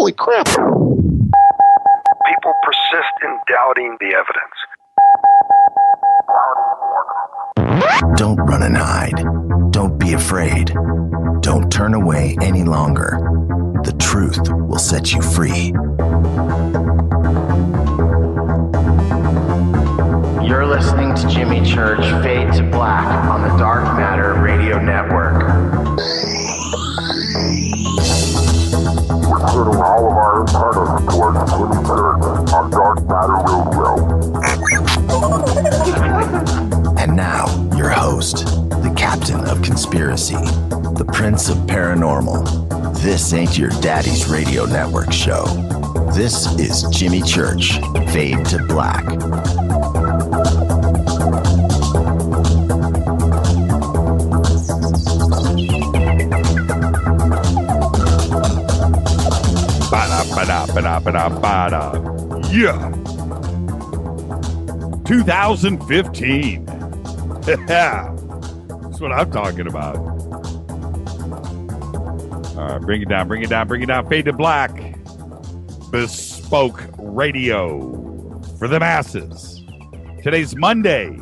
Holy crap. People persist in doubting the evidence. Don't run and hide. Don't be afraid. Don't turn away any longer. The truth will set you free. You're listening to Jimmy Church Fade to Black on the Dark Matter Radio Network. We're turning all of our antennas towards Jimmy Church on Dark Matter Radio. And now, your host, the captain of conspiracy, the prince of paranormal. This ain't your daddy's radio network show. This is Jimmy Church, Fade to Black. Yeah. 2015. That's what I'm talking about. All right, bring it down. Fade to Black. Bespoke radio for the masses. Today's Monday,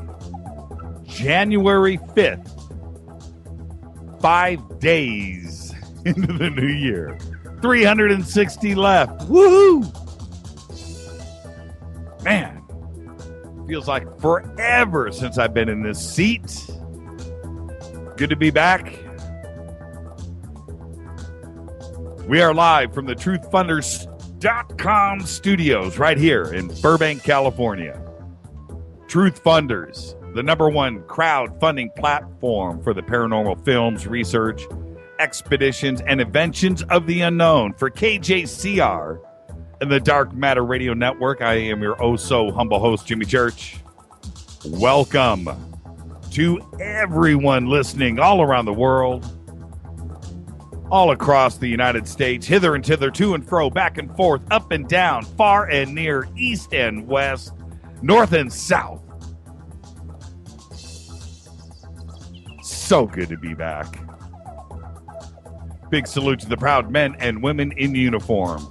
January 5th. 5 days into the new year. 360 left. Woohoo! Man, feels like forever since I've been in this seat. Good to be back. We are live from the TruthFunders.com studios right here in Burbank, California. Truth Funders, the #1 crowdfunding platform for the paranormal films, research, expeditions, and inventions of the unknown for KJCR and the Dark Matter Radio Network. I am your oh-so-humble host, Jimmy Church. Welcome to everyone listening all around the world, all across the United States, hither and thither, to and fro, back and forth, up and down, far and near, east and west, north and south. So good to be back. Big salute to the proud men and women in uniform.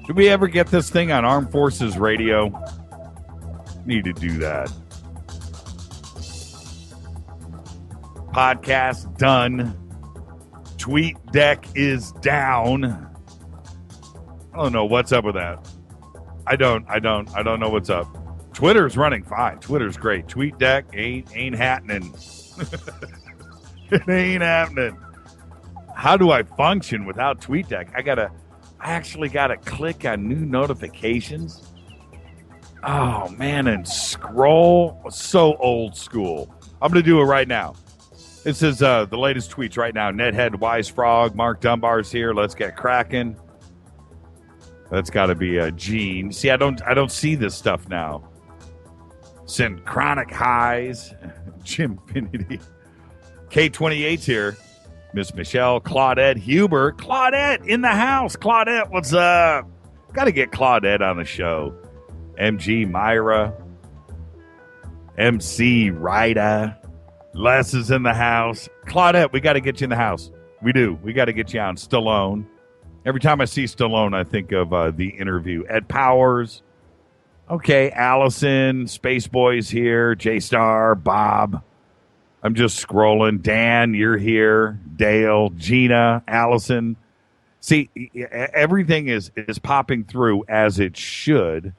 Did we ever get this thing on Armed Forces Radio? Need to do that. Podcast done. Tweet deck is down. I don't know what's up with that. I don't know what's up. Twitter's running fine. Twitter's great. Tweet deck ain't happening. It ain't happening. How do I function without TweetDeck? I actually gotta click on new notifications. Oh man, and scroll. So old school. I'm gonna do it right now. This is the latest tweets right now. Nedhead Wise Frog, Mark Dunbar's here. Let's get cracking. That's got to be Gene. See, I don't see this stuff now. Synchronic Highs, Jim Finity, K28's here. Miss Michelle, Claudette Huber. Claudette in the house. Claudette, what's up? Got to get Claudette on the show. MG Myra. MC Ryda. Les is in the house. Claudette, we got to get you in the house. We do. We got to get you on. Stallone. Every time I see Stallone, I think of The Interview. Ed Powers. Okay, Allison. Space Boy's here. J-Star. Bob. I'm just scrolling. Dan, you're here. Dale, Gina, Allison. See, everything is popping through as it should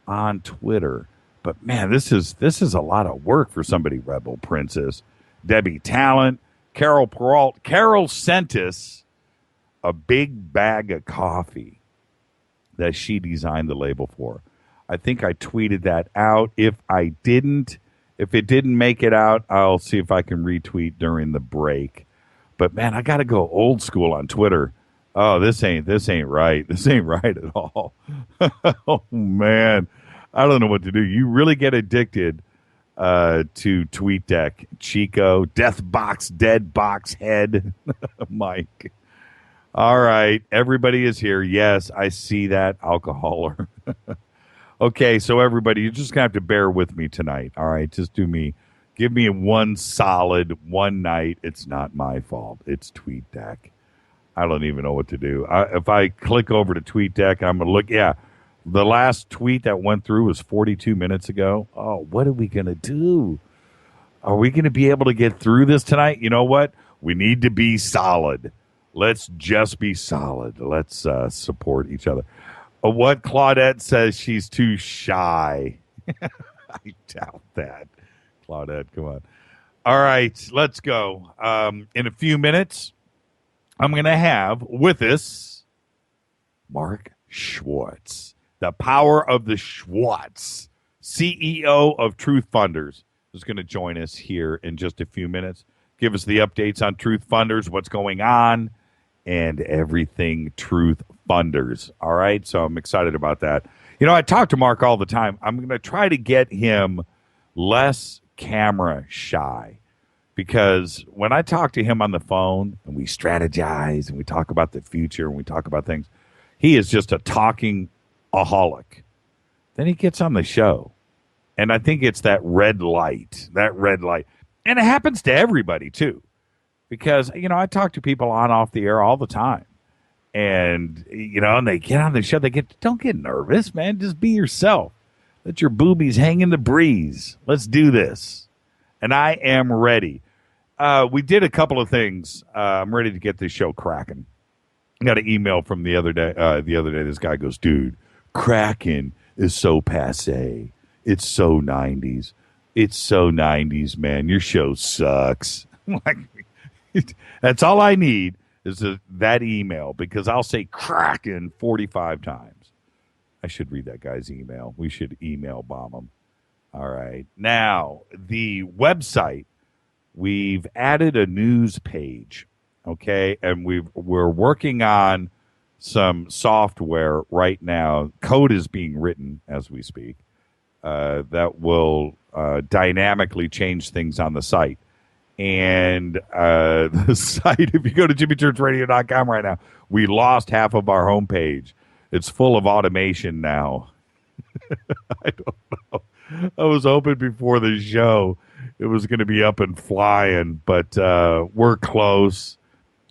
on Twitter. But man, this is a lot of work for somebody. Rebel Princess, Debbie Talent, Carol Peralt. Carol sent us a big bag of coffee that she designed the label for. I think I tweeted that out. If it didn't make it out, I'll see if I can retweet during the break. But man, I got to go old school on Twitter. Oh, this ain't right. This ain't right at all. Oh man, I don't know what to do. You really get addicted to TweetDeck. Chico, Deathbox, Deadbox Head, Mike. All right, everybody is here. Yes, I see that, alcoholer. Okay, so everybody, you're just going to have to bear with me tonight, all right? Just give me one solid one night. It's not my fault. It's TweetDeck. I don't even know what to do. If I click over to TweetDeck, I'm going to look. Yeah, the last tweet that went through was 42 minutes ago. Oh, what are we going to do? Are we going to be able to get through this tonight? You know what? We need to be solid. Let's just be solid. Let's support each other. What Claudette says, she's too shy. I doubt that. Claudette, come on. All right, let's go. In a few minutes, I'm going to have with us Mark Schwartz, the power of the Schwartz, CEO of Truth Funders, is going to join us here in just a few minutes. Give us the updates on Truth Funders, what's going on, and everything Truth Funders. All right, so I'm excited about that. You know, I talk to Mark all the time. I'm going to try to get him less camera shy, because when I talk to him on the phone and we strategize and we talk about the future and we talk about things, he is just a talking aholic. Then he gets on the show, and I think it's that red light. And it happens to everybody, too, because, you know, I talk to people on off the air all the time. And, you know, and they get on the show, don't get nervous, man. Just be yourself. Let your boobies hang in the breeze. Let's do this. And I am ready. We did a couple of things. I'm ready to get this show cracking. I got an email from the other day. This guy goes, dude, cracking is so passé. It's so 90s. It's so 90s, man. Your show sucks. Like, that's all I need is that email, because I'll say cracking 45 times. I should read that guy's email. We should email bomb him. All right. Now, the website, we've added a news page, okay? And we're working on some software right now. Code is being written as we speak that will dynamically change things on the site. And the site, if you go to jimmychurchradio.com right now, we lost half of our homepage. It's full of automation now. I don't know. I was hoping before the show it was going to be up and flying, but we're close.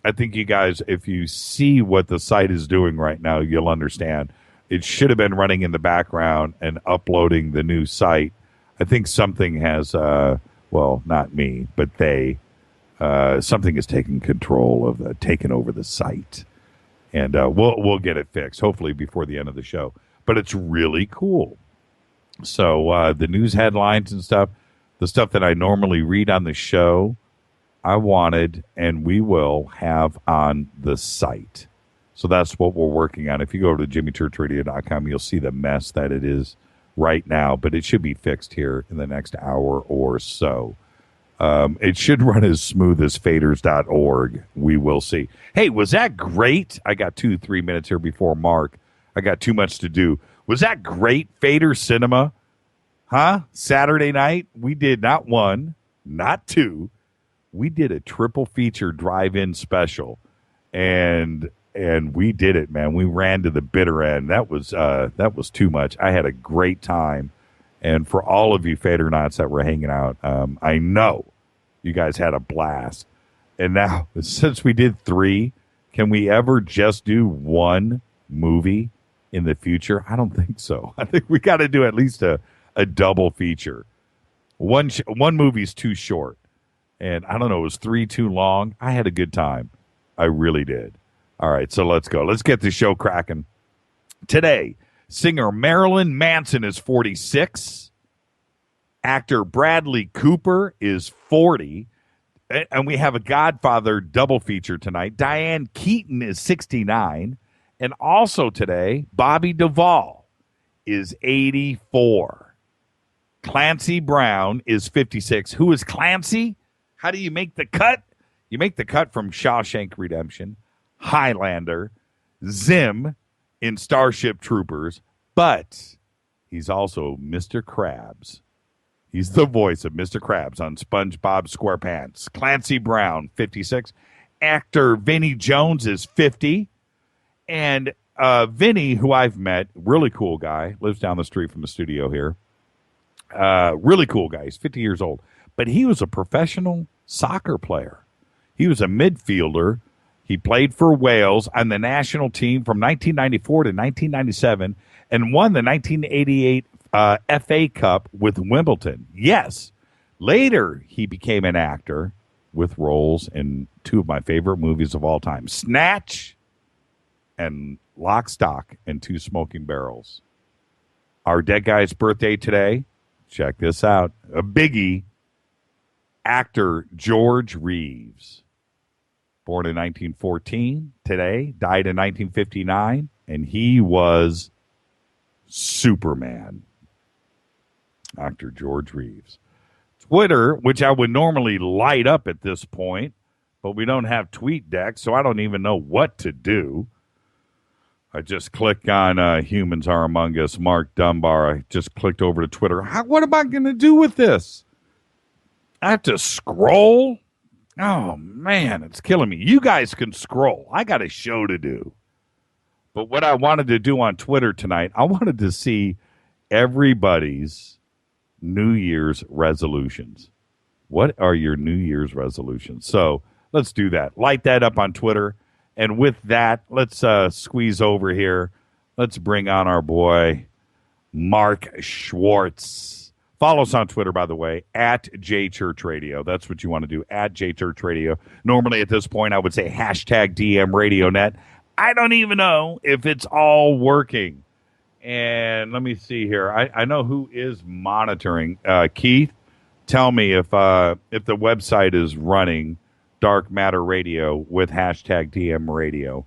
I think you guys, if you see what the site is doing right now, you'll understand. It should have been running in the background and uploading the new site. I think something has, well, not me, but they, something has taken control of, taken over the site. And we'll get it fixed, hopefully before the end of the show. But it's really cool. So the news headlines and stuff, the stuff that I normally read on the show, I wanted and we will have on the site. So that's what we're working on. If you go to jimmychurchradio.com, you'll see the mess that it is right now. But it should be fixed here in the next hour or so. It should run as smooth as faders.org. We will see. Hey, was that great? I got 2-3 minutes here before Mark. I got too much to do. Was that great, Fader Cinema? Huh? Saturday night, we did not one, not two. We did a triple feature drive-in special, and we did it, man. We ran to the bitter end. That was too much. I had a great time. And for all of you Fader Knots that were hanging out, I know you guys had a blast. And now, since we did 3, can we ever just do one movie in the future? I don't think so. I think we got to do at least a double feature. One movie's too short. And I don't know, was 3 too long? I had a good time. I really did. All right, so let's go. Let's get the show cracking. Today, singer Marilyn Manson is 46. Actor Bradley Cooper is 40. And we have a Godfather double feature tonight. Diane Keaton is 69. And also today, Bobby Duvall is 84. Clancy Brown is 56. Who is Clancy? How do you make the cut? You make the cut from Shawshank Redemption, Highlander, Zim in Starship Troopers, but he's also Mr. Krabs. He's the voice of Mr. Krabs on SpongeBob SquarePants. Clancy Brown, 56. Actor Vinnie Jones is 50. And Vinnie, who I've met, really cool guy, lives down the street from the studio here. Really cool guy. He's 50 years old. But he was a professional soccer player. He was a midfielder He played for Wales on the national team from 1994 to 1997 and won the 1988 FA Cup with Wimbledon. Yes. Later, he became an actor with roles in two of my favorite movies of all time, Snatch and Lock, Stock, and Two Smoking Barrels. Our dead guy's birthday today. Check this out. A biggie. Actor George Reeves. Born in 1914, today, died in 1959, and he was Superman. Actor George Reeves. Twitter, which I would normally light up at this point, but we don't have TweetDeck, so I don't even know what to do. I just clicked on Humans Are Among Us, Mark Dunbar. I just clicked over to Twitter. What am I going to do with this? I have to scroll? Oh, man, it's killing me. You guys can scroll. I got a show to do. But what I wanted to do on Twitter tonight, I wanted to see everybody's New Year's resolutions. What are your New Year's resolutions? So let's do that. Light that up on Twitter. And with that, let's squeeze over here. Let's bring on our boy, Mark Schwartz. Follow us on Twitter, by the way, at JChurchRadio. That's what you want to do, at JChurchRadio. Normally at this point, I would say hashtag DMRadioNet. I don't even know if it's all working. And let me see here. I know who is monitoring. Keith, tell me if the website is running Dark Matter Radio with hashtag DM Radio,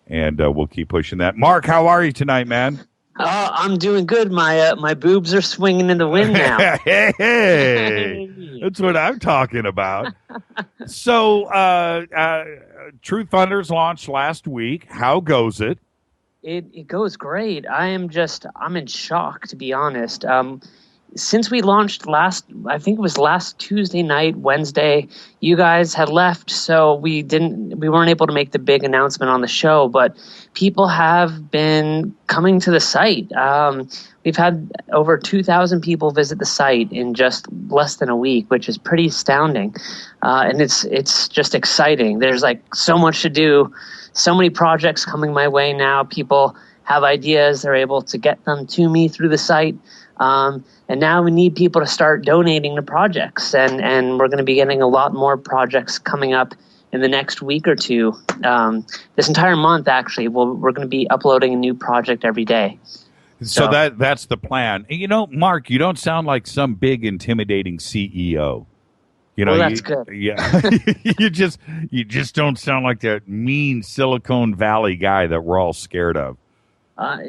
and we'll keep pushing that. Mark, how are you tonight, man? I'm doing good. My boobs are swinging in the wind now. Hey, that's what I'm talking about. So, Truth Thunders launched last week. How goes it? It goes great. I'm in shock, to be honest. Since we launched I think it was last Tuesday night, Wednesday, you guys had left, so we weren't able to make the big announcement on the show, but people have been coming to the site. We've had over 2,000 people visit the site in just less than a week, which is pretty astounding. And it's just exciting. There's like so much to do, so many projects coming my way now. People have ideas, they're able to get them to me through the site. And now we need people to start donating to projects, and we're going to be getting a lot more projects coming up in the next week or two. This entire month, actually, we're going to be uploading a new project every day. So that's the plan. And, you know, Mark, you don't sound like some big intimidating CEO. You know, well, that's good. Yeah, you just don't sound like that mean Silicon Valley guy that we're all scared of. I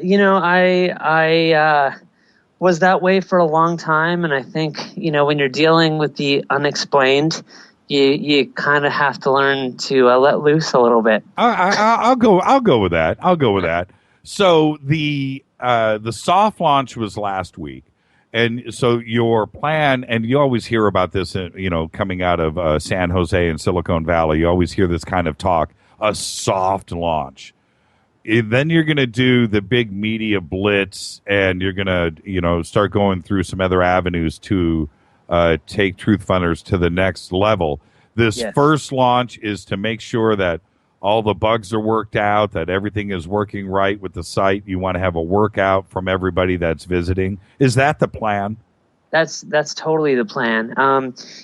was that way for a long time, and I think, when you're dealing with the unexplained, you kind of have to learn to let loose a little bit. I'll go with that. So the soft launch was last week, and so your plan, and you always hear about this, coming out of San Jose and Silicon Valley. You always hear this kind of talk, a soft launch. Then you're going to do the big media blitz, and you're going to, start going through some other avenues to take Truth Funders to the next level. This first launch is to make sure that all the bugs are worked out, that everything is working right with the site. You want to have a workout from everybody that's visiting. Is that the plan? That's totally the plan.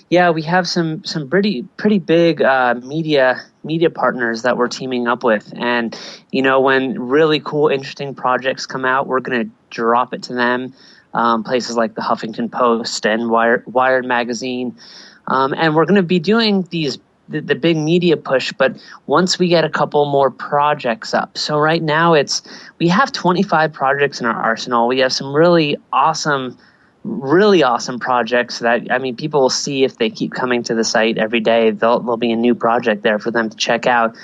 We have some pretty big media partners that we're teaming up with, and when really cool, interesting projects come out, we're going to drop it to them. Places like the Huffington Post and Wired magazine, and we're going to be doing the big media push. But once we get a couple more projects up, so right now we have 25 projects in our arsenal. We have some really awesome projects that, people will see if they keep coming to the site every day. There'll be a new project there for them to check out.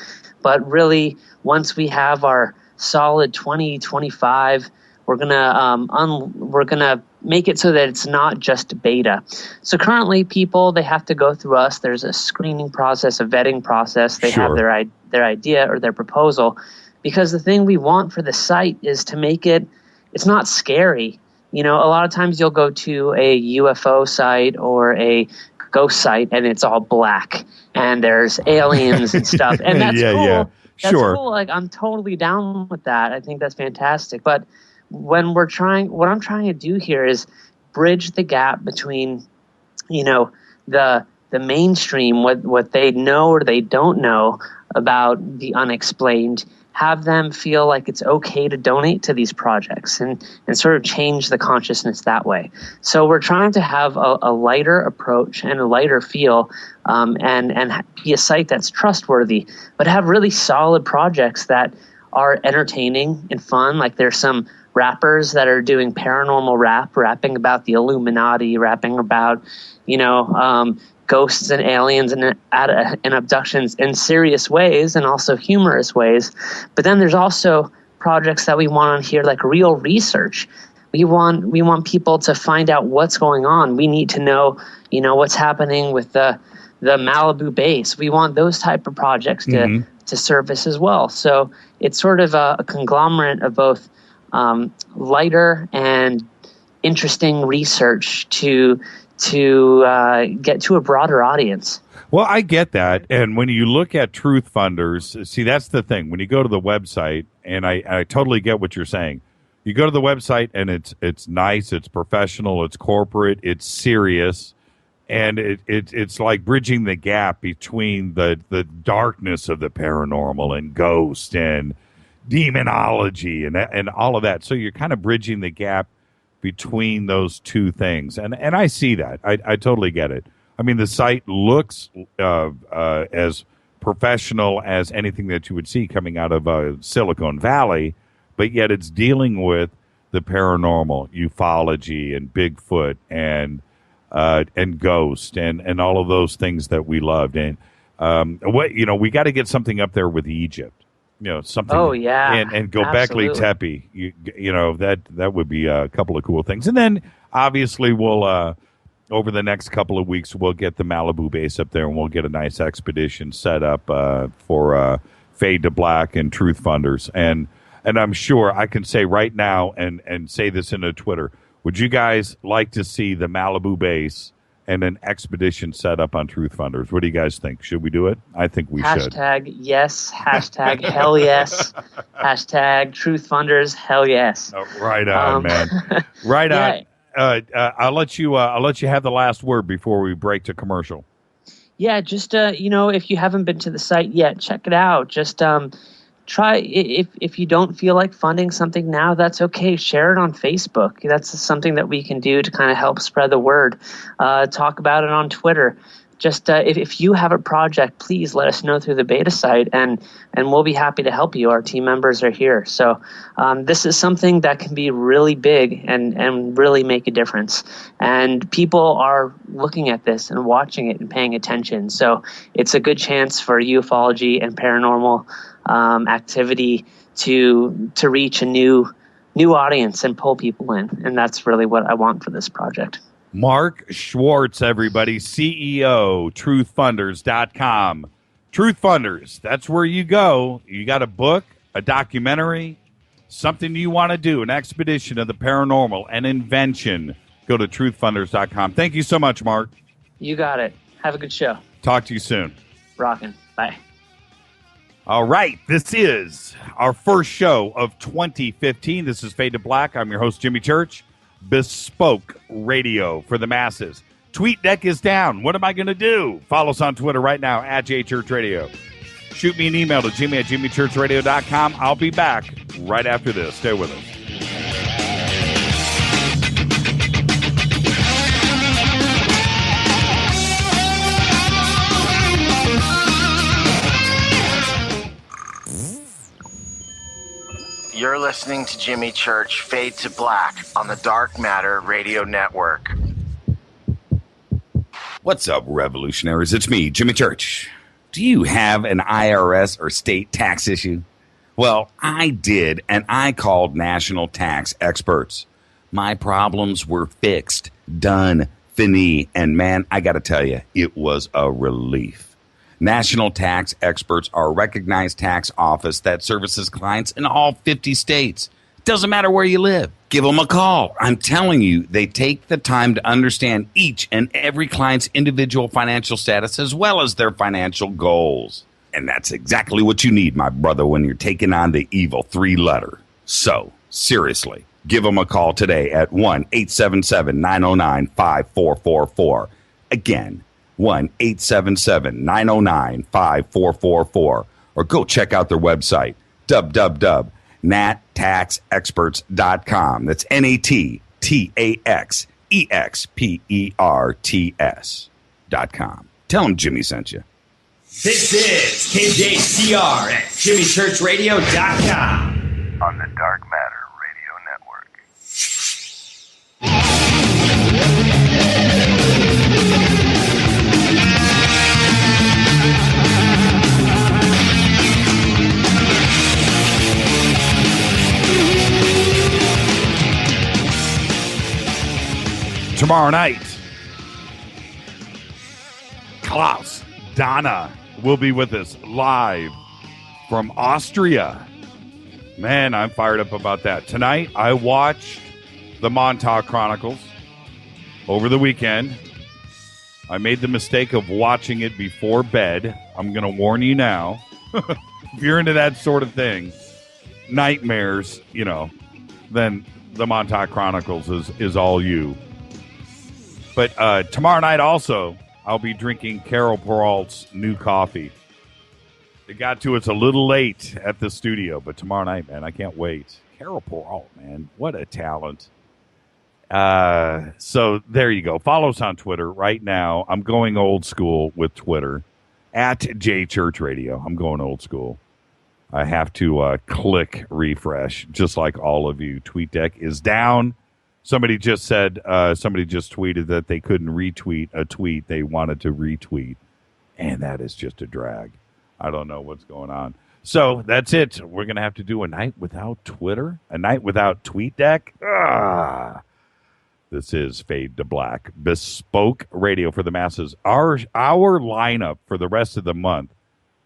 But really, once we have our solid 2025, we're gonna make it so that it's not just beta. So currently, people, they have to go through us. There's a screening process, a vetting process. They have their idea or their proposal, because the thing we want for the site is to make it's not scary. A lot of times you'll go to a UFO site or a ghost site and it's all black and there's aliens and stuff. And that's cool. Yeah. That's sure. cool. Like, I'm totally down with that. I think that's fantastic. But what I'm trying to do here is bridge the gap between, the mainstream, what they know or they don't know about the unexplained, have them feel like it's okay to donate to these projects and sort of change the consciousness that way. So we're trying to have a lighter approach and a lighter feel, and be a site that's trustworthy, but have really solid projects that are entertaining and fun. Like, there's some rappers that are doing paranormal rapping about the Illuminati, rapping about, ghosts and aliens and abductions in serious ways and also humorous ways. But then there's also projects that we want on here, like real research. We want people to find out what's going on. We need to know, what's happening with the Malibu base. We want those type of projects to surface as well. So it's sort of a conglomerate of both lighter and interesting research to get to a broader audience. Well, I get that. And when you look at Truth Funders, see, that's the thing. When you go to the website, and I totally get what you're saying. You go to the website and it's nice, it's professional, it's corporate, it's serious, and it's like bridging the gap between the darkness of the paranormal and ghost and demonology and all of that. So you're kind of bridging the gap between those two things. And I see that. I totally get it. I mean, the site looks as professional as anything that you would see coming out of Silicon Valley, but yet it's dealing with the paranormal, ufology, and Bigfoot, and ghost, and all of those things that we loved. And we got to get something up there with Egypt. Something. Oh yeah, and Göbekli Tepe. That would be a couple of cool things. And then obviously we'll over the next couple of weeks we'll get the Malibu base up there, and we'll get a nice expedition set up for Fade to Black and Truth Funders. And I'm sure I can say right now and say this into Twitter. Would you guys like to see the Malibu base and an expedition set up on Truth Funders? What do you guys think? Should we do it? I think we should. Hashtag yes. Hashtag hell yes. Hashtag Truth Funders. Hell yes. Oh, right on, man. Right on. I'll let you have the last word before we break to commercial. Yeah, just if you haven't been to the site yet, check it out. Just try, if you don't feel like funding something now, that's okay. Share it on Facebook. That's something that we can do to kind of help spread the word. Talk about it on Twitter. Just if you have a project, please let us know through the beta site, and we'll be happy to help you. Our team members are here. So this is something that can be really big and really make a difference. And people are looking at this and watching it and paying attention. So it's a good chance for ufology and paranormal activity to reach a new audience and pull people in. And that's really what I want for this project. Mark Schwartz, everybody, CEO, truthfunders.com. Truth Funders, that's where you go. You got a book, a documentary, something you want to do, an expedition of the paranormal, an invention. Go to truthfunders.com. Thank you so much, Mark. You got it. Have a good show. Talk to you soon. Rockin'. Bye. All right, this is our first show of 2015. This is Fade to Black. I'm your host, Jimmy Church. Bespoke radio for the masses. TweetDeck is down. What am I going to do? Follow us on Twitter right now, @JChurchRadio. Shoot me an email to jimmy@jimmychurchradio.com. I'll be back right after this. Stay with us. You're listening to Jimmy Church Fade to Black on the Dark Matter Radio Network. What's up, revolutionaries? It's me, Jimmy Church. Do you have an IRS or state tax issue? Well, I did, and I called national tax experts. My problems were fixed, done, fini, and man, I gotta tell you, it was a relief. National Tax Experts are a recognized tax office that services clients in all 50 states. Doesn't matter where you live. Give them a call. I'm telling you, they take the time to understand each and every client's individual financial status as well as their financial goals. And that's exactly what you need, my brother, when you're taking on the evil 3-letter. So, seriously, give them a call today at 1-877-909-5444. Again, 1-877-909-5444. Or go check out their website, www.nattaxexperts.com. That's NATTAXEXPERTS.com. Tell them Jimmy sent you. This is KJCR at JimmyChurchRadio.com. On the Dark Matter Radio Network. Tomorrow night, Klaus Donna will be with us live from Austria. Man, I'm fired up about that. Tonight, I watched the Montauk Chronicles over the weekend. I made the mistake of watching it before bed. I'm going to warn you now. If you're into that sort of thing, nightmares, then the Montauk Chronicles is all you. But tomorrow night also, I'll be drinking Carol Peralt's new coffee. It got to us a little late at the studio, but tomorrow night, man, I can't wait. Carol Peralt, man, what a talent. So there you go. Follow us on Twitter right now. I'm going old school with Twitter, at JChurchRadio. I'm going old school. I have to click refresh, just like all of you. TweetDeck is down. Somebody just tweeted that they couldn't retweet a tweet they wanted to retweet. And that is just a drag. I don't know what's going on. So that's it. We're going to have to do a night without Twitter, a night without TweetDeck. This is Fade to Black, bespoke radio for the masses. Our lineup for the rest of the month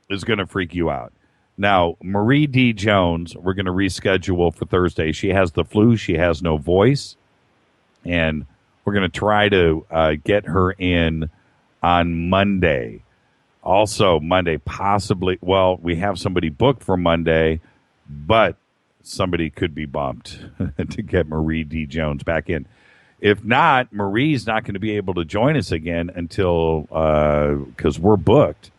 is going to freak you out. Now, Marie D. Jones, we're going to reschedule for Thursday. She has the flu. She has no voice. And we're going to try to get her in on Monday. Also, Monday, possibly, well, we have somebody booked for Monday, but somebody could be bumped to get Marie D. Jones back in. If not, Marie's not going to be able to join us again until, because we're booked,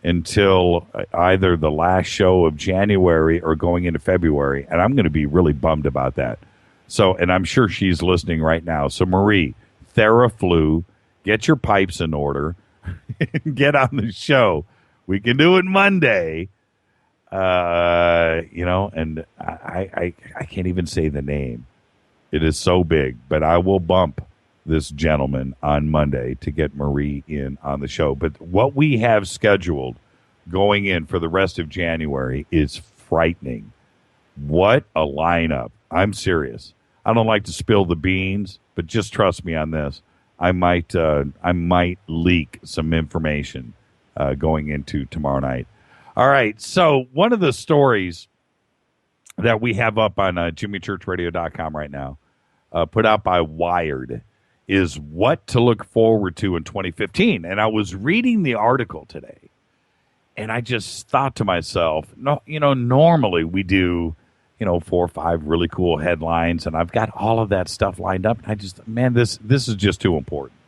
until either the last show of January or going into February. And I'm going to be really bummed about that. So, and I'm sure she's listening right now. So, Marie, Theraflu, get your pipes in order. Get on the show. We can do it Monday. And I can't even say the name. It is so big, but I will bump this gentleman on Monday to get Marie in on the show. But what we have scheduled going in for the rest of January is frightening. What a lineup. I'm serious. I don't like to spill the beans, but just trust me on this. I might leak some information going into tomorrow night. All right. So one of the stories that we have up on JimmyChurchRadio.com right now, put out by Wired, is what to look forward to in 2015. And I was reading the article today, and I just thought to myself, no, normally we do, 4 or 5 really cool headlines, and I've got all of that stuff lined up. And I just, man, this is just too important.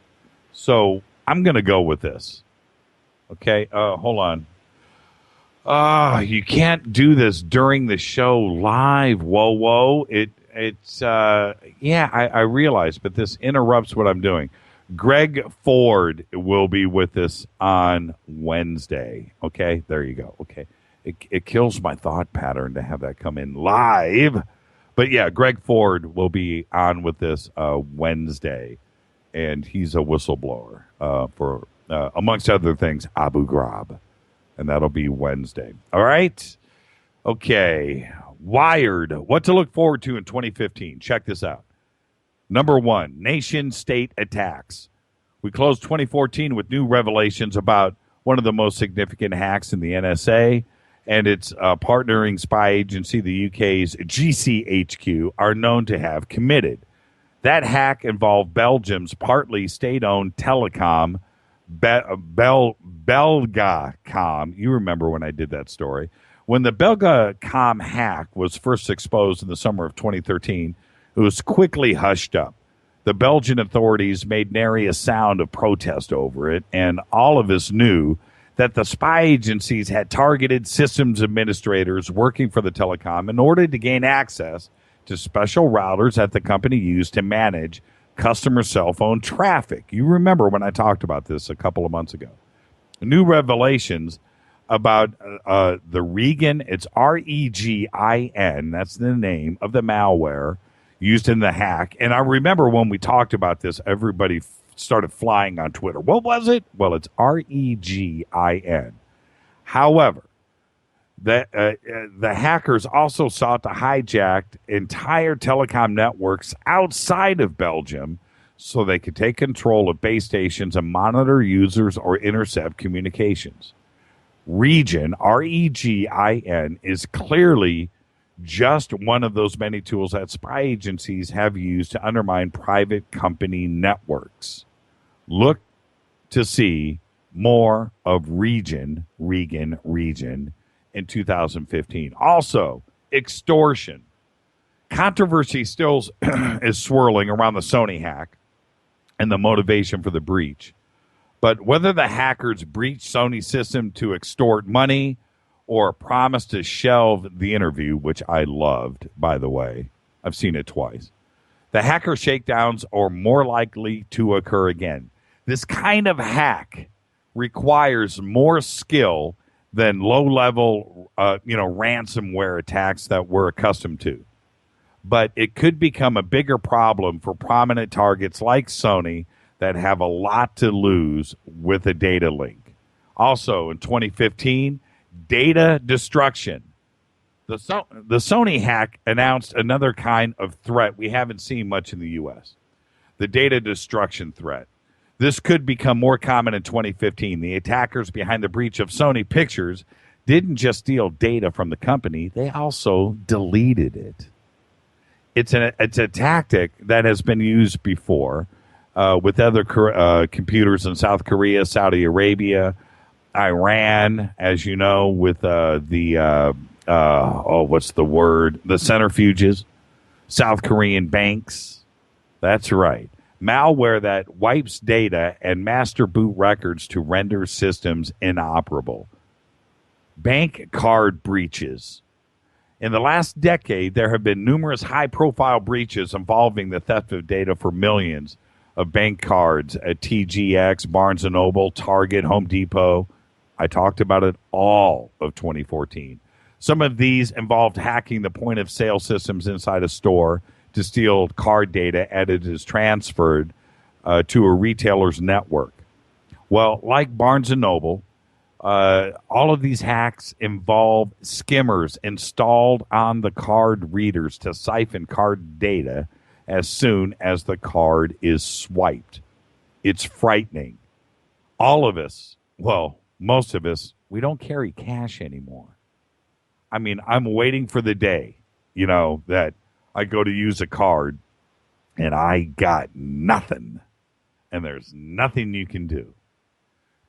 So I'm going to go with this. Okay, hold on. You can't do this during the show live. Whoa. I realize, but this interrupts what I'm doing. Greg Ford will be with us on Wednesday. Okay, there you go. Okay. It kills my thought pattern to have that come in live. But yeah, Greg Ford will be on with this Wednesday, and he's a whistleblower for, amongst other things, Abu Ghraib. And that'll be Wednesday. All right? Okay. Wired. What to look forward to in 2015. Check this out. Number 1, nation-state attacks. We closed 2014 with new revelations about one of the most significant hacks in the NSA and its partnering spy agency, the UK's GCHQ, are known to have committed. That hack involved Belgium's partly state-owned telecom, Belgacom. You remember when I did that story. When the Belgacom hack was first exposed in the summer of 2013, it was quickly hushed up. The Belgian authorities made nary a sound of protest over it, and all of us knew that the spy agencies had targeted systems administrators working for the telecom in order to gain access to special routers that the company used to manage customer cell phone traffic. You remember when I talked about this a couple of months ago. New revelations about the Regan, it's REGIN, that's the name of the malware used in the hack. And I remember when we talked about this, everybody started flying on Twitter. What was it? Well, it's REGIN. However, the hackers also sought to hijack entire telecom networks outside of Belgium so they could take control of base stations and monitor users or intercept communications. Region, REGIN, is clearly just one of those many tools that spy agencies have used to undermine private company networks. Look to see more of Regan in 2015. Also, extortion. Controversy still is swirling around the Sony hack and the motivation for the breach. But whether the hackers breached Sony's system to extort money or promised to shelve the interview, which I loved, by the way, I've seen it twice, the hacker shakedowns are more likely to occur again. This kind of hack requires more skill than low-level, ransomware attacks that we're accustomed to. But it could become a bigger problem for prominent targets like Sony that have a lot to lose with a data link. Also, in 2015, data destruction. The Sony hack announced another kind of threat we haven't seen much in the U.S., the data destruction threat. This could become more common in 2015. The attackers behind the breach of Sony Pictures didn't just steal data from the company, they also deleted it. It's a tactic that has been used before with other computers in South Korea, Saudi Arabia, Iran, as you know, with the centrifuges, South Korean banks. That's right. Malware that wipes data and master boot records to render systems inoperable. Bank card breaches. In the last decade, there have been numerous high-profile breaches involving the theft of data for millions of bank cards at TGX, Barnes & Noble, Target, Home Depot. I talked about it all of 2014. Some of these involved hacking the point-of-sale systems inside a store to steal card data as it is transferred to a retailer's network. Well, like Barnes & Noble, all of these hacks involve skimmers installed on the card readers to siphon card data as soon as the card is swiped. It's frightening. All of us, well, most of us, we don't carry cash anymore. I mean, I'm waiting for the day, that I go to use a card and I got nothing. And there's nothing you can do.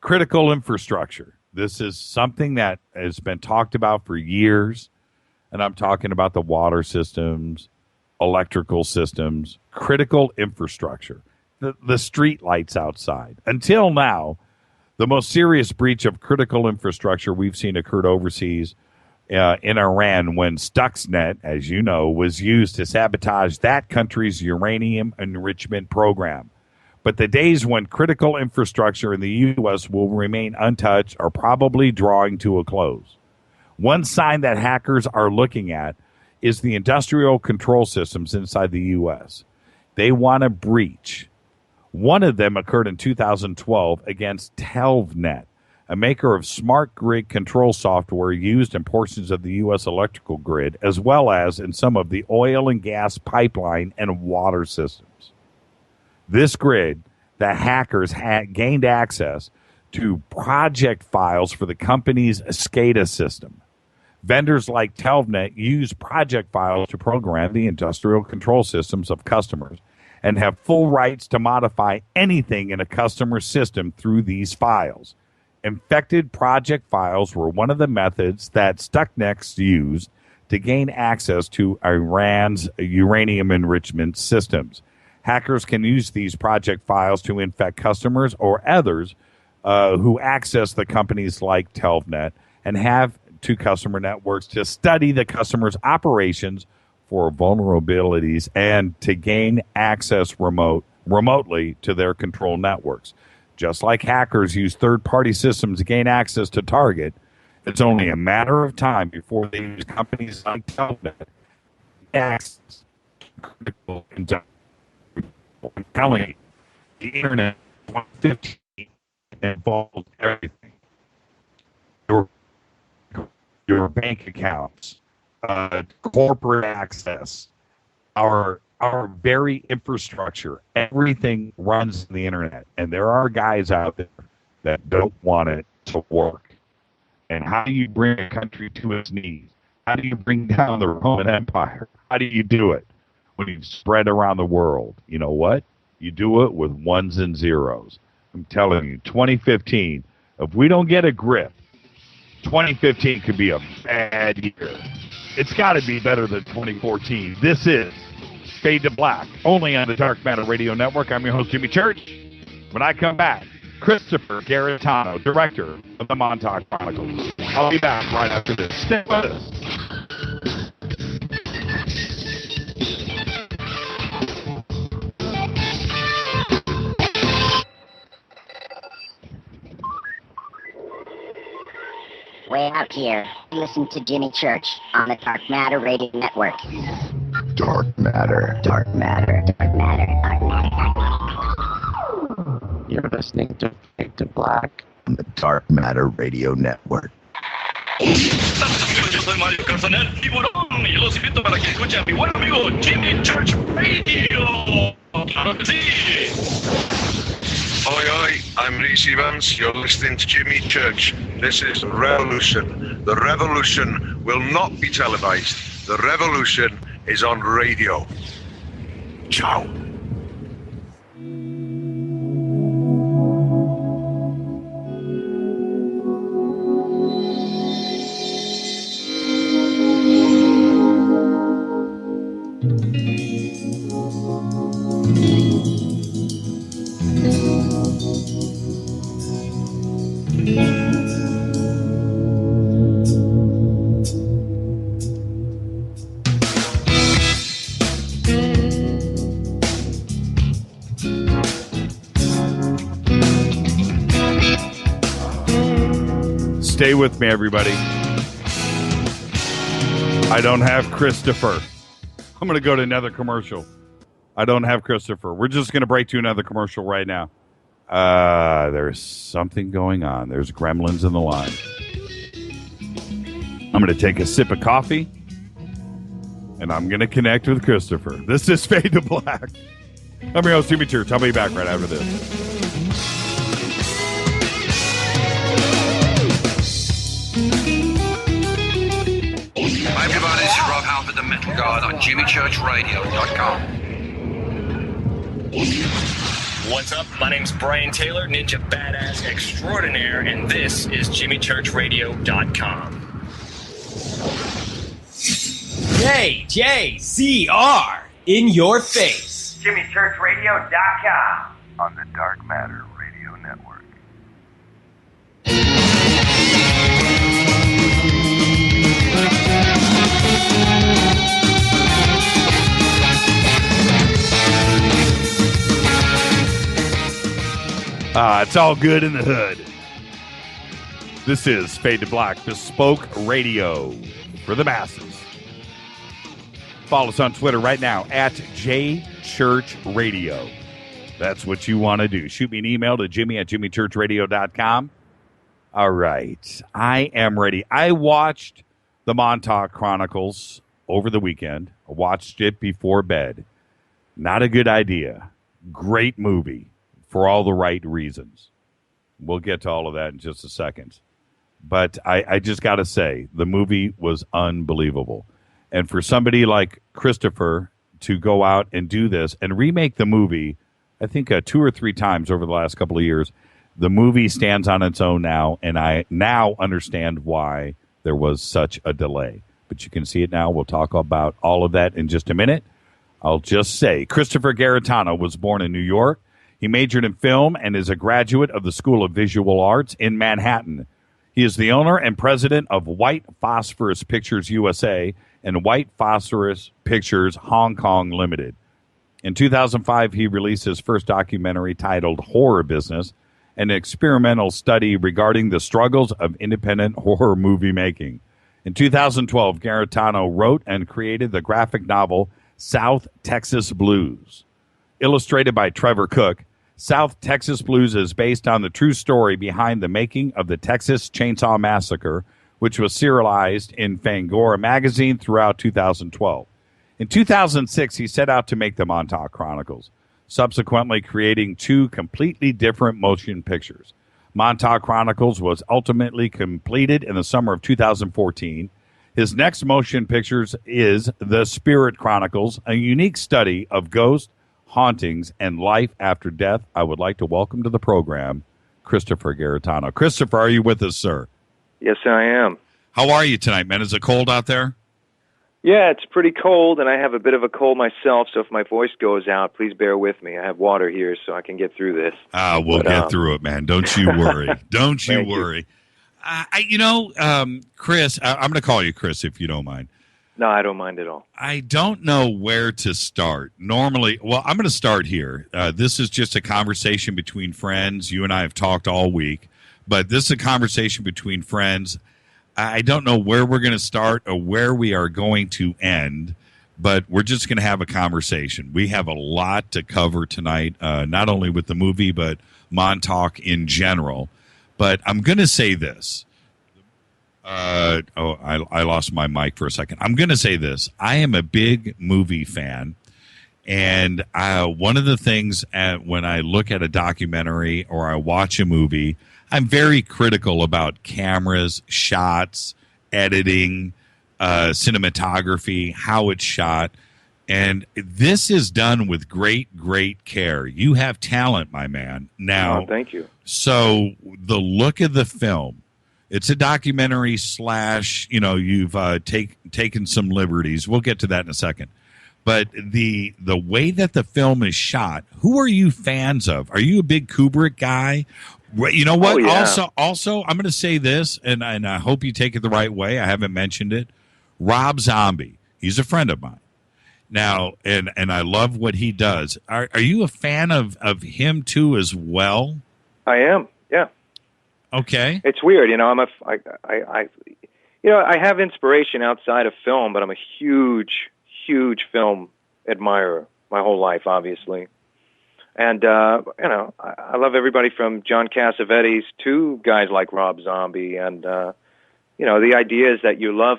Critical infrastructure. This is something that has been talked about for years. And I'm talking about the water systems, electrical systems, critical infrastructure, the street lights outside. Until now, the most serious breach of critical infrastructure we've seen occurred overseas in Iran when Stuxnet, as you know, was used to sabotage that country's uranium enrichment program. But the days when critical infrastructure in the U.S. will remain untouched are probably drawing to a close. One sign that hackers are looking at is the industrial control systems inside the U.S. They want to breach. One of them occurred in 2012 against Telvnet, a maker of smart grid control software used in portions of the U.S. electrical grid, as well as in some of the oil and gas pipeline and water systems. This grid, the hackers gained access to project files for the company's SCADA system. Vendors like Telvnet use project files to program the industrial control systems of customers and have full rights to modify anything in a customer's system through these files. Infected project files were one of the methods that Stuxnet used to gain access to Iran's uranium enrichment systems. Hackers can use these project files to infect customers or others who access the companies like Telvnet and have to customer networks to study the customer's operations for vulnerabilities and to gain access remotely to their control networks. Just like hackers use third-party systems to gain access to target, it's only a matter of time before they use companies like Telvnet access critical industrial. I'm telling you, the internet 115 involves everything. Your bank accounts, corporate access, our very infrastructure, everything runs on the internet. And there are guys out there that don't want it to work. And how do you bring a country to its knees? How do you bring down the Roman Empire? How do you do it when you spread around the world? You know what? You do it with ones and zeros. I'm telling you, 2015, if we don't get a grip, 2015 could be a bad year. It's got to be better than 2014. This is Fade to Black, only on the Dark Matter Radio Network. I'm your host, Jimmy Church. When I come back, Christopher Garetano, director of the Montauk Chronicles. I'll be back right after this. Stay with us. Way out here, listen to Jimmy Church on the Dark Matter Radio Network. Dark Matter. Dark Matter. Dark Matter. Dark Matter. Dark Matter. You're listening to Fade to Black on the Dark Matter Radio Network. Yo soy Mario Castaner, tiburón, y los invito para que escuchen a mi buen amigo Jimmy Church Radio. Claro que sí. Oi, I'm Reese Evans. You're listening to Jimmy Church. This is Revolution. The revolution will not be televised. The revolution is on radio. Ciao. Stay with me, everybody. I don't have Christopher. I'm going to go to another commercial. I don't have Christopher. We're just going to break to another commercial right now. There's something going on. There's gremlins in the line. I'm going to take a sip of coffee, and I'm going to connect with Christopher. This is Fade to Black. I'm your host, Jimmy Church. I'll be back right after this. Hi everybody, this is Rob Halford, the Metal Guard on JimmyChurchRadio.com. What's up? My name's Brian Taylor, Ninja Badass Extraordinaire, and this is JimmyChurchRadio.com. JJCR in your face. JimmyChurchRadio.com on the Dark Matter Radio Network. It's all good in the hood. This is Fade to Black, bespoke radio for the masses. Follow us on Twitter right now at JChurchRadio. That's what you want to do. Shoot me an email to Jimmy@JimmyChurchRadio.com. All right. I am ready. I watched the Montauk Chronicles over the weekend. I watched it before bed. Not a good idea. Great movie for all the right reasons. We'll get to all of that in just a second. But I just got to say, the movie was unbelievable. And for somebody like Christopher to go out and do this and remake the movie, I think 2 or 3 times over the last couple of years, the movie stands on its own now, and I now understand why there was such a delay. But you can see it now. We'll talk about all of that in just a minute. I'll just say, Christopher Garetano was born in New York. He majored in film and is a graduate of the School of Visual Arts in Manhattan. He is the owner and president of White Phosphorus Pictures USA and White Phosphorus Pictures Hong Kong Limited. In 2005, he released his first documentary titled Horror Business, an experimental study regarding the struggles of independent horror movie making. In 2012, Garetano wrote and created the graphic novel South Texas Blues. Illustrated by Trevor Cook, South Texas Blues is based on the true story behind the making of the Texas Chainsaw Massacre, which was serialized in Fangoria magazine throughout 2012. In 2006, he set out to make the Montauk Chronicles, subsequently creating 2 completely different motion pictures. Montauk Chronicles was ultimately completed in the summer of 2014. His next motion pictures is The Spirit Chronicles, a unique study of ghosts, hauntings, and life after death. I would like to welcome to the program Christopher Garetano. Christopher, are you with us, sir? Yes, I am. How are you tonight, man? Is it cold out there? Yeah, it's pretty cold, and I have a bit of a cold myself, so if my voice goes out, please bear with me. I have water here, so I can get through this. We'll get through it, man. Don't you worry. Don't you worry. Chris, I'm going to call you Chris if you don't mind. No, I don't mind at all. I don't know where to start. Normally, well, I'm going to start here. This is just a conversation between friends. You and I have talked all week, but this is a conversation between friends. I don't know where we're going to start or where we are going to end, but we're just going to have a conversation. We have a lot to cover tonight, not only with the movie, but Montauk in general. But I'm going to say this. I lost my mic for a second. I'm going to say this. I am a big movie fan, and one of the things when I look at a documentary or I watch a movie, I'm very critical about cameras, shots, editing, cinematography, how it's shot. And this is done with great, great care. You have talent, my man. Now, thank you. So the look of the film, it's a documentary / you've taken some liberties. We'll get to that in a second. But the way that the film is shot, who are you fans of? Are you a big Kubrick guy? You know what? Oh, yeah. Also, I'm going to say this, and I hope you take it the right way. I haven't mentioned it. Rob Zombie. He's a friend of mine. Now, and I love what he does. Are you a fan of him too as well? I am. Yeah. Okay. It's weird, I have inspiration outside of film, but I'm a huge film admirer my whole life, obviously. And, I love everybody from John Cassavetes to guys like Rob Zombie. And, the idea is that you love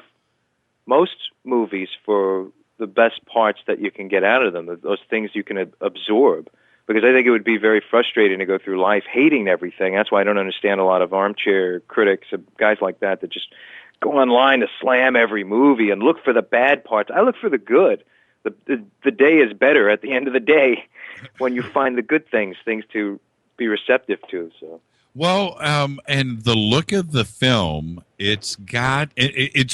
most movies for the best parts that you can get out of them, those things you can absorb. Because I think it would be very frustrating to go through life hating everything. That's why I don't understand a lot of armchair critics, guys like that just go online to slam every movie and look for the bad parts. I look for the good. The day is better at the end of the day when you find the good things to be receptive to. So. Well, and the look of the film, it's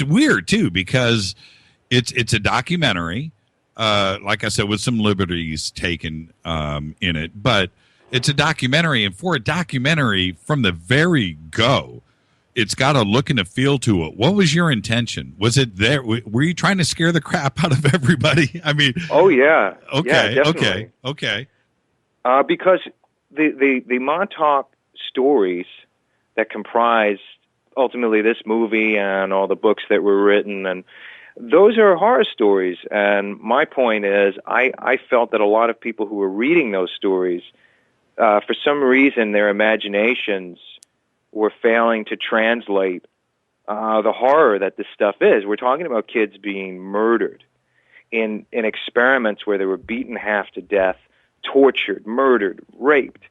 weird too because it's a documentary. Like I said, with some liberties taken in it, but it's a documentary, and for a documentary from the very go, it's got a look and a feel to it. What was your intention? Was it there? Were you trying to scare the crap out of everybody? I mean, oh yeah, okay, yeah, definitely. okay. Because the Montauk stories that comprise ultimately this movie and all the books that were written, and those are horror stories. And my point is, I felt that a lot of people who were reading those stories, for some reason, their imaginations were failing to translate the horror that this stuff is. We're talking about kids being murdered in experiments where they were beaten half to death, tortured, murdered, raped.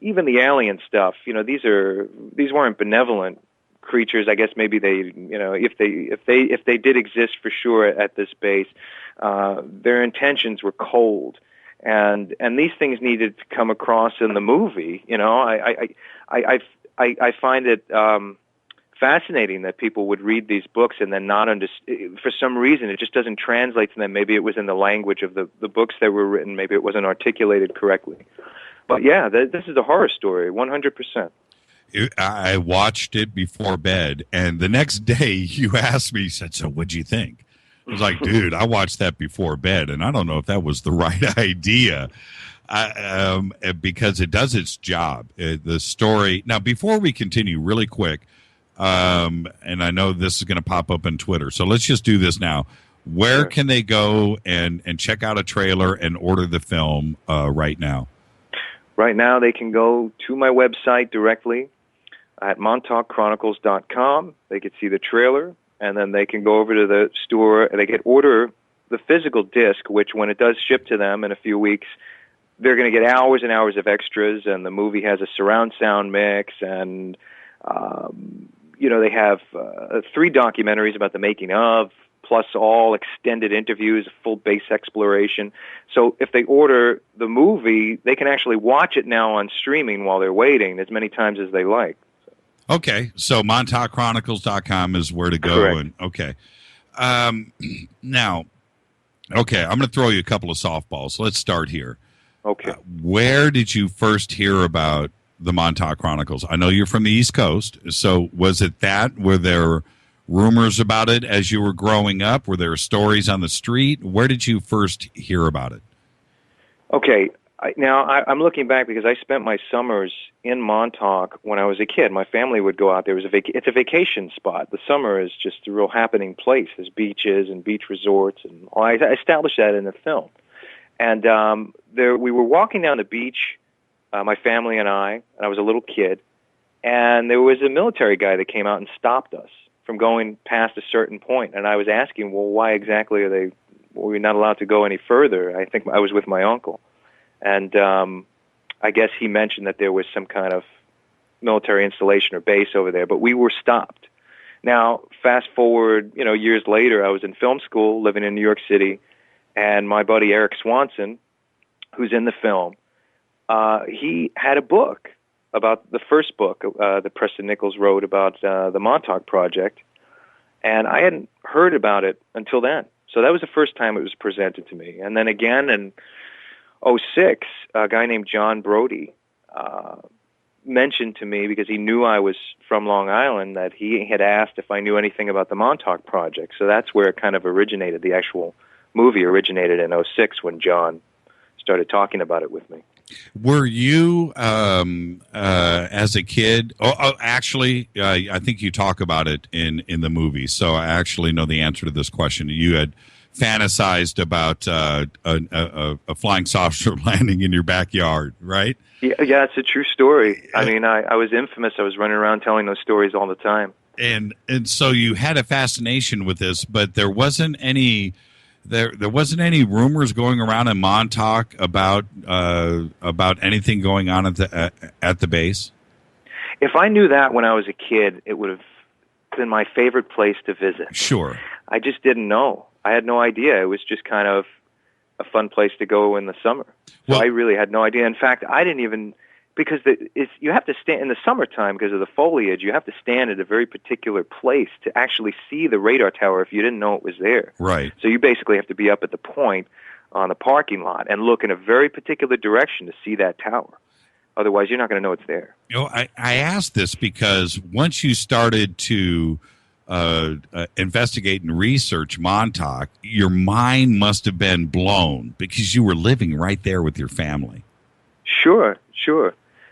Even the alien stuff, these weren't benevolent creatures. I guess maybe they, if they did exist for sure at this base, their intentions were cold, and these things needed to come across in the movie. I find it fascinating that people would read these books and then not understand. For some reason, it just doesn't translate to them. Maybe it was in the language of the books that were written. Maybe it wasn't articulated correctly. But yeah, this is a horror story, 100%. I watched it before bed, and the next day you asked me, you said, "So what'd you think?" I was like, "Dude, I watched that before bed, and I don't know if that was the right idea." Because it does its job. The story. Now, before we continue, really quick, and I know this is going to pop up on Twitter, so let's just do this now. Where can they go and check out a trailer and order the film right now? Right now, they can go to my website directly at MontaukChronicles.com. They can see the trailer, and then they can go over to the store, and they can order the physical disc, which when it does ship to them in a few weeks, they're going to get hours and hours of extras, and the movie has a surround sound mix, and they have 3 documentaries about the making of, plus all extended interviews, full base exploration. So if they order the movie, they can actually watch it now on streaming while they're waiting as many times as they like. Okay, so MontaukChronicles.com is where to go. Correct. And okay. Now, okay, I'm going to throw you a couple of softballs. Let's start here. Okay. Where did you first hear about the Montauk Chronicles? I know you're from the East Coast, so was it that? Were there rumors about it as you were growing up? Were there stories on the street? Where did you first hear about it? Okay, I'm looking back because I spent my summers in Montauk when I was a kid. My family would go out there. It's a vacation spot. The summer is just a real happening place. There's beaches and beach resorts, and I established that in the film. And we were walking down the beach, my family and I was a little kid, and there was a military guy that came out and stopped us from going past a certain point. And I was asking, well, why exactly were we not allowed to go any further? I think I was with my uncle. And I guess he mentioned that there was some kind of military installation or base over there, but we were stopped. Now, fast forward, years later, I was in film school living in New York City, and my buddy Eric Swanson, who's in the film, he had a book about the first book that Preston Nichols wrote about the Montauk Project, and I hadn't heard about it until then. So that was the first time it was presented to me. And then again in 2006, a guy named John Brody mentioned to me, because he knew I was from Long Island, that he had asked if I knew anything about the Montauk Project. So that's where it kind of originated. The actual movie originated in 2006 when John started talking about it with me. Were you, as a kid? Actually, I think you talk about it in the movie, so I actually know the answer to this question. You had fantasized about a flying saucer landing in your backyard, right? Yeah, it's a true story. I mean, I was infamous. I was running around telling those stories all the time. And so you had a fascination with this, but there wasn't any. There wasn't any rumors going around in Montauk about anything going on at the base. If I knew that when I was a kid, it would have been my favorite place to visit. Sure. I just didn't know. I had no idea. It was just kind of a fun place to go in the summer. So I really had no idea. In fact, I didn't even, because you have to stand in the summertime because of the foliage. You have to stand at a very particular place to actually see the radar tower if you didn't know it was there. Right. So you basically have to be up at the point on the parking lot and look in a very particular direction to see that tower. Otherwise, you're not going to know it's there. I asked this because once you started to investigate and research Montauk, your mind must have been blown because you were living right there with your family. Sure.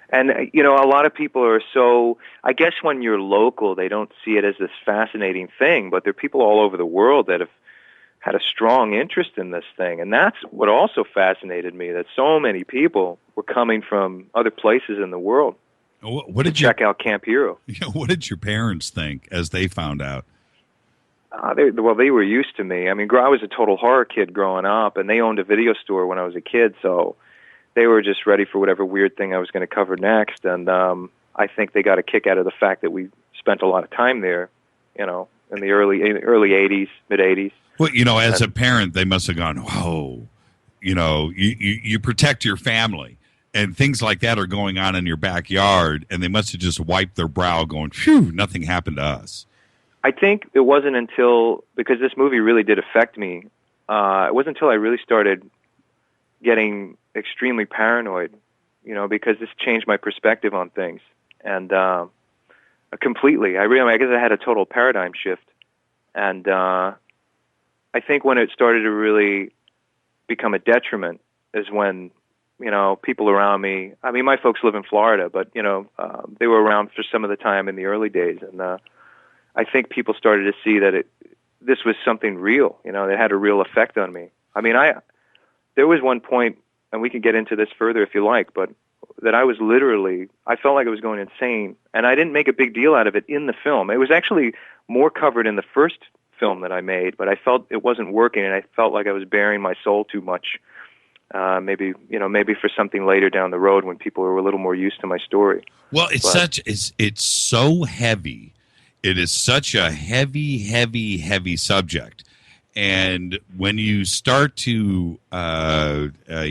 And, a lot of people are so, I guess when you're local, they don't see it as this fascinating thing, but there are people all over the world that have had a strong interest in this thing. And that's what also fascinated me, that so many people were coming from other places in the world to check out Camp Hero. What did your parents think as they found out? They were used to me. I mean, I was a total horror kid growing up, and they owned a video store when I was a kid, so they were just ready for whatever weird thing I was going to cover next. And I think they got a kick out of the fact that we spent a lot of time there, in the early 80s, mid 80s. Well, as a parent, they must have gone, whoa, you protect your family, and things like that are going on in your backyard, and they must have just wiped their brow going, phew, nothing happened to us. I think it wasn't until, because this movie really did affect me, it wasn't until I really started getting extremely paranoid, because this changed my perspective on things. And completely. I guess I had a total paradigm shift. And I think when it started to really become a detriment is when, people around me, I mean, my folks live in Florida, but, they were around for some of the time in the early days. And I think people started to see that this was something real, that had a real effect on me. I mean, there was one point, and we can get into this further if you like, but that I felt like I was going insane, and I didn't make a big deal out of it in the film. It was actually more covered in the first film that I made, but I felt it wasn't working, and I felt like I was bearing my soul too much. Maybe for something later down the road when people were a little more used to my story. Well, it's so heavy. It is such a heavy subject. And when you start to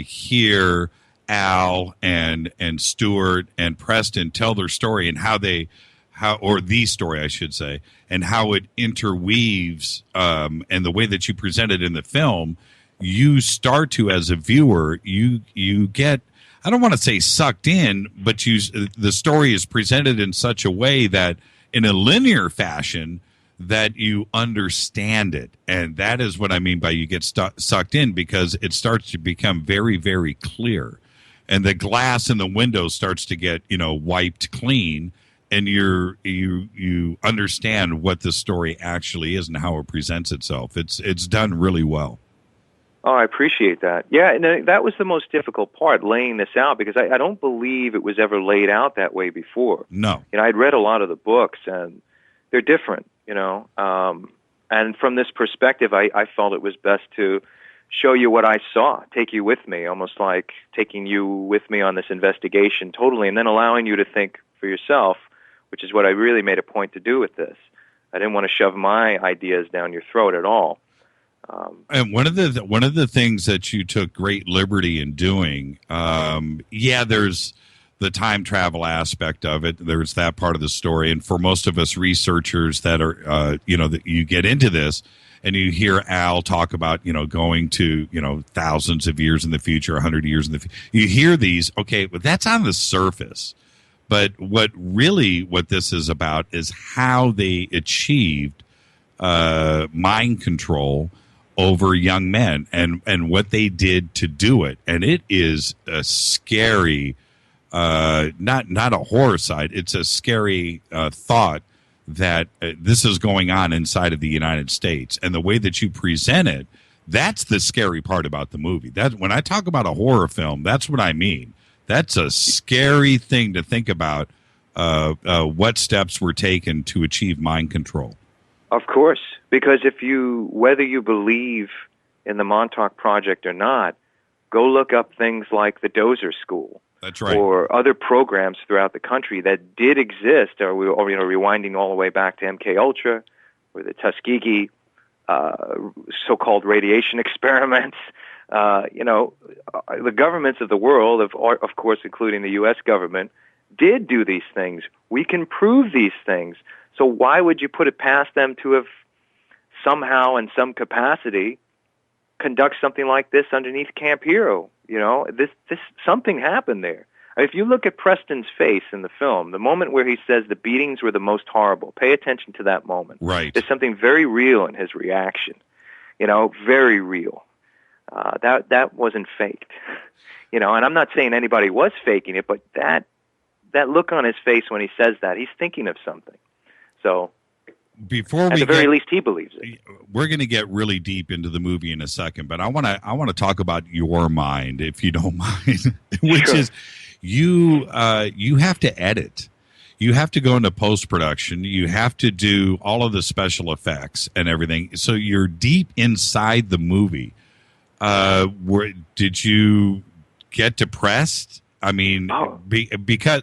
hear Al and Stewart and Preston tell their story and or the story, I should say, and how it interweaves, and the way that you present it in the film, you start to, as a viewer, you get, I don't want to say sucked in, but the story is presented in such a way that, in a linear fashion, that you understand it. And that is what I mean by you get sucked in, because it starts to become very, very clear. And the glass in the window starts to get, wiped clean, and you understand what the story actually is and how it presents itself. It's done really well. Oh, I appreciate that. Yeah, and that was the most difficult part, laying this out, because I don't believe it was ever laid out that way before. No. I'd read a lot of the books, and they're different, and from this perspective, I felt it was best to show you what I saw, take you with me, almost like taking you with me on this investigation totally, and then allowing you to think for yourself, which is what I really made a point to do with this. I didn't want to shove my ideas down your throat at all. And one of the things that you took great liberty in doing, there's the time travel aspect of it. There's that part of the story, and for most of us researchers that are, that you get into this, and you hear Al talk about, going to, thousands of years in the future, 100 years in the future. You hear these, okay, but that's on the surface. But what this is about is how they achieved mind control over young men, and what they did to do it. And it is a scary, not a horror side, it's a scary thought that this is going on inside of the United States. And the way that you present it, that's the scary part about the movie. That when I talk about a horror film, that's what I mean. That's a scary thing to think about, what steps were taken to achieve mind control. Of course, because whether you believe in the Montauk Project or not, go look up things like the Dozer School. That's right. Or other programs throughout the country that did exist, or rewinding all the way back to MKUltra, or the Tuskegee so-called radiation experiments. The governments of the world, of course, including the U.S. government, did do these things. We can prove these things. So why would you put it past them to have somehow, in some capacity, conduct something like this underneath Camp Hero? This something happened there. If you look at Preston's face in the film, the moment where he says the beatings were the most horrible, pay attention to that moment. Right. There's something very real in his reaction. Very real. That wasn't faked. And I'm not saying anybody was faking it, but that look on his face when he says that, he's thinking of something. So, at the very least, he believes it. We're going to get really deep into the movie in a second, but I want to talk about your mind, if you don't mind, which Sure. is you have to edit. You have to go into post-production. You have to do all of the special effects and everything. So you're deep inside the movie. Did you get depressed I mean, because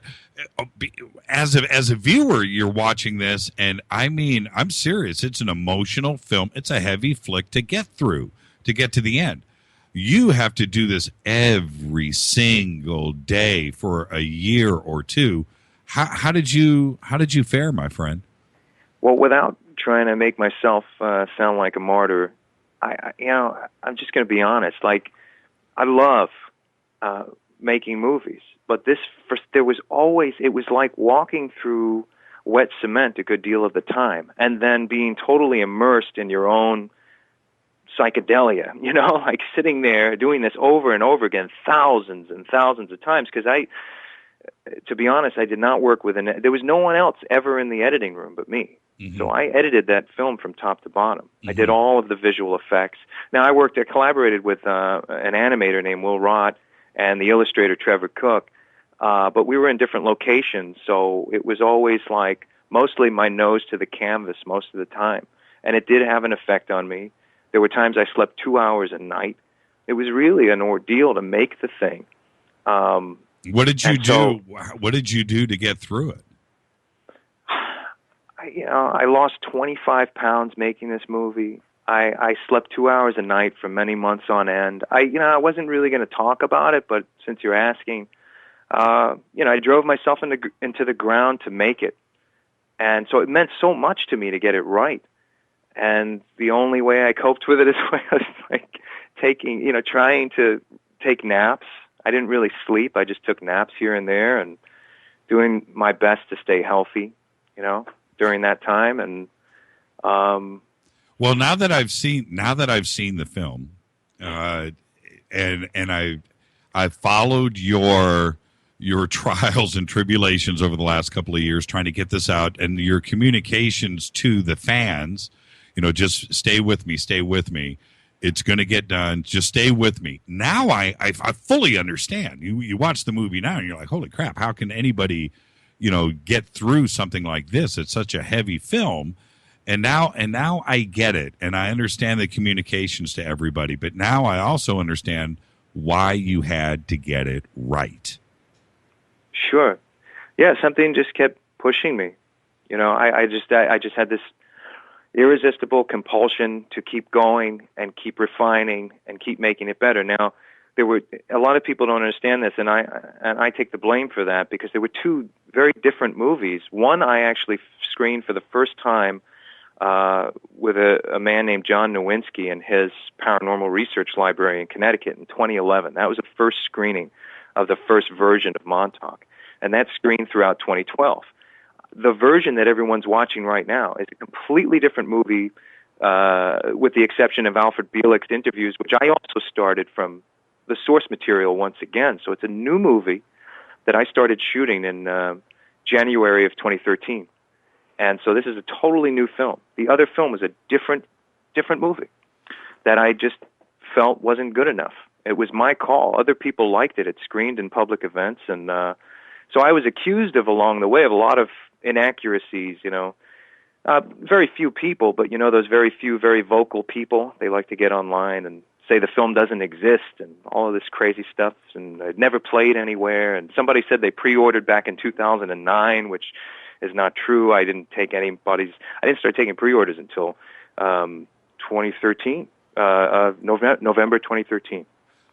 as a viewer, you're watching this, and I mean, I'm serious. It's an emotional film. It's a heavy flick to get through, to get to the end. You have to do this every single day for a year or two. How did you fare, my friend? Well, without trying to make myself sound like a martyr, I'm just going to be honest. Like, I love making movies, but it was like walking through wet cement a good deal of the time, and then being totally immersed in your own psychedelia, like sitting there doing this over and over again, thousands and thousands of times, because to be honest, I did not work there was no one else ever in the editing room but me. Mm-hmm. So I edited that film from top to bottom. Mm-hmm. I did all of the visual effects. Now, I collaborated with an animator named Will Rott and the illustrator Trevor Cook, but we were in different locations, so it was always like mostly my nose to the canvas most of the time, and it did have an effect on me. There were times I slept 2 hours a night. It was really an ordeal to make the thing. What did you do? What did you do to get through it? I lost 25 pounds making this movie. I slept 2 hours a night for many months on end. I wasn't really going to talk about it, but since you're asking, I drove myself into the ground to make it. And so it meant so much to me to get it right. And the only way I coped with it is was like trying to take naps. I didn't really sleep. I just took naps here and there and doing my best to stay healthy, during that time. And well, now that I've seen the film, and I've followed your trials and tribulations over the last couple of years trying to get this out, and your communications to the fans, just stay with me. It's going to get done. Just stay with me. Now I fully understand. You watch the movie now and you're like, holy crap, how can anybody, get through something like this? It's such a heavy film. And now I get it. And I understand the communications to everybody. But now I also understand why you had to get it right. Sure. Yeah, something just kept pushing me. I just had this irresistible compulsion to keep going and keep refining and keep making it better. Now, there were a lot of people don't understand this, and I take the blame for that, because there were two very different movies. One I actually screened for the first time with a man named John Nowinski and his paranormal research library in Connecticut in 2011. That was the first screening of the first version of Montauk, and that screened throughout 2012. The version that everyone's watching right now is a completely different movie, with the exception of Alfred Bielek's interviews, which I also started from the source material once again. So it's a new movie that I started shooting in January of 2013. And so this is a totally new film. The other film was a different movie that I just felt wasn't good enough. It was my call. Other people liked it. It screened in public events, and so I was accused along the way of a lot of inaccuracies, very few people, but those very few, very vocal people, they like to get online and say the film doesn't exist and all of this crazy stuff, and it never played anywhere. And somebody said they pre-ordered back in 2009, which is not true. I didn't start taking pre-orders until 2013, November 2013.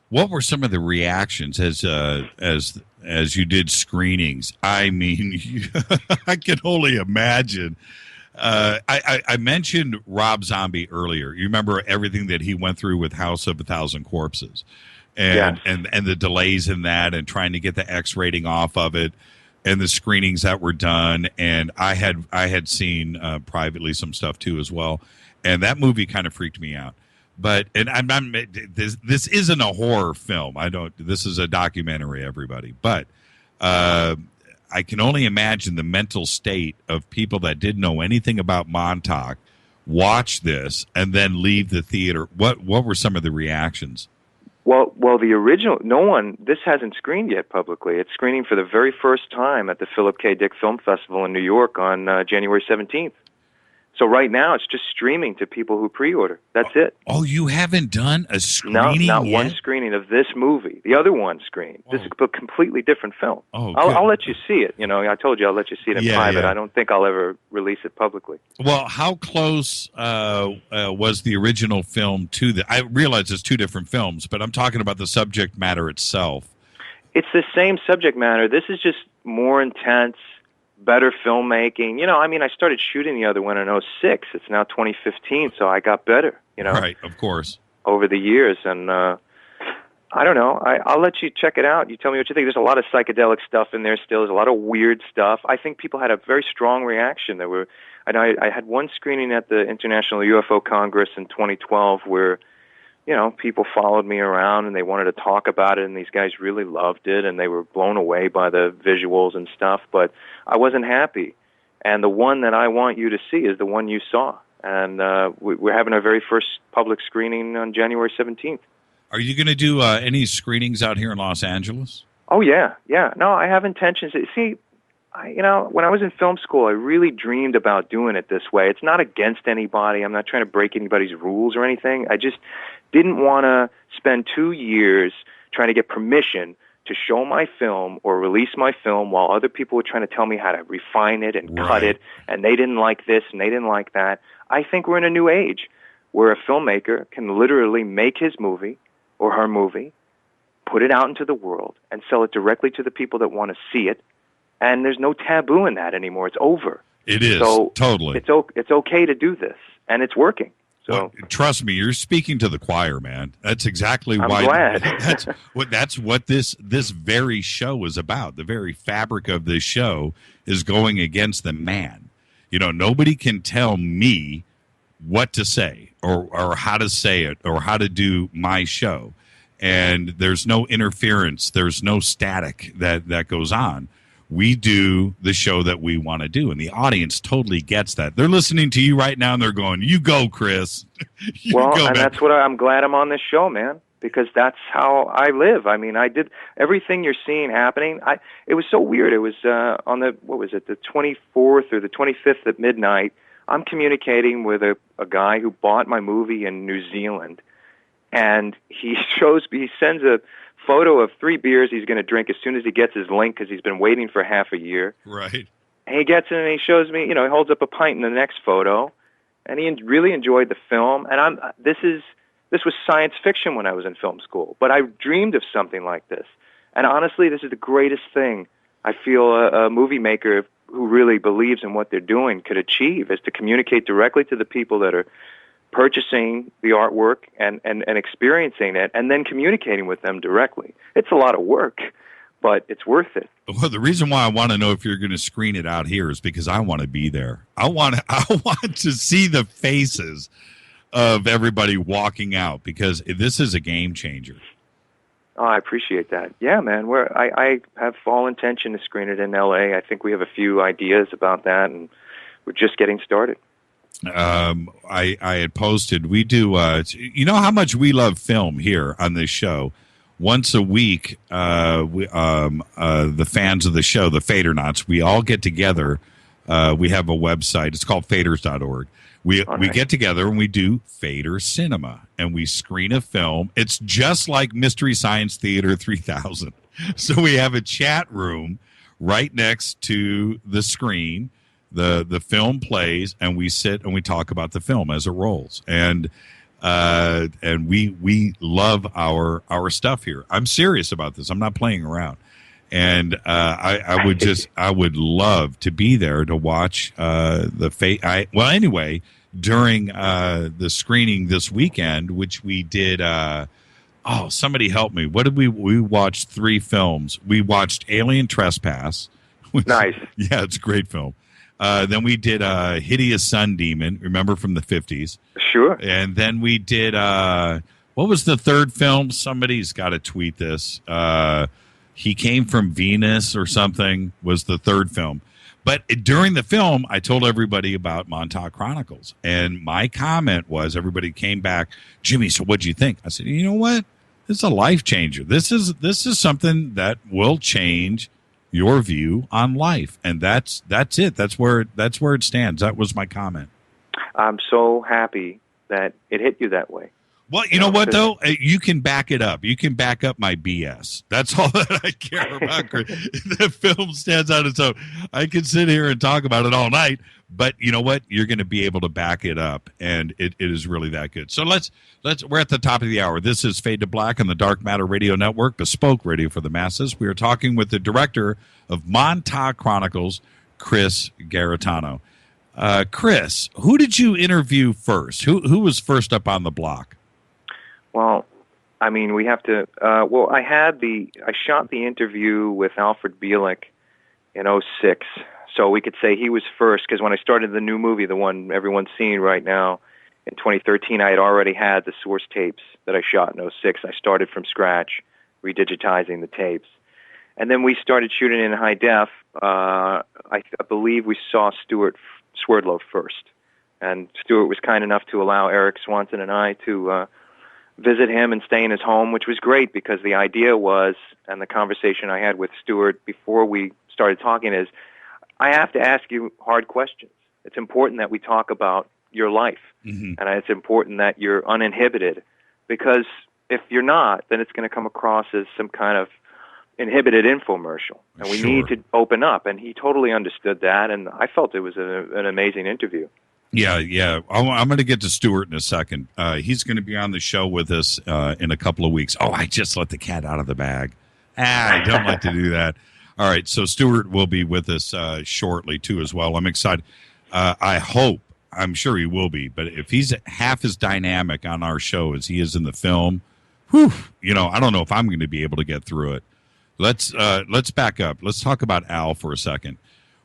What were some of the reactions as you did screenings? I mean, I can only imagine. I mentioned Rob Zombie earlier. You remember everything that he went through with House of a Thousand Corpses, and the delays in that, and trying to get the X rating off of it, and the screenings that were done. And I had seen privately some stuff too as well, and that movie kind of freaked me out. But this isn't a horror film. This is a documentary, everybody. But I can only imagine the mental state of people that didn't know anything about Montauk, watch this, and then leave the theater. What were some of the reactions? Well, the original, this hasn't screened yet publicly. It's screening for the very first time at the Philip K. Dick Film Festival in New York on January 17th. So right now it's just streaming to people who pre-order. That's it. Oh, you haven't done a screening No, not yet? one screening of this movie. The other one screened. This is a completely different film. Oh, I'll let you see it. You know, I told you I'll let you see it in private. Yeah. I don't think I'll ever release it publicly. Well, how close was the original film to the... I realize it's two different films, but I'm talking about the subject matter itself. It's the same subject matter. This is just more intense, better filmmaking. You know, I mean, I started shooting the other one in 2006. It's now 2015, so I got better, you know. Right, of course. Over the years, and I don't know. I'll let you check it out. You tell me what you think. There's a lot of psychedelic stuff in there still. There's a lot of weird stuff. I think people had a very strong reaction. I had one screening at the International UFO Congress in 2012 where, you know, people followed me around and they wanted to talk about it, and these guys really loved it, and they were blown away by the visuals and stuff, but I wasn't happy. And the one that I want you to see is the one you saw. And we're having our very first public screening on January 17th. Are you going to do any screenings out here in Los Angeles? Oh, yeah. No, I have intentions. See, you know, when I was in film school, I really dreamed about doing it this way. It's not against anybody. I'm not trying to break anybody's rules or anything. I just didn't want to spend 2 years trying to get permission to show my film or release my film while other people were trying to tell me how to refine it and cut it, and they didn't like this and they didn't like that. I think we're in a new age where a filmmaker can literally make his movie or her movie, put it out into the world, and sell it directly to the people that want to see it. And there's no taboo in that anymore. It's over. It is, so totally. It's okay to do this, and it's working. So well, trust me, you're speaking to the choir, man. That's exactly I'm why. glad. That's what this very show is about. The very fabric of this show is going against the man. You know, nobody can tell me what to say or how to say it or how to do my show. And there's no interference. There's no static that goes on. We do the show that we want to do, and the audience totally gets that. They're listening to you right now, and they're going, "You go, Chris." That's what I'm glad I'm on this show, man, because that's how I live. I mean, I did everything you're seeing happening. It was so weird. It was on the 24th or the 25th at midnight. I'm communicating with a guy who bought my movie in New Zealand, and he sends a photo of 3 beers he's going to drink as soon as he gets his link because he's been waiting for half a year. Right. And he gets in and he shows me, you know, he holds up a pint in the next photo, and he really enjoyed the film. And this was science fiction when I was in film school, but I dreamed of something like this. And honestly, this is the greatest thing I feel a movie maker who really believes in what they're doing could achieve, is to communicate directly to the people that are purchasing the artwork and experiencing it, and then communicating with them directly. It's a lot of work, but it's worth it. Well, the reason why I want to know if you're going to screen it out here is because I want to be there. I want to see the faces of everybody walking out, because this is a game changer. Oh, I appreciate that. Yeah, man. I have all intention to screen it in L.A. I think we have a few ideas about that, and we're just getting started. I had posted, we do, you know how much we love film here on this show. Once a week, the fans of the show, the Fadernauts, we all get together. We have a website. It's called faders.org. We get together and we do Fader Cinema, and we screen a film. It's just like Mystery Science Theater 3000. So we have a chat room right next to the screen. The film plays, and we sit and we talk about the film as it rolls, and we love our stuff here. I'm serious about this. I'm not playing around, and I would love to be there to watch anyway, during the screening this weekend, which we did. Somebody help me. What did we watched 3 films? We watched Alien Trespass. Nice. Yeah, it's a great film. Then we did Hideous Sun Demon, remember, from the 50s. Sure. And then we did, what was the third film? Somebody's got to tweet this. He Came from Venus or something was the third film. But during the film, I told everybody about Montauk Chronicles. And my comment was, everybody came back, "Jimmy, so what'd you think?" I said, "You know what? This is a life changer. This is something that will change your view on life," and that's it. That's where it stands. That was my comment. I'm so happy that it hit you that way. Well, you know what, though? You can back it up. You can back up my BS. That's all that I care about. The film stands on its own. I can sit here and talk about it all night, but you know what? You're going to be able to back it up, and it is really that good. So we're at the top of the hour. This is Fade to Black on the Dark Matter Radio Network, bespoke radio for the masses. We are talking with the director of Montauk Chronicles, Chris Garetano. Chris, who did you interview first? Who was first up on the block? Well, I mean, we have to. I shot the interview with Alfred Bielek in 2006, so we could say he was first. Because when I started the new movie, the one everyone's seeing right now, in 2013, I had already had the source tapes that I shot in 2006. I started from scratch, redigitizing the tapes, and then we started shooting in high def. I believe we saw Swerdlow first, and Stewart was kind enough to allow Eric Swanson and I to visit him and stay in his home, which was great because the idea was, and the conversation I had with Stewart before we started talking is, I have to ask you hard questions. It's important that we talk about your life, and it's important that you're uninhibited, because if you're not, then it's going to come across as some kind of inhibited infomercial, and we need to open up, and he totally understood that, and I felt it was an amazing interview. Yeah. I'm going to get to Stewart in a second. He's going to be on the show with us in a couple of weeks. Oh, I just let the cat out of the bag. I don't like to do that. All right, so Stewart will be with us shortly, too, as well. I'm excited. I'm sure he will be, but if he's half as dynamic on our show as he is in the film, I don't know if I'm going to be able to get through it. Let's back up. Let's talk about Al for a second.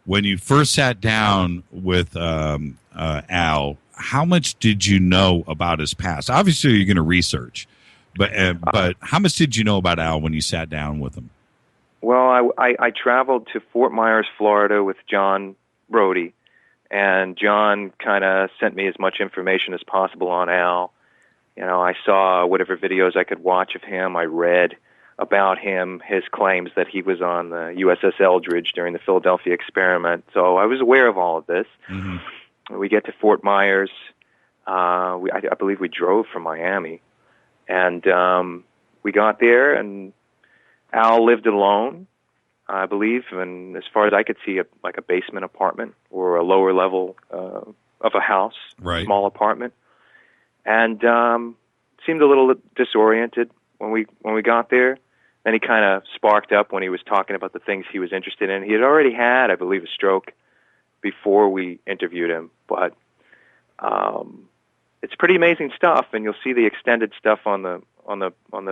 When you first sat down with Al, how much did you know about his past? Obviously, you're going to research, but how much did you know about Al when you sat down with him? Well, I traveled to Fort Myers, Florida with John Brody, and John kind of sent me as much information as possible on Al. I saw whatever videos I could watch of him. I read about him, his claims that he was on the USS Eldridge during the Philadelphia experiment. So I was aware of all of this. We get to Fort Myers. I believe we drove from Miami. And we got there, and Al lived alone, I believe, and as far as I could see, like a basement apartment or a lower level of a house, small apartment. And seemed a little disoriented when we got there. Then he kind of sparked up when he was talking about the things he was interested in. He had already had, I believe, a stroke before we interviewed him, but it's pretty amazing stuff, and you'll see the extended stuff on the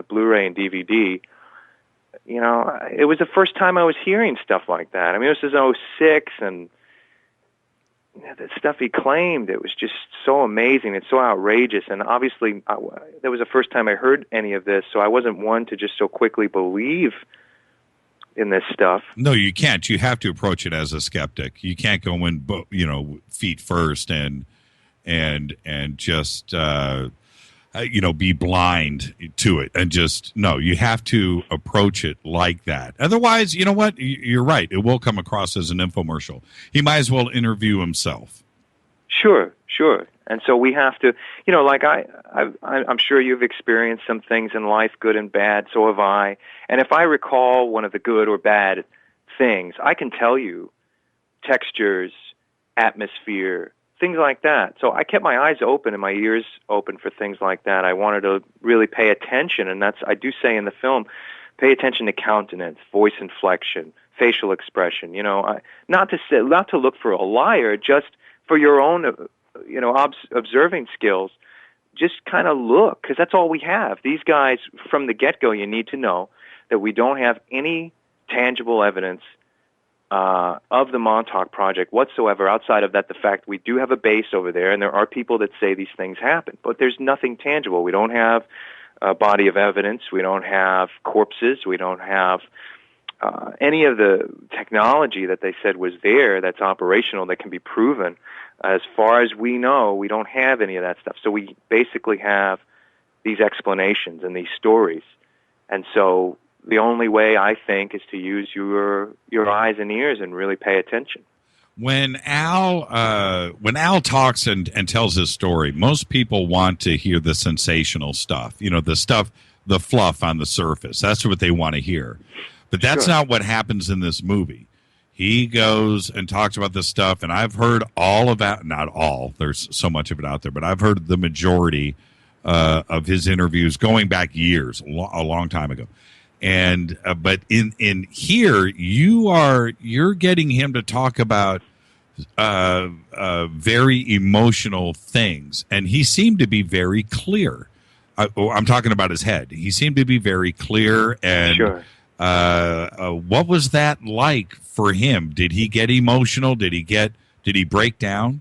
Blu-ray and DVD. It was the first time I was hearing stuff like that. I mean, this is 2006, and the stuff he claimed, it was just so amazing. It's so outrageous, and obviously that was the first time I heard any of this, so I wasn't one to just so quickly believe in this stuff. No, you can't. You have to approach it as a skeptic. You can't go in, feet first and just be blind to it and just no. You have to approach it like that. Otherwise, you know what? You're right. It will come across as an infomercial. He might as well interview himself. Sure. And so we have to, like I'm sure you've experienced some things in life, good and bad. So have I. And if I recall one of the good or bad things, I can tell you textures, atmosphere, things like that. So I kept my eyes open and my ears open for things like that. I wanted to really pay attention, and I do say in the film, pay attention to countenance, voice inflection, facial expression. Not to look for a liar, just for your own, observing skills. Just kind of look, because that's all we have. These guys, from the get-go, you need to know that we don't have any tangible evidence of the Montauk Project whatsoever, outside of that, the fact we do have a base over there, and there are people that say these things happen, but there's nothing tangible. We don't have a body of evidence. We don't have corpses. We don't have any of the technology that they said was there that's operational, that can be proven. As far as we know, we don't have any of that stuff. So we basically have these explanations and these stories. And so the only way, I think, is to use your eyes and ears and really pay attention. When Al talks and tells his story, most people want to hear the sensational stuff. You know, the fluff on the surface. That's what they want to hear. But that's not what happens in this movie. He goes and talks about this stuff, and I've heard all about, not all, there's so much of it out there, but I've heard the majority of his interviews going back years, a long time ago. And but in here, you're getting him to talk about very emotional things, and he seemed to be very clear. I'm talking about his head. He seemed to be very clear. And what was that like for him? Did he get emotional? Did he break down?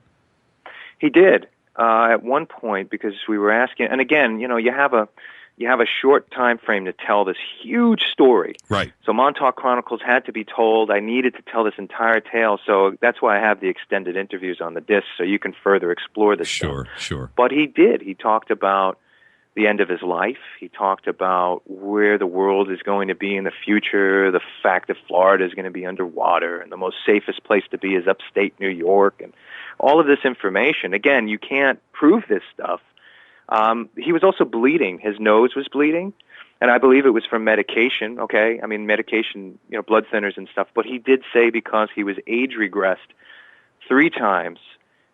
He did at one point, because we were asking, and again, you know, you have a short time frame to tell this huge story. Right. So Montauk Chronicles had to be told. I needed to tell this entire tale, so that's why I have the extended interviews on the disc, so you can further explore this stuff. Sure. But he did. He talked about the end of his life. He talked about where the world is going to be in the future, the fact that Florida is going to be underwater, and the most safest place to be is upstate New York, and all of this information. Again, you can't prove this stuff. He was also bleeding. His nose was bleeding, and I believe it was from medication, okay? I mean, medication, you know, blood thinners and stuff. But he did say because he was age regressed 3 times,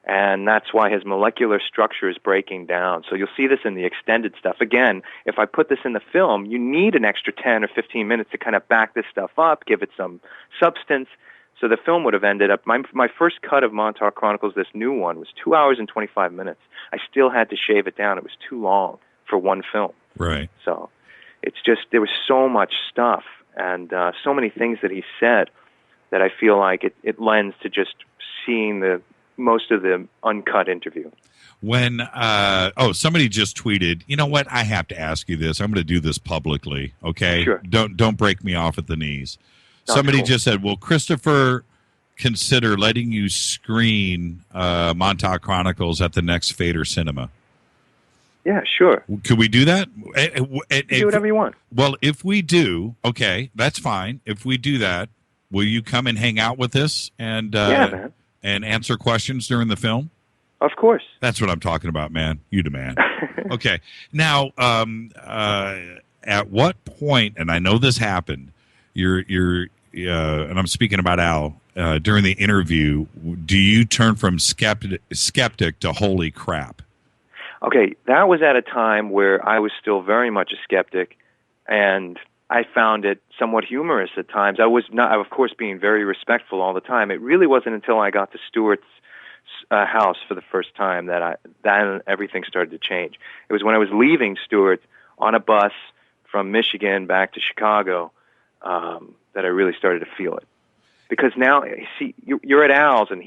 and that's why his molecular structure is breaking down. So you'll see this in the extended stuff. Again, if I put this in the film, you need an extra 10 or 15 minutes to kind of back this stuff up, give it some substance. So the film would have ended up, my first cut of Montauk Chronicles, this new one, was 2 hours and 25 minutes. I still had to shave it down. It was too long for one film. Right. So it's just, there was so much stuff and so many things that he said that I feel like it lends to just seeing most of the uncut interview. When somebody just tweeted, you know what, I have to ask you this. I'm going to do this publicly, okay? Sure. Don't break me off at the knees. Not Somebody cool. just said, will Christopher consider letting you screen Montauk Chronicles at the next Fader Cinema? Yeah, sure. Could we do that? Do whatever you want. Well, if we do, okay, that's fine. If we do that, will you come and hang out with us and yeah, man. And answer questions during the film? Of course. That's what I'm talking about, man. You the man. Okay. Now, at what point, and I know this happened, and I'm speaking about Al, during the interview, do you turn from skeptic to holy crap? Okay, that was at a time where I was still very much a skeptic, and I found it somewhat humorous at times. I was not, of course, being very respectful all the time. It really wasn't until I got to Stewart's house for the first time that everything started to change. It was when I was leaving Stewart on a bus from Michigan back to Chicago that I really started to feel it. Because now, see, you're at Al's, and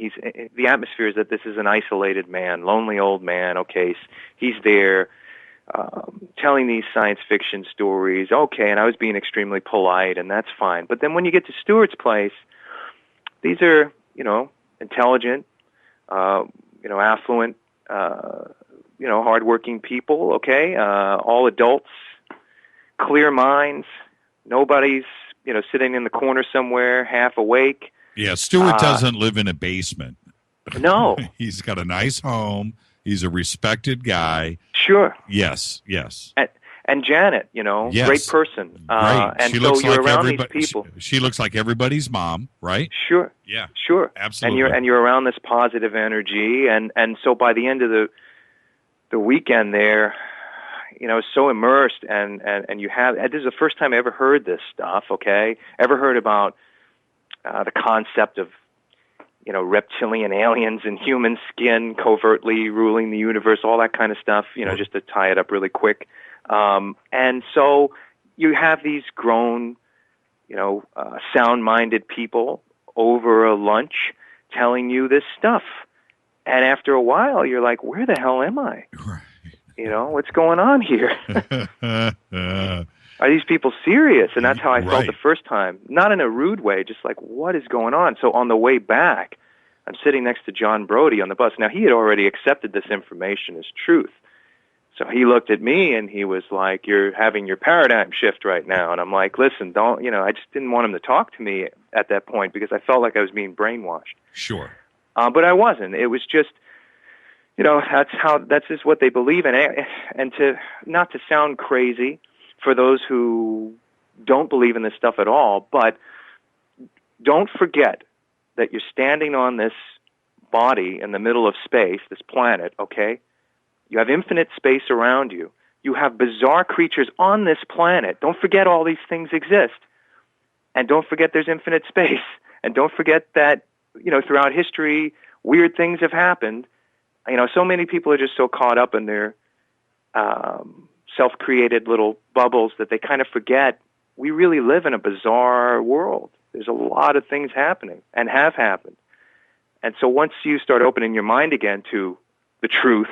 the atmosphere is that this is an isolated man, lonely old man. Okay, he's there telling these science fiction stories. Okay, and I was being extremely polite, and that's fine. But then when you get to Stewart's place, these are, intelligent, affluent, hardworking people. Okay, all adults, clear minds. Nobody's sitting in the corner somewhere, half awake. Yeah, Stewart doesn't live in a basement. No. He's got a nice home. He's a respected guy. Sure. Yes. And Janet, yes. Great person. Great. And she so looks you're like around these people. She looks like everybody's mom, right? Sure. Yeah. Sure. Absolutely. And you're around this positive energy, and so by the end of the weekend there, so immersed, and you have, this is the first time I ever heard this stuff, okay? Ever heard about the concept of, reptilian aliens in human skin covertly ruling the universe, all that kind of stuff, just to tie it up really quick. And so you have these grown, sound-minded people over a lunch telling you this stuff. And after a while, you're like, where the hell am I? Right. What's going on here? Are these people serious? And that's how I felt the first time. Not in a rude way, just like, what is going on? So on the way back, I'm sitting next to John Brody on the bus. Now, he had already accepted this information as truth. So he looked at me and he was like, you're having your paradigm shift right now. And I'm like, listen, don't, I just didn't want him to talk to me at that point because I felt like I was being brainwashed. Sure. But I wasn't. It was just, that's just what they believe in. And not to sound crazy for those who don't believe in this stuff at all, but don't forget that you're standing on this body in the middle of space, this planet, okay? You have infinite space around you. You have bizarre creatures on this planet. Don't forget all these things exist. And don't forget there's infinite space. And don't forget that, throughout history, weird things have happened. So many people are just so caught up in their self-created little bubbles that they kind of forget we really live in a bizarre world. There's a lot of things happening and have happened. And so once you start opening your mind again to the truth,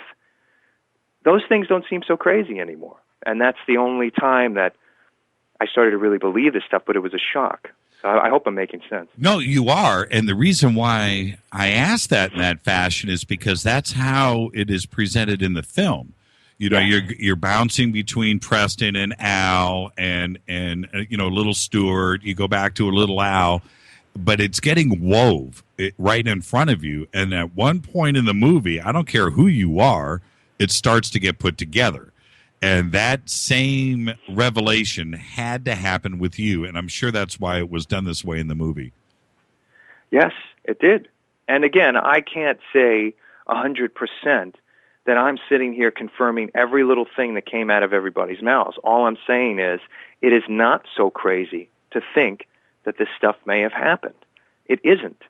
those things don't seem so crazy anymore. And that's the only time that I started to really believe this stuff, but it was a shock. So I hope I'm making sense. No, you are. And the reason why I asked that in that fashion is because that's how it is presented in the film. You're bouncing between Preston and Al and little Stewart. You go back to a little Al, but it's getting wove right in front of you. And at one point in the movie, I don't care who you are, it starts to get put together. And that same revelation had to happen with you, and I'm sure that's why it was done this way in the movie. Yes, it did. And again, I can't say 100% that I'm sitting here confirming every little thing that came out of everybody's mouths. All I'm saying is it is not so crazy to think that this stuff may have happened. It isn't.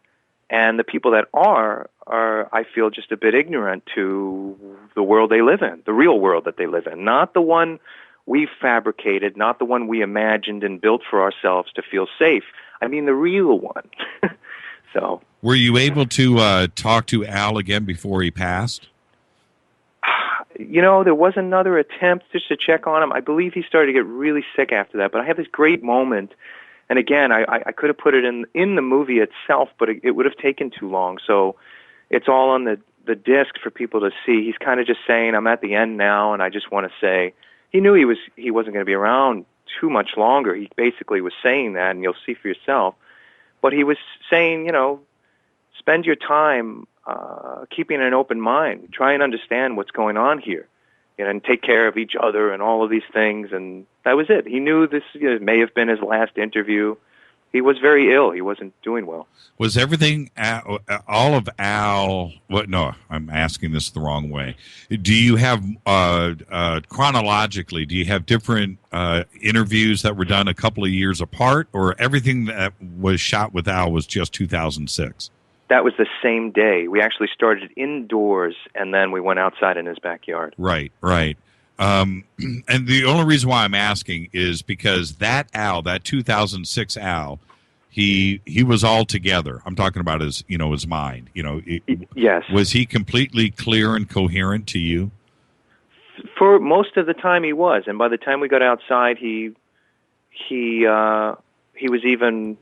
And the people that are, I feel, just a bit ignorant to the world they live in, the real world that they live in, not the one we fabricated, not the one we imagined and built for ourselves to feel safe. I mean the real one. So, were you able to talk to Al again before he passed? There was another attempt just to check on him. I believe he started to get really sick after that, but I had this great moment. And again, I could have put it in the movie itself, but it would have taken too long. So it's all on the disc for people to see. He's kind of just saying, I'm at the end now, and I just want to say, he knew he wasn't going to be around too much longer. He basically was saying that, and you'll see for yourself. But he was saying, spend your time keeping an open mind. Try and understand what's going on here, and take care of each other and all of these things. And that was it. He knew this may have been his last interview. He was very ill. He wasn't doing well. Was everything, all of Al, no, I'm asking this the wrong way. Do you have, chronologically, do you have different interviews that were done a couple of years apart, or everything that was shot with Al was just 2006? That was the same day. We actually started indoors, and then we went outside in his backyard. Right. And the only reason why I'm asking is because that Al, that 2006 Al, he was all together. I'm talking about his mind. Yes. Was he completely clear and coherent to you? For most of the time, he was, and by the time we got outside, he was even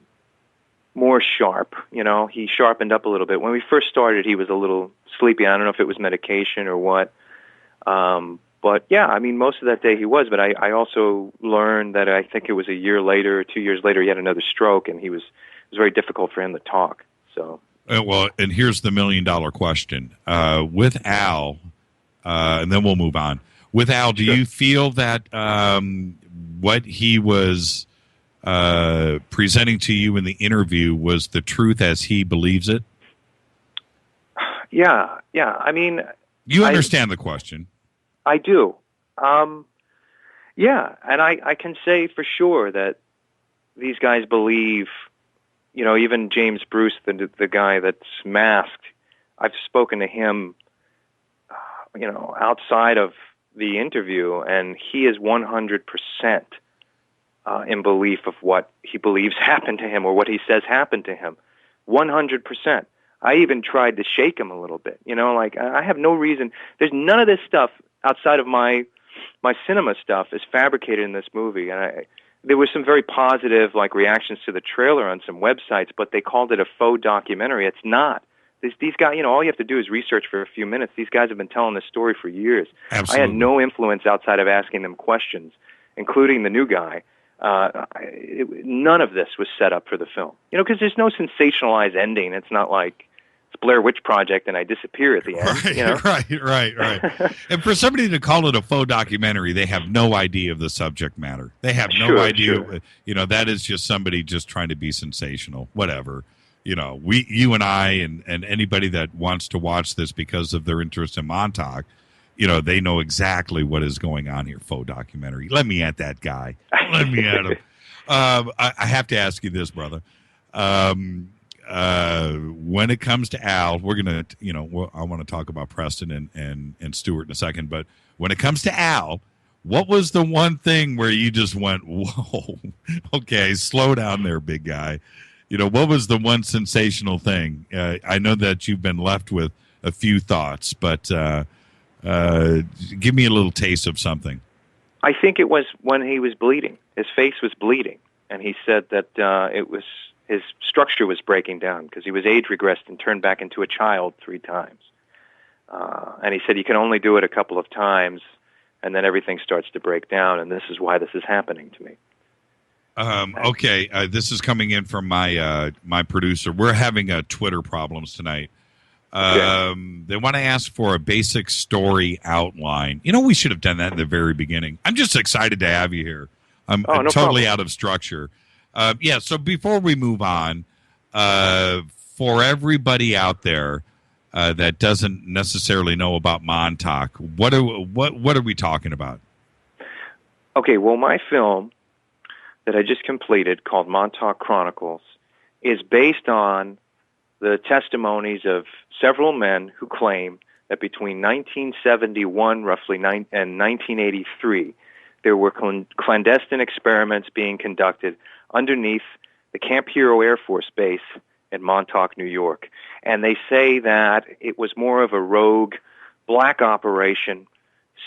more sharp. He sharpened up a little bit. When we first started, he was a little sleepy. I don't know if it was medication or what. But yeah, I mean, most of that day he was. But I also learned that I think it was a year later or 2 years later, he had another stroke, and it was very difficult for him to talk. So. Well, and here's the $1 million question. With Al, and then we'll move on. With Al, do you feel that what he was presenting to you in the interview was the truth as he believes it? Yeah. I mean, you understand the question. I do. Yeah, and I can say for sure that these guys believe, even James Bruce, the guy that's masked, I've spoken to him, outside of the interview, and he is 100% in belief of what he believes happened to him or what he says happened to him. 100%. I even tried to shake him a little bit. I have no reason. There's none of this stuff outside of my cinema stuff is fabricated in this movie. And there was some very positive reactions to the trailer on some websites, but they called it a faux documentary. It's not. These guys, all you have to do is research for a few minutes. These guys have been telling this story for years. Absolutely. I had no influence outside of asking them questions, including the new guy. None of this was set up for the film. Because there's no sensationalized ending. It's not like Blair Witch Project and I disappear at the end. Right, you know? right. And for somebody to call it a faux documentary, they have no idea of the subject matter. They have no idea. Sure. You know, that is just somebody just trying to be sensational. Whatever. You know, you and I and anybody that wants to watch this because of their interest in Montauk, you know, they know exactly what is going on here. Faux documentary. Let me at that guy. Let me at him. I have to ask you this, brother. When it comes to Al, we're gonna, you know, I want to talk about Preston and Stewart in a second, but when it comes to Al, what was the one thing where you just went, whoa, okay, slow down there, big guy? You know, what was the one sensational thing? I know that you've been left with a few thoughts, but give me a little taste of something. I think it was when he was bleeding. His face was bleeding, and he said that it was his structure was breaking down because he was age regressed and turned back into a child 3 times. And he said you can only do it a couple of times, and then everything starts to break down, and this is why this is happening to me. Okay, this is coming in from my my producer. We're having Twitter problems tonight. They want to ask for a basic story outline. You know, we should have done that in the very beginning. I'm just excited to have you here. I'm no totally problem. Out of structure. Yeah, so before we move on, for everybody out there that doesn't necessarily know about Montauk, what are we talking about? Okay, well, my film that I just completed called Montauk Chronicles is based on the testimonies of several men who claim that between 1971 roughly and 1983 there were clandestine experiments being conducted underneath the Camp Hero Air Force Base in Montauk, New York. And they say that it was more of a rogue black operation,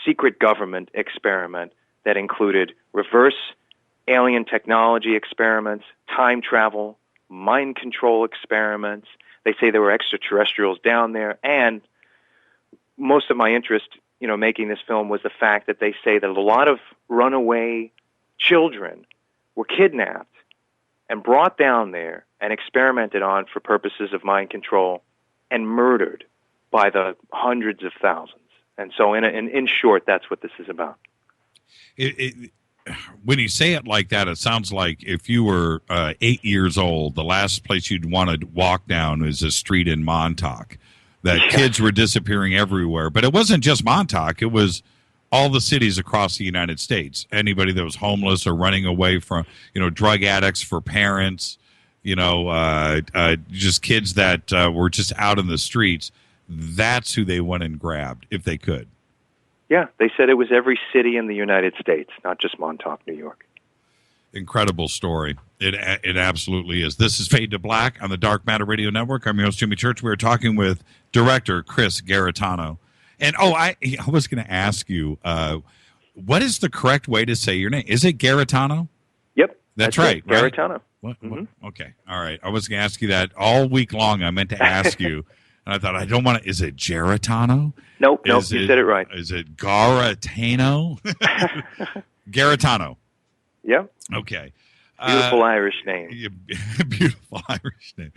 secret government experiment that included reverse alien technology experiments, time travel, mind control experiments. They say there were extraterrestrials down there, and most of my interest, you know, making this film was the fact that they say that a lot of runaway children were kidnapped and brought down there and experimented on for purposes of mind control and murdered by the hundreds of thousands. And so in short, that's what this is about. When you say it like that, it sounds like if you were 8 years old, the last place you'd want to walk down is a street in Montauk. That kids were disappearing everywhere. But it wasn't just Montauk. It was all the cities across the United States. Anybody that was homeless or running away from, you know, drug addicts for parents, you know, just kids that were just out in the streets. That's who they went and grabbed if they could. Yeah, they said it was every city in the United States, not just Montauk, New York. Incredible story. It absolutely is. This is Fade to Black on the Dark Matter Radio Network. I'm your host, Jimmy Church. We were talking with director Chris Garetano. And, I was going to ask you, what is the correct way to say your name? Is it Garetano? Yep. That's right. Garetano. What? Okay. All right. I was going to ask you that all week long. I meant to ask you. And I thought, I don't want to. Is it Garetano? Nope, you said it right. Is it Garetano? Garetano. Yep. Okay. Beautiful Irish name. Beautiful Irish name.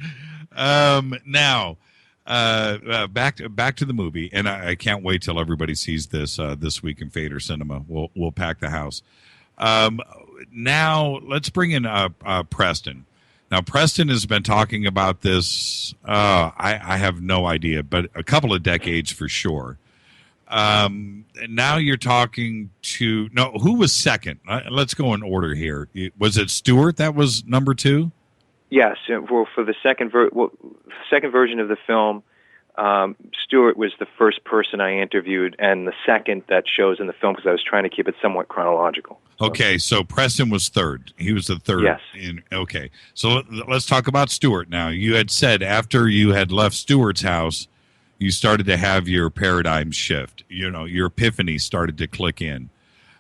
Now, back to the movie, and I can't wait till everybody sees this this week in Fader Cinema. We'll pack the house. Now let's bring in Preston. Now, Preston has been talking about this, I have no idea, but a couple of decades for sure. Now you're talking to, no, who was second? Let's go in order here. Was it Stewart that was number 2? Yes. For the second version of the film, Stewart was the first person I interviewed, and the second that shows in the film because I was trying to keep it somewhat chronological. Okay, so Preston was third. He was the third. Yes. Okay, so let's talk about Stewart now. You had said after you had left Stewart's house, you started to have your paradigm shift. You know, your epiphany started to click in.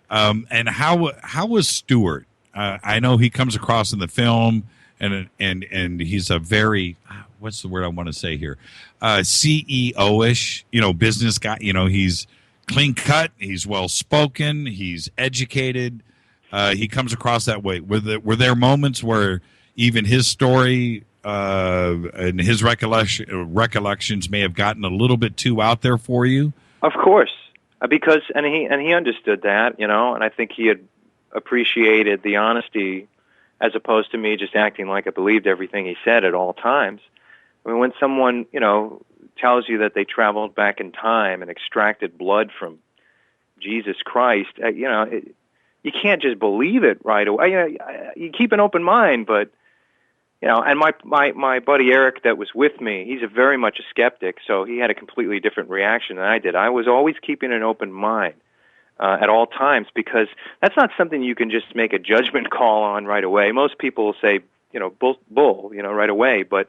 And how was Stewart? I know he comes across in the film, and he's a very, what's the word I want to say here? CEO-ish, you know, business guy. You know, he's clean cut. He's well spoken. He's educated. He comes across that way. Were there moments where even his story and his recollections may have gotten a little bit too out there for you? Of course, because he understood that, and I think he had appreciated the honesty as opposed to me just acting like I believed everything he said at all times. I mean, when someone, tells you that they traveled back in time and extracted blood from Jesus Christ, you can't just believe it right away. You keep an open mind, but, and my buddy Eric that was with me, he's very much a skeptic, so he had a completely different reaction than I did. I was always keeping an open mind at all times, because that's not something you can just make a judgment call on right away. Most people will say, bull, right away, but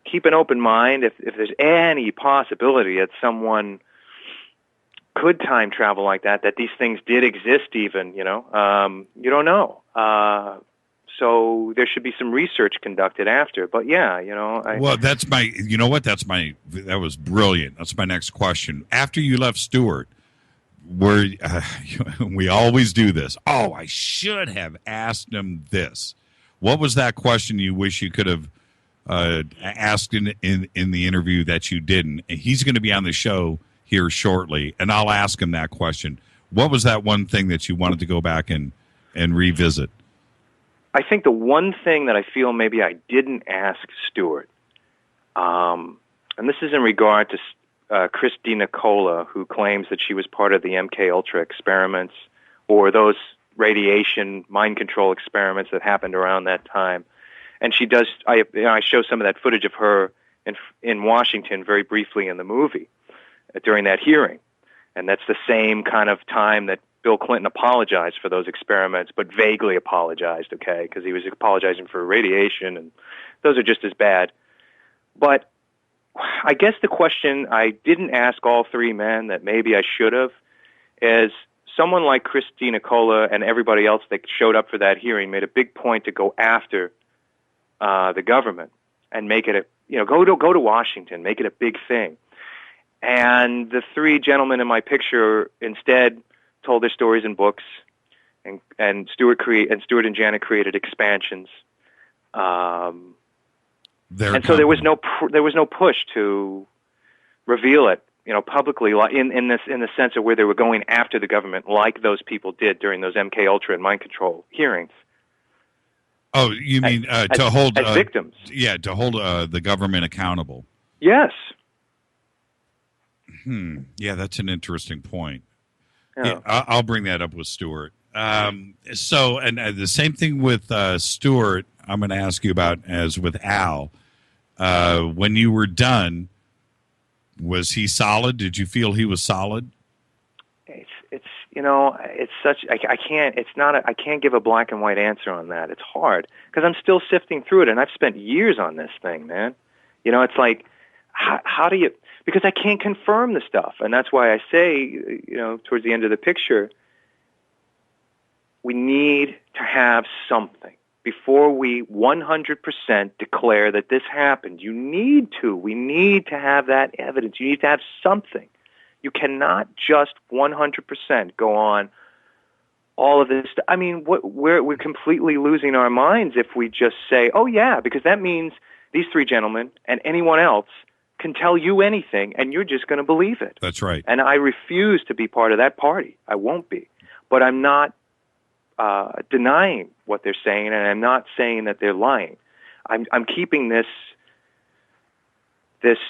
keep an open mind. If there's any possibility that someone could time travel like that these things did exist even, you don't know. So there should be some research conducted after. But yeah, well, that was brilliant. That's my next question. After you left Stewart, we always do this. Oh, I should have asked him this. What was that question you wish you could have asked in the interview that you didn't? And he's going to be on the show here shortly, and I'll ask him that question. What was that one thing that you wanted to go back and revisit? I think the one thing that I feel maybe I didn't ask Stewart, and this is in regard to Christy Nicola, who claims that she was part of the MKUltra experiments or those radiation mind control experiments that happened around that time. And she does. I show some of that footage of her in Washington very briefly in the movie during that hearing, and that's the same kind of time that Bill Clinton apologized for those experiments, but vaguely apologized, okay, because he was apologizing for radiation, and those are just as bad. But I guess the question I didn't ask all three men that maybe I should have is someone like Christy Nicola and everybody else that showed up for that hearing made a big point to go after the government and make it go to Washington, make it a big thing. And the three gentlemen in my picture instead told their stories in books, and Stewart and Janet created expansions. So there was no push to reveal it, publicly, in the sense of where they were going after the government, like those people did during those MKUltra and mind control hearings. Oh, you mean to hold as victims? Yeah, to hold the government accountable. Yes. Yeah, that's an interesting point. Yeah. I'll bring that up with Stewart. So, and the same thing with Stewart, I'm going to ask you about as with Al. When you were done, was he solid? Did you feel he was solid? It's such, I can't give a black and white answer on that. It's hard because I'm still sifting through it, and I've spent years on this thing, man. It's like, how do you, because I can't confirm the stuff, and that's why I say, towards the end of the picture, we need to have something before we 100% declare that this happened. We need to have that evidence. You need to have something. You cannot just 100% go on all of this. I mean, we're completely losing our minds if we just say, oh, yeah, because that means these three gentlemen and anyone else can tell you anything, and you're just going to believe it. That's right. And I refuse to be part of that party. I won't be. But I'm not denying what they're saying, and I'm not saying that they're lying. I'm keeping this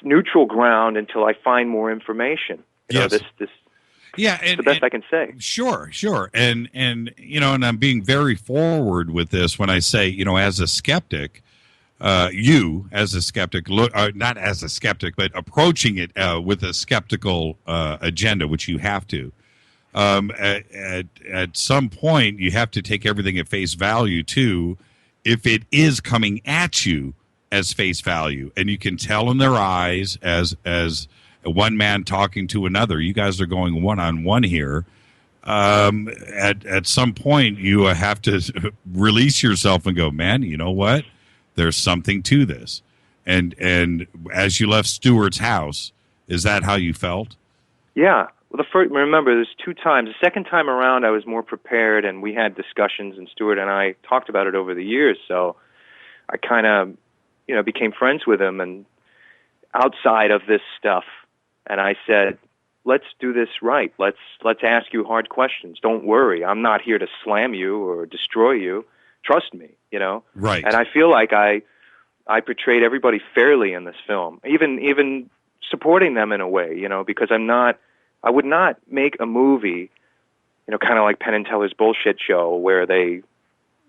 neutral ground until I find more information. Yes. Yeah, it's the best I can say. Sure. And and I'm being very forward with this when I say, as a skeptic, you as a skeptic, not as a skeptic, but approaching it with a skeptical agenda, which you have to. At some point, you have to take everything at face value too, if it is coming at you as face value, and you can tell in their eyes as one man talking to another. You guys are going one-on-one here. At some point, you have to release yourself and go, man, you know what? There's something to this. And as you left Stewart's house, is that how you felt? Yeah. Well, remember, there's two times. The second time around, I was more prepared, and we had discussions, and Stewart and I talked about it over the years. So I kind of became friends with him and outside of this stuff. And I said, let's do this right. Let's ask you hard questions. Don't worry. I'm not here to slam you or destroy you. Trust me, Right. And I feel like I portrayed everybody fairly in this film, even supporting them in a way, because I would not make a movie, kind of like Penn and Teller's bullshit show where they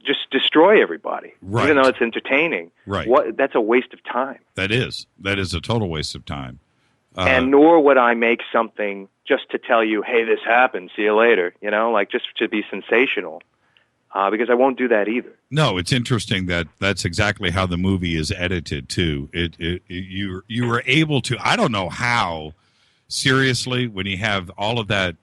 just destroy everybody, right. Even though it's entertaining. Right. That's a waste of time. That is a total waste of time. And nor would I make something just to tell you, hey, this happened, see you later, just to be sensational, because I won't do that either. No, it's interesting that's exactly how the movie is edited, too. You were able to, I don't know how, seriously, when you have all of that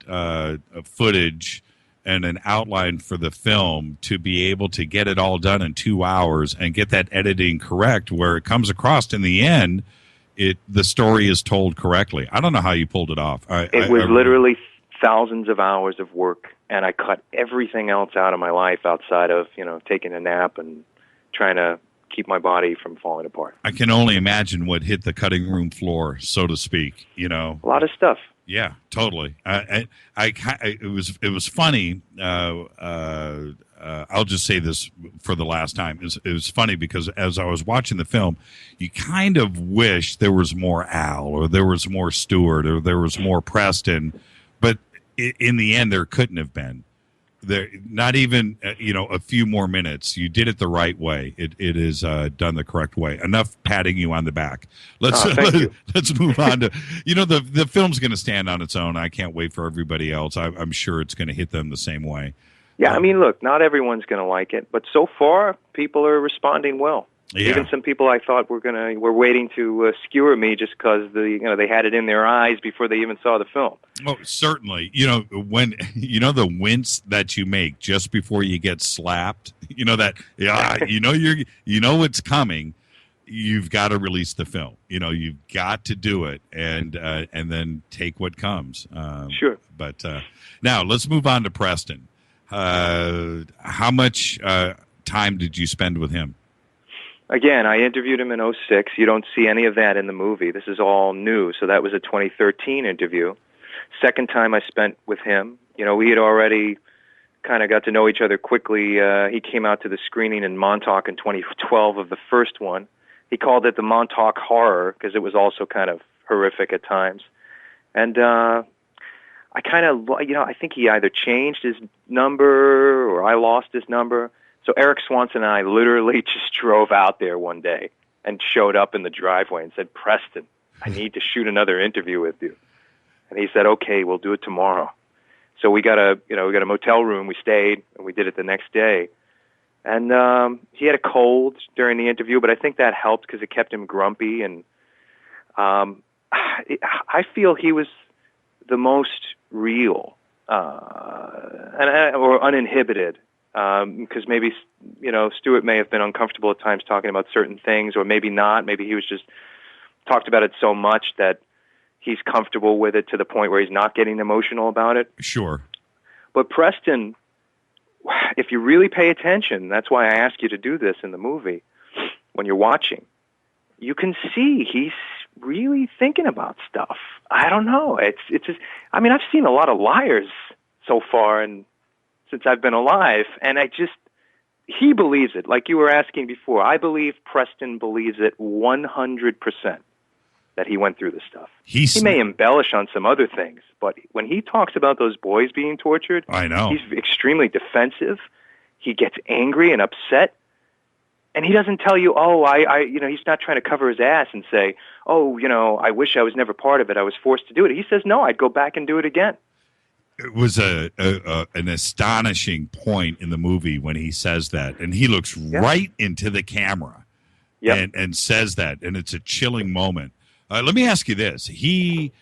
footage and an outline for the film, to be able to get it all done in 2 hours and get that editing correct where it comes across in the end, the story is told correctly. I don't know how you pulled it off. It was literally thousands of hours of work, and I cut everything else out of my life outside of, taking a nap and trying to keep my body from falling apart. I can only imagine what hit the cutting room floor, so to speak, A lot of stuff. Yeah, totally. It was funny. I'll just say this for the last time. It was funny because as I was watching the film, you kind of wish there was more Al, or there was more Stewart, or there was more Preston, but in the end, there couldn't have been. There, not even a few more minutes. You did it the right way. It is done the correct way. Enough patting you on the back. Let's move on to the film's going to stand on its own. I can't wait for everybody else. I'm sure it's going to hit them the same way. Yeah, look, not everyone's going to like it, but so far people are responding well. Yeah. Even some people I thought were waiting to skewer me just because they had it in their eyes before they even saw the film. Oh, certainly. When the wince that you make just before you get slapped, it's coming. You've got to release the film. You've got to do it and then take what comes. Sure. But now let's move on to Preston. How much time did you spend with him? Again, I interviewed him in 2006. You don't see any of that in the movie. This is all new. So that was a 2013 interview. Second time I spent with him, we had already kind of got to know each other quickly. He came out to the screening in Montauk in 2012 of the first one. He called it the Montauk Horror because it was also kind of horrific at times. And I kind of, I think he either changed his number or I lost his number. So Eric Swanson and I literally just drove out there one day and showed up in the driveway and said, Preston, I need to shoot another interview with you. And he said, okay, we'll do it tomorrow. So we got a motel room. We stayed and we did it the next day. And he had a cold during the interview, but I think that helped because it kept him grumpy. And I feel he was the most real or uninhibited. Because maybe, Stewart may have been uncomfortable at times talking about certain things, or maybe not. Maybe he was just talked about it so much that he's comfortable with it to the point where he's not getting emotional about it. Sure. But Preston, if you really pay attention, that's why I ask you to do this in the movie, when you're watching, you can see he's really thinking about stuff. I don't know. It's just, I've seen a lot of liars so far, and since I've been alive, and he believes it. Like you were asking before, I believe Preston believes it 100% that he went through this stuff. He may embellish on some other things, but when he talks about those boys being tortured, I know. He's extremely defensive. He gets angry and upset, and he doesn't tell you, he's not trying to cover his ass and say, I wish I was never part of it. I was forced to do it. He says, no, I'd go back and do it again. It was an astonishing point in the movie when he says that, and he looks right into the camera and says that, and it's a chilling moment. Let me ask you this. He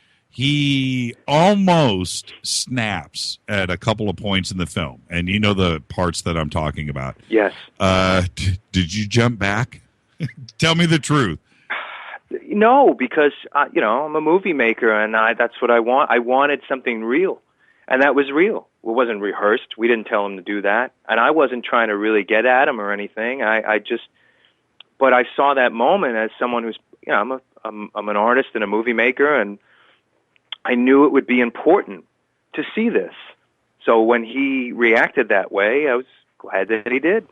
almost snaps at a couple of points in the film, and you know the parts that I'm talking about. Yes. Did you jump back? Tell me the truth. No, because, I'm a movie maker, and that's what I want. I wanted something real. And that was real. It wasn't rehearsed. We didn't tell him to do that. And I wasn't trying to really get at him or anything. I just But I saw that moment as someone who's, I'm an artist and a movie maker, and I knew it would be important to see this. So when he reacted that way, I was glad that he did.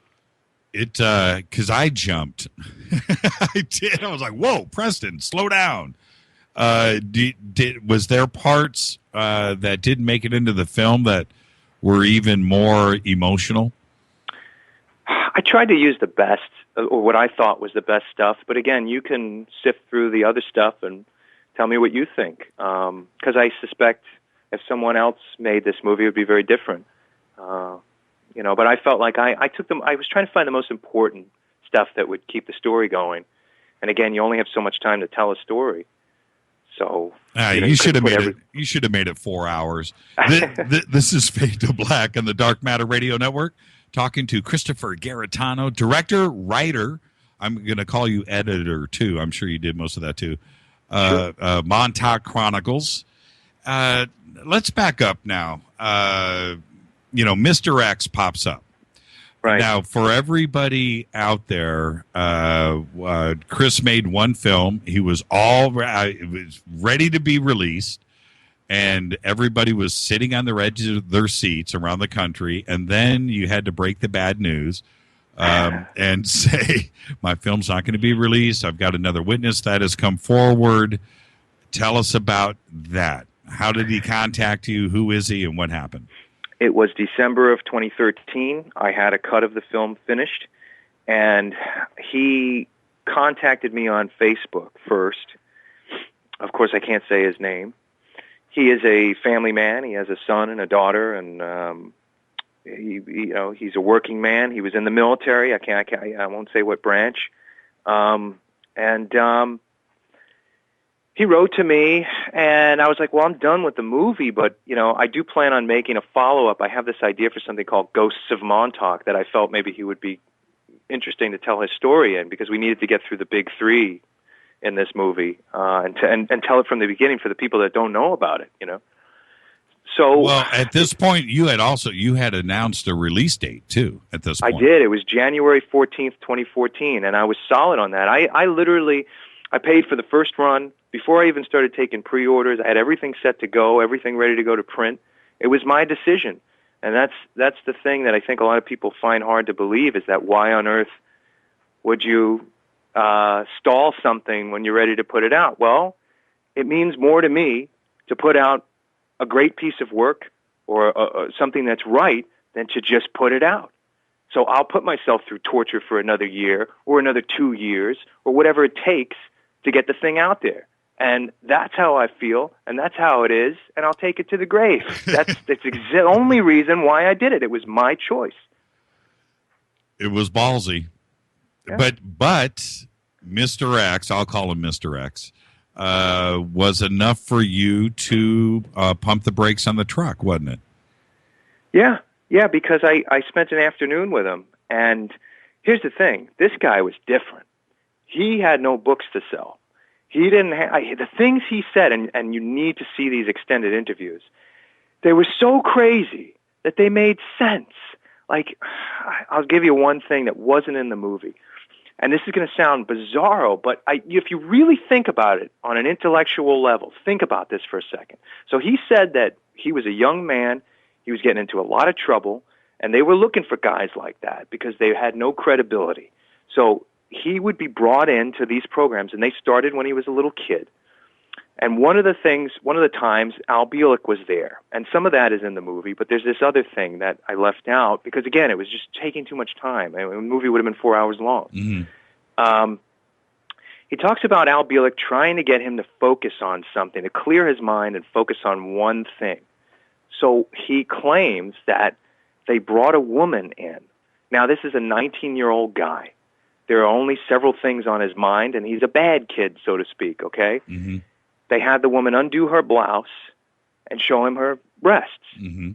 Because I jumped. I did. I was like, whoa, Preston, slow down. Was there parts that didn't make it into the film that were even more emotional? I tried to use the best, or what I thought was the best stuff. But again, you can sift through the other stuff and tell me what you think. Because I suspect if someone else made this movie, it would be very different. But I felt like I took them. I was trying to find the most important stuff that would keep the story going. And again, you only have so much time to tell a story. So you should have made it. You should have made it 4 hours. This is Fade to Black on the Dark Matter Radio Network. Talking to Christopher Garetano, director, writer. I'm going to call you editor too. I'm sure you did most of that too. Sure. Montauk Chronicles. Let's back up now. Mr. X pops up. Right. Now, for everybody out there, Chris made one film. He was it was ready to be released, and everybody was sitting on the edge of their seats around the country. And then you had to break the bad news and say, my film's not going to be released. I've got another witness that has come forward. Tell us about that. How did he contact you? Who is he, and what happened? It was December of 2013. I had a cut of the film finished, and he contacted me on Facebook first. Of course, I can't say his name. He is a family man. He has a son and a daughter, and he's a working man. He was in the military. I won't say what branch. He wrote to me, and I was like, well, I'm done with the movie, but, I do plan on making a follow-up. I have this idea for something called Ghosts of Montauk that I felt maybe he would be interesting to tell his story in, because we needed to get through the big three in this movie and tell it from the beginning for the people that don't know about it, So, well, at this point, you had announced a release date, too, at this point. I did. It was January 14th, 2014, and I was solid on that. I paid for the first run. Before I even started taking pre-orders, I had everything set to go, everything ready to go to print. It was my decision. And that's the thing that I think a lot of people find hard to believe, is that why on earth would you stall something when you're ready to put it out? Well, it means more to me to put out a great piece of work or something that's right than to just put it out. So I'll put myself through torture for another year or another 2 years or whatever it takes to get the thing out there. And that's how I feel, and that's how it is, and I'll take it to the grave. That's the only reason why I did it. It was my choice. It was ballsy. Yeah. But Mr. X, I'll call him Mr. X, was enough for you to pump the brakes on the truck, wasn't it? Yeah, because I spent an afternoon with him, and here's the thing. This guy was different. He had no books to sell. He didn't have, the things he said, and you need to see these extended interviews, they were so crazy that they made sense. Like, I'll give you one thing that wasn't in the movie, and this is going to sound bizarro, but if you really think about it on an intellectual level, think about this for a second. So he said that he was a young man, he was getting into a lot of trouble, and they were looking for guys like that because they had no credibility. So he would be brought into these programs, and they started when he was a little kid. And one of the times, Al Bielek was there. And some of that is in the movie, but there's this other thing that I left out because, again, it was just taking too much time. I mean, the movie would have been 4 hours long. Mm-hmm. He talks about Al Bielek trying to get him to focus on something, to clear his mind and focus on one thing. So he claims that they brought a woman in. Now, this is a 19-year-old guy. There are only several things on his mind, and he's a bad kid, so to speak, okay? Mm-hmm. They had the woman undo her blouse and show him her breasts. Mm-hmm.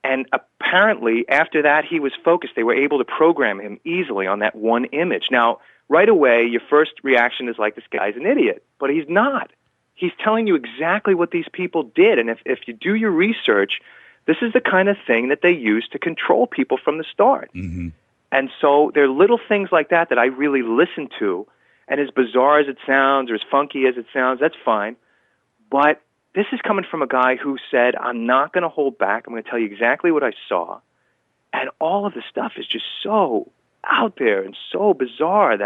And apparently, after that, he was focused. They were able to program him easily on that one image. Now, right away, your first reaction is like, this guy's an idiot. But he's not. He's telling you exactly what these people did. And if you do your research, this is the kind of thing that they use to control people from the start. Mm-hmm. And so there are little things like that that I really listen to, and as bizarre as it sounds or as funky as it sounds, that's fine. But this is coming from a guy who said, I'm not going to hold back. I'm going to tell you exactly what I saw. And all of the stuff is just so out there and so bizarre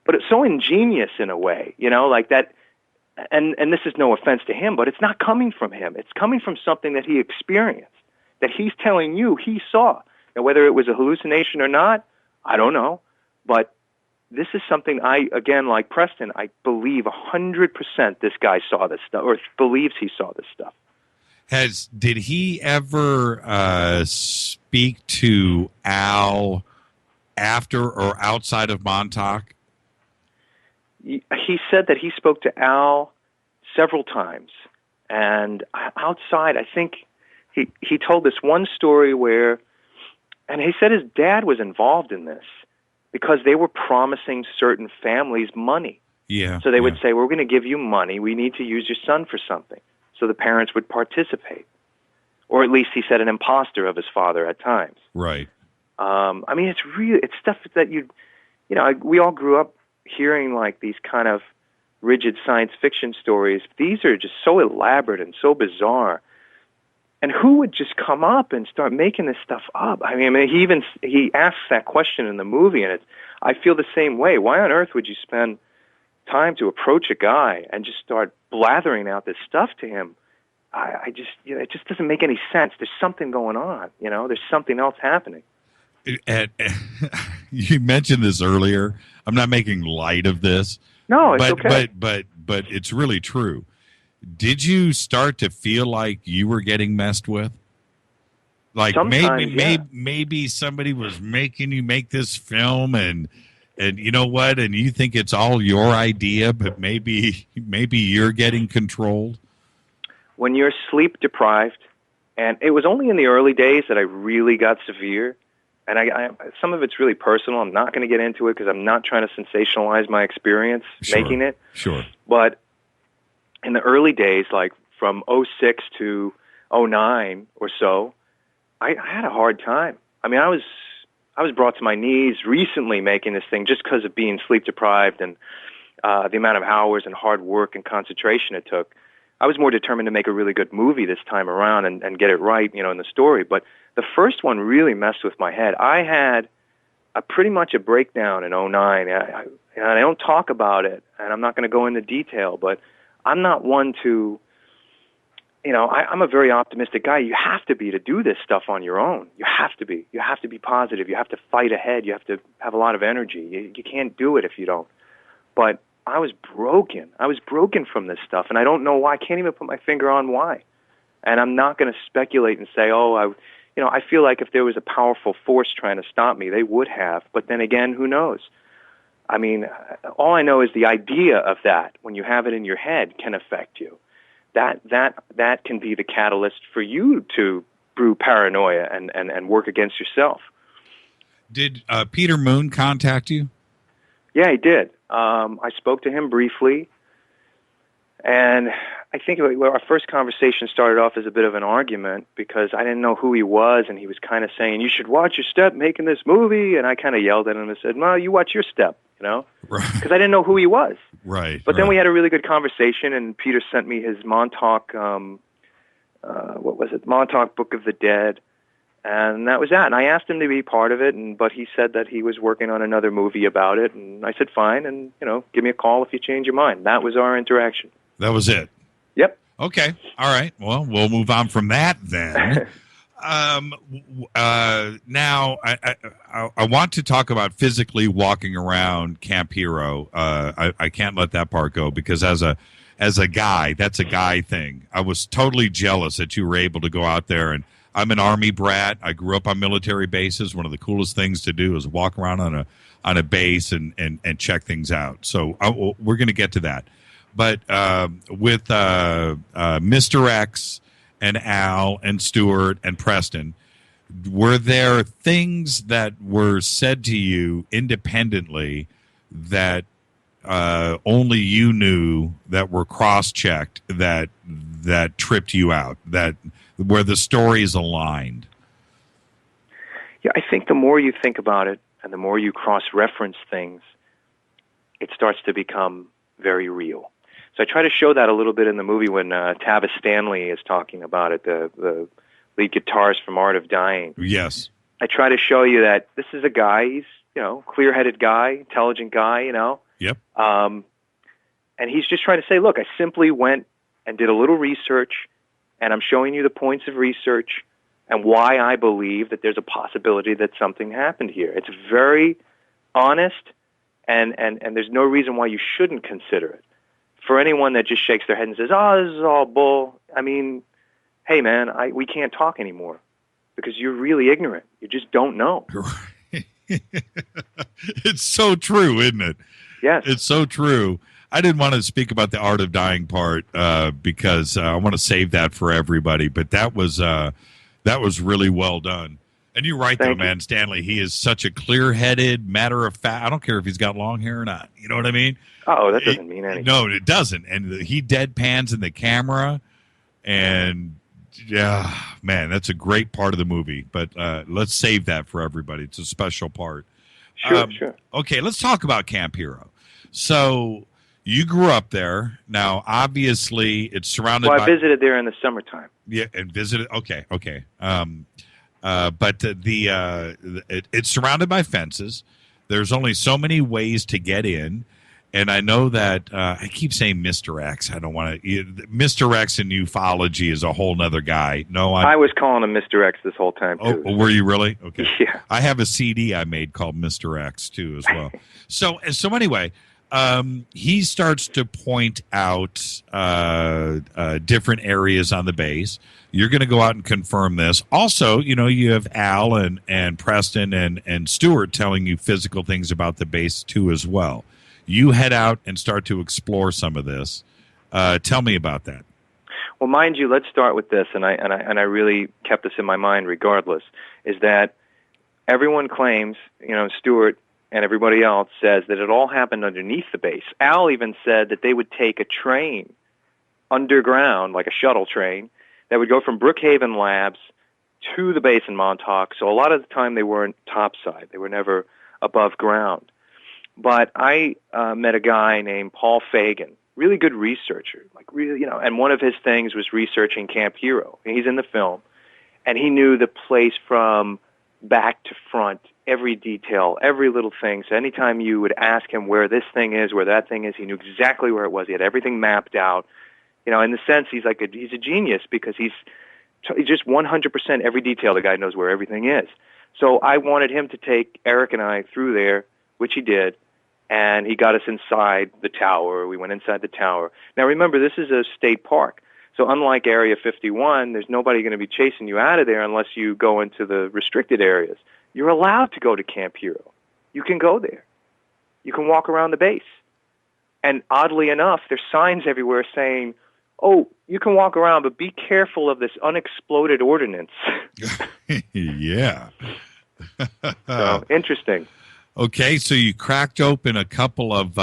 but it's so ingenious in a way, like that. And this is no offense to him, but it's not coming from him. It's coming from something that he experienced, that he's telling you he saw. Now, whether it was a hallucination or not, I don't know. But this is something again, like Preston, I believe 100% this guy saw this stuff, or believes he saw this stuff. Did he ever speak to Al after or outside of Montauk? He said that he spoke to Al several times, and outside, I think he told this one story where, and he said his dad was involved in this because they were promising certain families money. Yeah. So they would say, we're going to give you money. We need to use your son for something. So the parents would participate. Or at least he said an imposter of his father at times. Right. I mean, it's stuff that we all grew up hearing like these kind of rigid science fiction stories. These are just so elaborate and so bizarre. And who would just come up and start making this stuff up? I mean, he asks that question in the movie, and I feel the same way. Why on earth would you spend time to approach a guy and just start blathering out this stuff to him? It just doesn't make any sense. There's something going on. There's something else happening. You mentioned this earlier. I'm not making light of this. No, it's okay. But it's really true. Did you start to feel like you were getting messed with? Like maybe somebody was making you make this film, and you know what? And you think it's all your idea, but maybe you're getting controlled. When you're sleep deprived, and it was only in the early days that I really got severe. And I some of it's really personal. I'm not going to get into it because I'm not trying to sensationalize my experience making it. Sure. But in the early days, like from 06 to 09 or so, I had a hard time. I mean, I was brought to my knees recently making this thing just because of being sleep deprived and the amount of hours and hard work and concentration it took. I was more determined to make a really good movie this time around and get it right, in the story. But the first one really messed with my head. I had pretty much a breakdown in 09. I don't talk about it, and I'm not going to go into detail, but I'm not one to, I'm a very optimistic guy. You have to be to do this stuff on your own. You have to be. You have to be positive. You have to fight ahead. You have to have a lot of energy. You can't do it if you don't. But I was broken. I was broken from this stuff, and I don't know why. I can't even put my finger on why. And I'm not going to speculate and say, I feel like if there was a powerful force trying to stop me, they would have. But then again, who knows? I mean, all I know is the idea of that, when you have it in your head, can affect you. That can be the catalyst for you to brew paranoia and work against yourself. Did Peter Moon contact you? Yeah, he did. I spoke to him briefly, and I think our first conversation started off as a bit of an argument because I didn't know who he was, and he was kind of saying, you should watch your step making this movie, and I kind of yelled at him and said, no, you watch your step, because I didn't know who he was. Right. But then we had a really good conversation, and Peter sent me his Montauk, Montauk Book of the Dead, and that was that. And I asked him to be part of it, but he said that he was working on another movie about it, and I said, fine, and, give me a call if you change your mind. That was our interaction. That was it? Yep. Okay. All right. Well, we'll move on from that then. Now, I want to talk about physically walking around Camp Hero. I can't let that part go because as a guy, that's a guy thing. I was totally jealous that you were able to go out there, and I'm an Army brat. I grew up on military bases. One of the coolest things to do is walk around on a base and check things out. So we're going to get to that. But with Mr. X and Al and Stewart and Preston, were there things that were said to you independently that only you knew, that were cross-checked, that tripped you out, that where the stories aligned? Yeah, I think the more you think about it, and the more you cross-reference things, it starts to become very real. So I try to show that a little bit in the movie when Tavis Stanley is talking about it, the lead guitarist from Art of Dying. Yes. I try to show you that this is a guy, he's, clear-headed guy, intelligent guy, Yep. And he's just trying to say, look, I simply went and did a little research, and I'm showing you the points of research and why I believe that there's a possibility that something happened here. It's very honest, and there's no reason why you shouldn't consider it. For anyone that just shakes their head and says, oh, this is all bull, I mean, hey, man, we can't talk anymore because you're really ignorant. You just don't know. It's so true, isn't it? Yes. It's so true. I didn't want to speak about the Art of Dying part because I want to save that for everybody, but that was really well done. And you're right, though, man. Stanley, he is such a clear-headed, matter-of-fact. I don't care if he's got long hair or not. You know what I mean? Oh, that doesn't mean anything. No, it doesn't. And he deadpans in the camera, and yeah, man, that's a great part of the movie. But let's save that for everybody. It's a special part. Sure. Okay, let's talk about Camp Hero. So you grew up there. Now, obviously, it's surrounded by... Well, I visited there in the summertime. Yeah, and visited... Okay. But it's surrounded by fences. There's only so many ways to get in. And I know that I keep saying Mr. X. I don't want to. Mr. X in ufology is a whole nother guy. No, I was calling him Mr. X this whole time, too. Oh, were you really? Okay. Yeah. I have a CD I made called Mr. X, too, as well. So anyway, he starts to point out different areas on the base. You're going to go out and confirm this. Also, you have Al and Preston and Stewart telling you physical things about the base, too, as well. You head out and start to explore some of this. Tell me about that. Well, mind you, let's start with this, and I really kept this in my mind regardless, is that everyone claims, Stewart and everybody else says that it all happened underneath the base. Al even said that they would take a train underground, like a shuttle train, that would go from Brookhaven Labs to the base in Montauk. So a lot of the time they weren't topside. They were never above ground. But I met a guy named Paul Fagan, really good researcher, and one of his things was researching Camp Hero. He's in the film, and he knew the place from back to front, every detail, every little thing. So anytime you would ask him where this thing is, where that thing is, he knew exactly where it was. He had everything mapped out. In the sense, he's a genius because he's just 100% every detail. The guy knows where everything is. So I wanted him to take Eric and I through there, which he did, and he got us inside the tower. We went inside the tower. Now, remember, this is a state park. So unlike Area 51, there's nobody going to be chasing you out of there unless you go into the restricted areas. You're allowed to go to Camp Hero. You can go there. You can walk around the base. And oddly enough, there's signs everywhere saying, oh, you can walk around, but be careful of this unexploded ordnance. Yeah. So, interesting. Okay, so you cracked open a couple of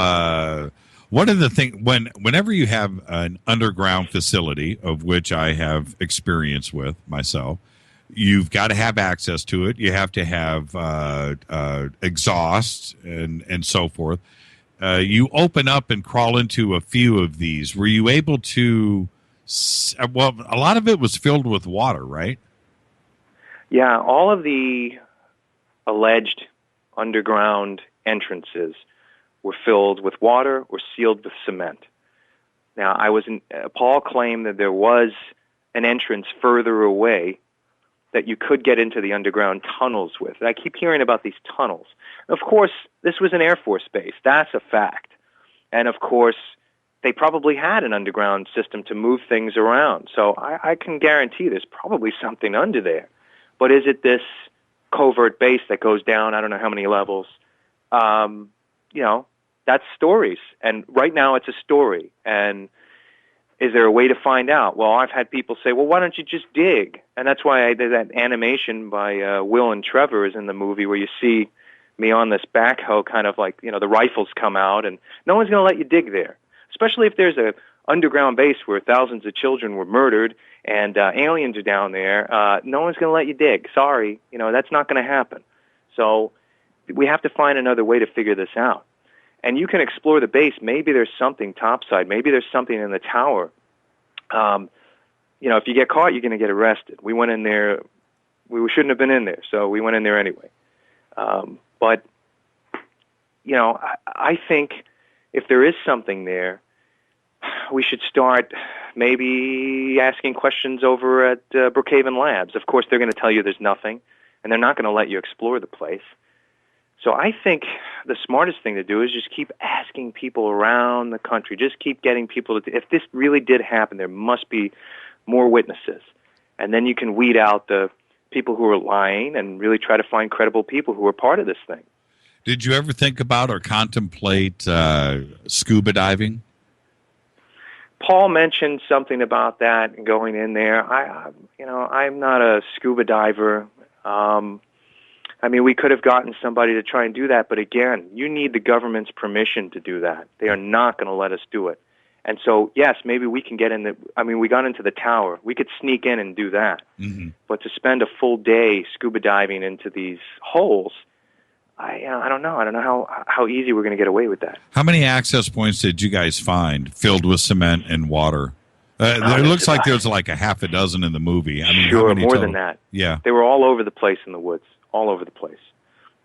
one of the things whenever you have an underground facility, of which I have experience with myself, you've got to have access to it. You have to have exhaust and so forth. You open up and crawl into a few of these. Were you able to? Well, a lot of it was filled with water, right? Yeah, all of the alleged underground entrances were filled with water or sealed with cement. Now, Paul claimed that there was an entrance further away that you could get into the underground tunnels with. And I keep hearing about these tunnels. Of course, this was an Air Force base. That's a fact. And of course, they probably had an underground system to move things around. So I can guarantee there's probably something under there. But is it this covert base that goes down, I don't know how many levels? That's stories. And right now it's a story. And is there a way to find out? Well, I've had people say, well, why don't you just dig? And that's why I did that animation by Will and Trevor is in the movie where you see me on this backhoe kind of like, the rifles come out, and no one's going to let you dig there, especially if there's a underground base where thousands of children were murdered and aliens are down there. No one's going to let you dig. Sorry, that's not going to happen. So we have to find another way to figure this out. And you can explore the base. Maybe there's something topside. Maybe there's something in the tower. If you get caught, you're going to get arrested. We went in there. We shouldn't have been in there, so we went in there anyway. But I think if there is something there, we should start maybe asking questions over at Brookhaven Labs. Of course, they're going to tell you there's nothing, and they're not going to let you explore the place. So I think the smartest thing to do is just keep asking people around the country. Just keep getting people to. If this really did happen, there must be more witnesses, and then you can weed out the people who are lying and really try to find credible people who are part of this thing. Did you ever think about or contemplate scuba diving? Paul mentioned something about that and going in there. I'm not a scuba diver. We could have gotten somebody to try and do that, but again, you need the government's permission to do that. They are not going to let us do it. And so, yes, maybe we can get in we got into the tower. We could sneak in and do that. Mm-hmm. But to spend a full day scuba diving into these holes, I don't know. I don't know how easy we're going to get away with that. How many access points did you guys find filled with cement and water? There looks like there's like a half a dozen in the movie. Sure, more than that. Yeah. They were all over the place in the woods, all over the place.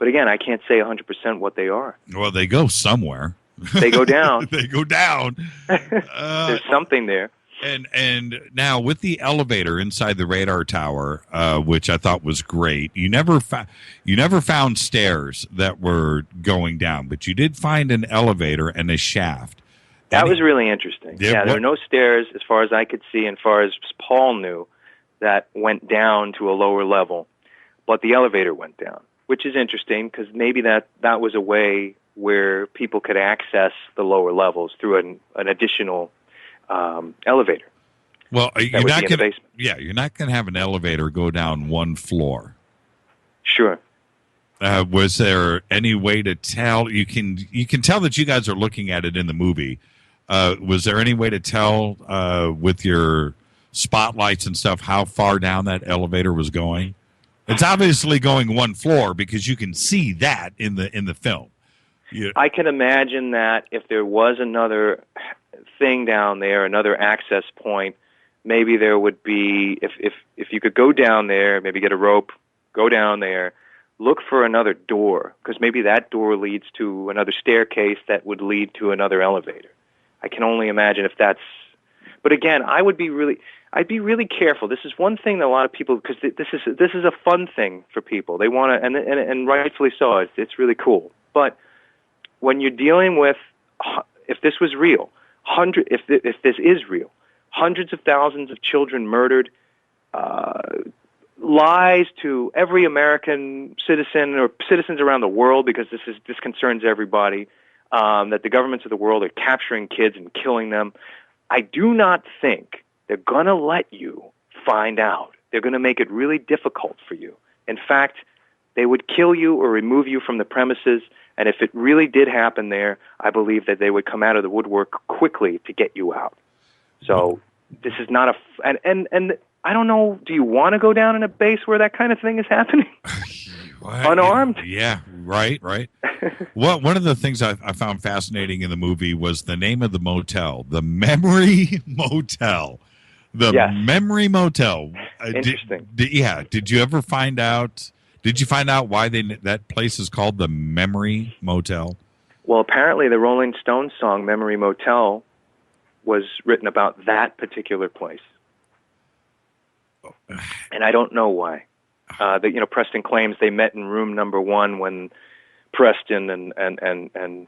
But again, I can't say 100% what they are. Well, they go somewhere. They go down. They go down. There's something there. And now with the elevator inside the radar tower, which I thought was great, you never found stairs that were going down, but you did find an elevator and a shaft. That was really interesting. There were no stairs, as far as I could see, and far as Paul knew, that went down to a lower level, but the elevator went down, which is interesting because maybe that was a way where people could access the lower levels through an additional elevator. Well, you're not going to have an elevator go down one floor. Sure. Was there any way to tell? You can tell that you guys are looking at it in the movie. Was there any way to tell with your spotlights and stuff how far down that elevator was going? It's obviously going one floor because you can see that in the film. I can imagine that if there was another thing down there, another access point, maybe there would be, if you could go down there, maybe get a rope, go down there, look for another door, because maybe that door leads to another staircase that would lead to another elevator. I can only imagine if that's, but again, I'd be really careful. This is one thing that a lot of people, because this is a fun thing for people. They want to, and rightfully so. It's really cool. But when you're dealing with, if this was real, if this is real, hundreds of thousands of children murdered, lies to every American citizen or citizens around the world, because this concerns everybody, that the governments of the world are capturing kids and killing them. I do not think they're going to let you find out. They're going to make it really difficult for you. In fact, they would kill you or remove you from the premises, and if it really did happen there, I believe that they would come out of the woodwork quickly to get you out. So this is not and I don't know, do you want to go down in a base where that kind of thing is happening? Unarmed? Yeah, right. Well, one of the things I found fascinating in the movie was the name of the motel, the Memory Motel. Memory Motel. Interesting. Did you ever find out? Did you find out why that place is called the Memory Motel? Well, apparently the Rolling Stones song "Memory Motel" was written about that particular place, and I don't know why. Preston claims they met in room number 1 when Preston and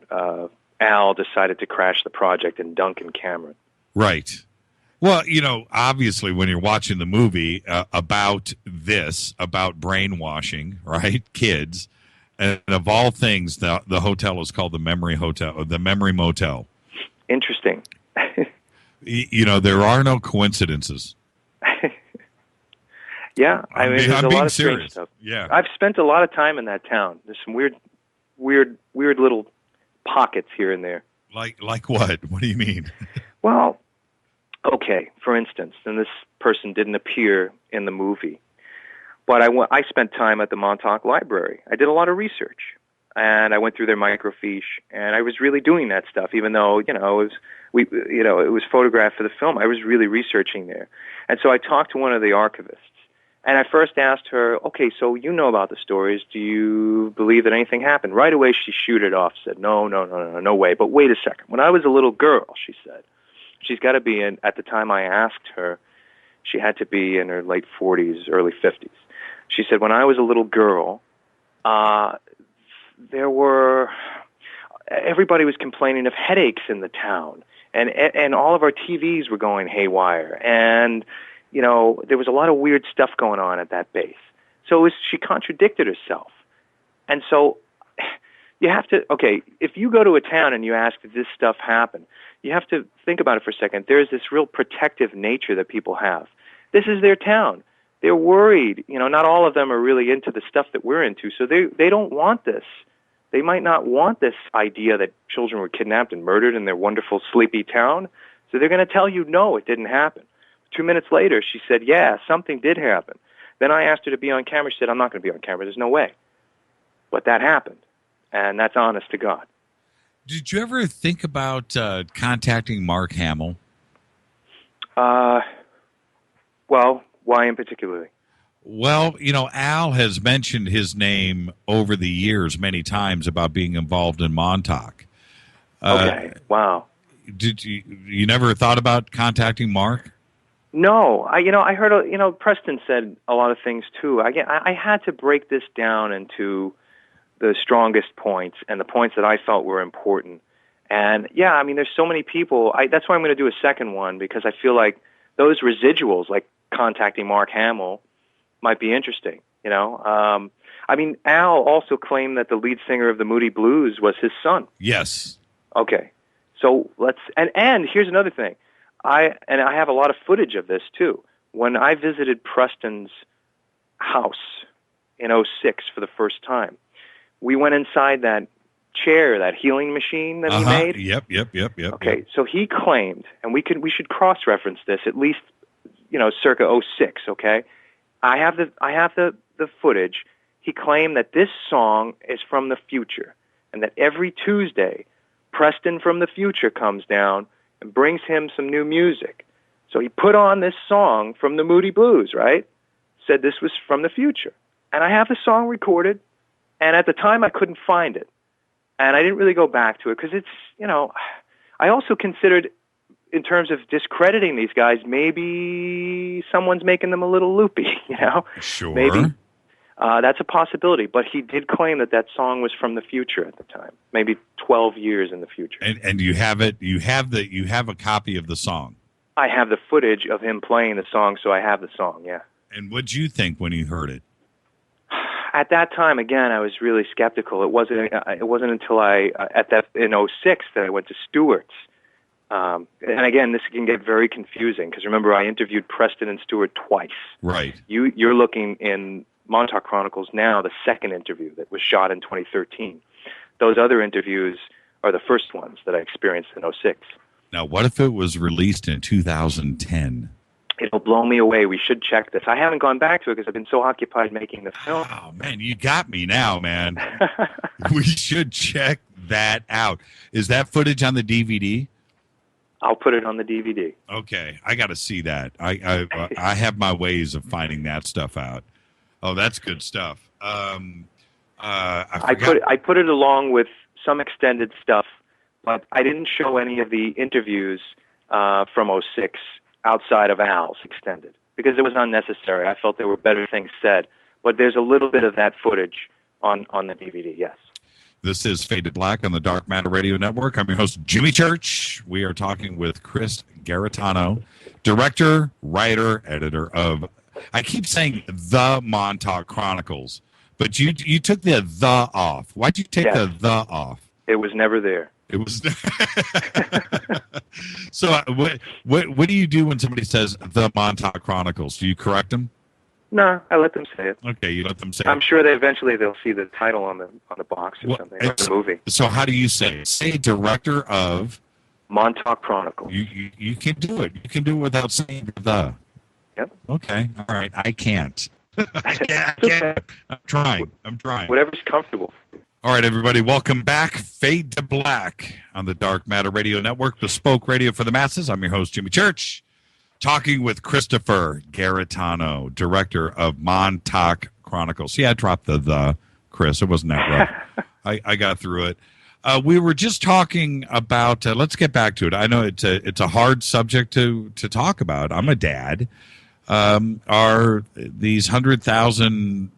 Al decided to crash the project, and Duncan Cameron. Right. Well, obviously when you're watching the movie about brainwashing, right, kids, and of all things, the hotel is called the Memory Hotel, the Memory Motel. Interesting. There are no coincidences. Yeah, there's a lot of strange stuff. Yeah, I've spent a lot of time in that town. There's some weird little pockets here and there. Like what? What do you mean? Well, okay. For instance, and this person didn't appear in the movie, but I spent time at the Montauk Library. I did a lot of research. and I went through their microfiche, and I was really doing that stuff, even though it was photographed for the film. I was really researching there, and so I talked to one of the archivists, and I first asked her, "Okay, so you know about the stories? Do you believe that anything happened?" Right away, she shooed it off, said, "No way." But wait a second. When I was a little girl, she said, she's got to be in. At the time I asked her, she had to be in her late 40s, early 50s. She said, when I was a little girl, everybody was complaining of headaches in the town, and all of our TVs were going haywire, and there was a lot of weird stuff going on at that base. So she contradicted herself. And so you have to, if you go to a town and you ask, did this stuff happen? You have to think about it for a second. There's this real protective nature that people have. This is their town. They're worried. Not all of them are really into the stuff that we're into, so they don't want this. They might not want this idea that children were kidnapped and murdered in their wonderful, sleepy town, so they're going to tell you, no, it didn't happen. 2 minutes later, she said, yeah, something did happen. Then I asked her to be on camera. She said, I'm not going to be on camera. There's no way. But that happened, and that's honest to God. Did you ever think about contacting Mark Hamill? Well, why in particular? Well, Al has mentioned his name over the years many times about being involved in Montauk. Okay, wow. Did you never thought about contacting Mark? No, I heard, Preston said a lot of things too. I had to break this down into the strongest points and the points that I felt were important. And yeah, there's so many people. That's why I'm going to do a second one, because I feel like those residuals, like contacting Mark Hamill, might be interesting. Al also claimed that the lead singer of the Moody Blues was his son. Yes. Okay, so and here's another thing. I have a lot of footage of this too. When I visited Preston's house in 2006 for the first time, we went inside that chair, that healing machine that he made. Yep. Okay, so he claimed, and we should cross-reference this at least, circa 2006. Okay, I have the footage. He claimed that this song is from the future, and that every Tuesday, Preston from the future comes down and brings him some new music. So he put on this song from the Moody Blues, right? Said this was from the future. And I have the song recorded, and at the time I couldn't find it. And I didn't really go back to it because it's, I also considered, in terms of discrediting these guys, maybe someone's making them a little loopy, Sure. Maybe. That's a possibility, but he did claim that song was from the future at the time, maybe 12 years in the future. And you have it. You have a copy of the song. I have the footage of him playing the song, so I have the song. Yeah. And what'd you think when you heard it? At that time, again, I was really skeptical. It wasn't until in 2006 that I went to Stewart's. And again, this can get very confusing because remember, I interviewed Preston and Stewart twice. Right. You're looking in Montauk Chronicles now, the second interview that was shot in 2013. Those other interviews are the first ones that I experienced in 2006. Now, what if it was released in 2010? It'll blow me away. We should check this. I haven't gone back to it because I've been so occupied making the film. Oh, man, you got me now, man. We should check that out. Is that footage on the DVD? I'll put it on the DVD. Okay, I got to see that. I have my ways of finding that stuff out. Oh, that's good stuff. I put it along with some extended stuff, but I didn't show any of the interviews from 2006 outside of Al's extended because it was unnecessary. I felt there were better things said, but there's a little bit of that footage on the DVD, yes. This is Faded Black on the Dark Matter Radio Network. I'm your host, Jimmy Church. We are talking with Chris Garetano, director, writer, editor of, I keep saying the Montauk Chronicles, but you took the off. Why'd you take the off? It was never there. It was. So what do you do when somebody says the Montauk Chronicles? Do you correct them? No, I let them say it. Okay, you let them say I'm it. sure they'll see the title on the box or something, or the movie. So how do you say it? Say director of Montauk Chronicles. You can do it. You can do it without saying the. Yep. Okay. All right. I can't. I can't. I'm trying. Whatever's comfortable. All right, everybody, welcome back. Fade to Black on the Dark Matter Radio Network, bespoke radio for the masses. I'm your host, Jimmy Church, talking with Christopher Garetano, director of Montauk Chronicles. Yeah, I dropped the Chris. It wasn't that rough. I got through it. We were just talking about, let's get back to it. I know it's a hard subject to talk about. I'm a dad. Are these 100,000,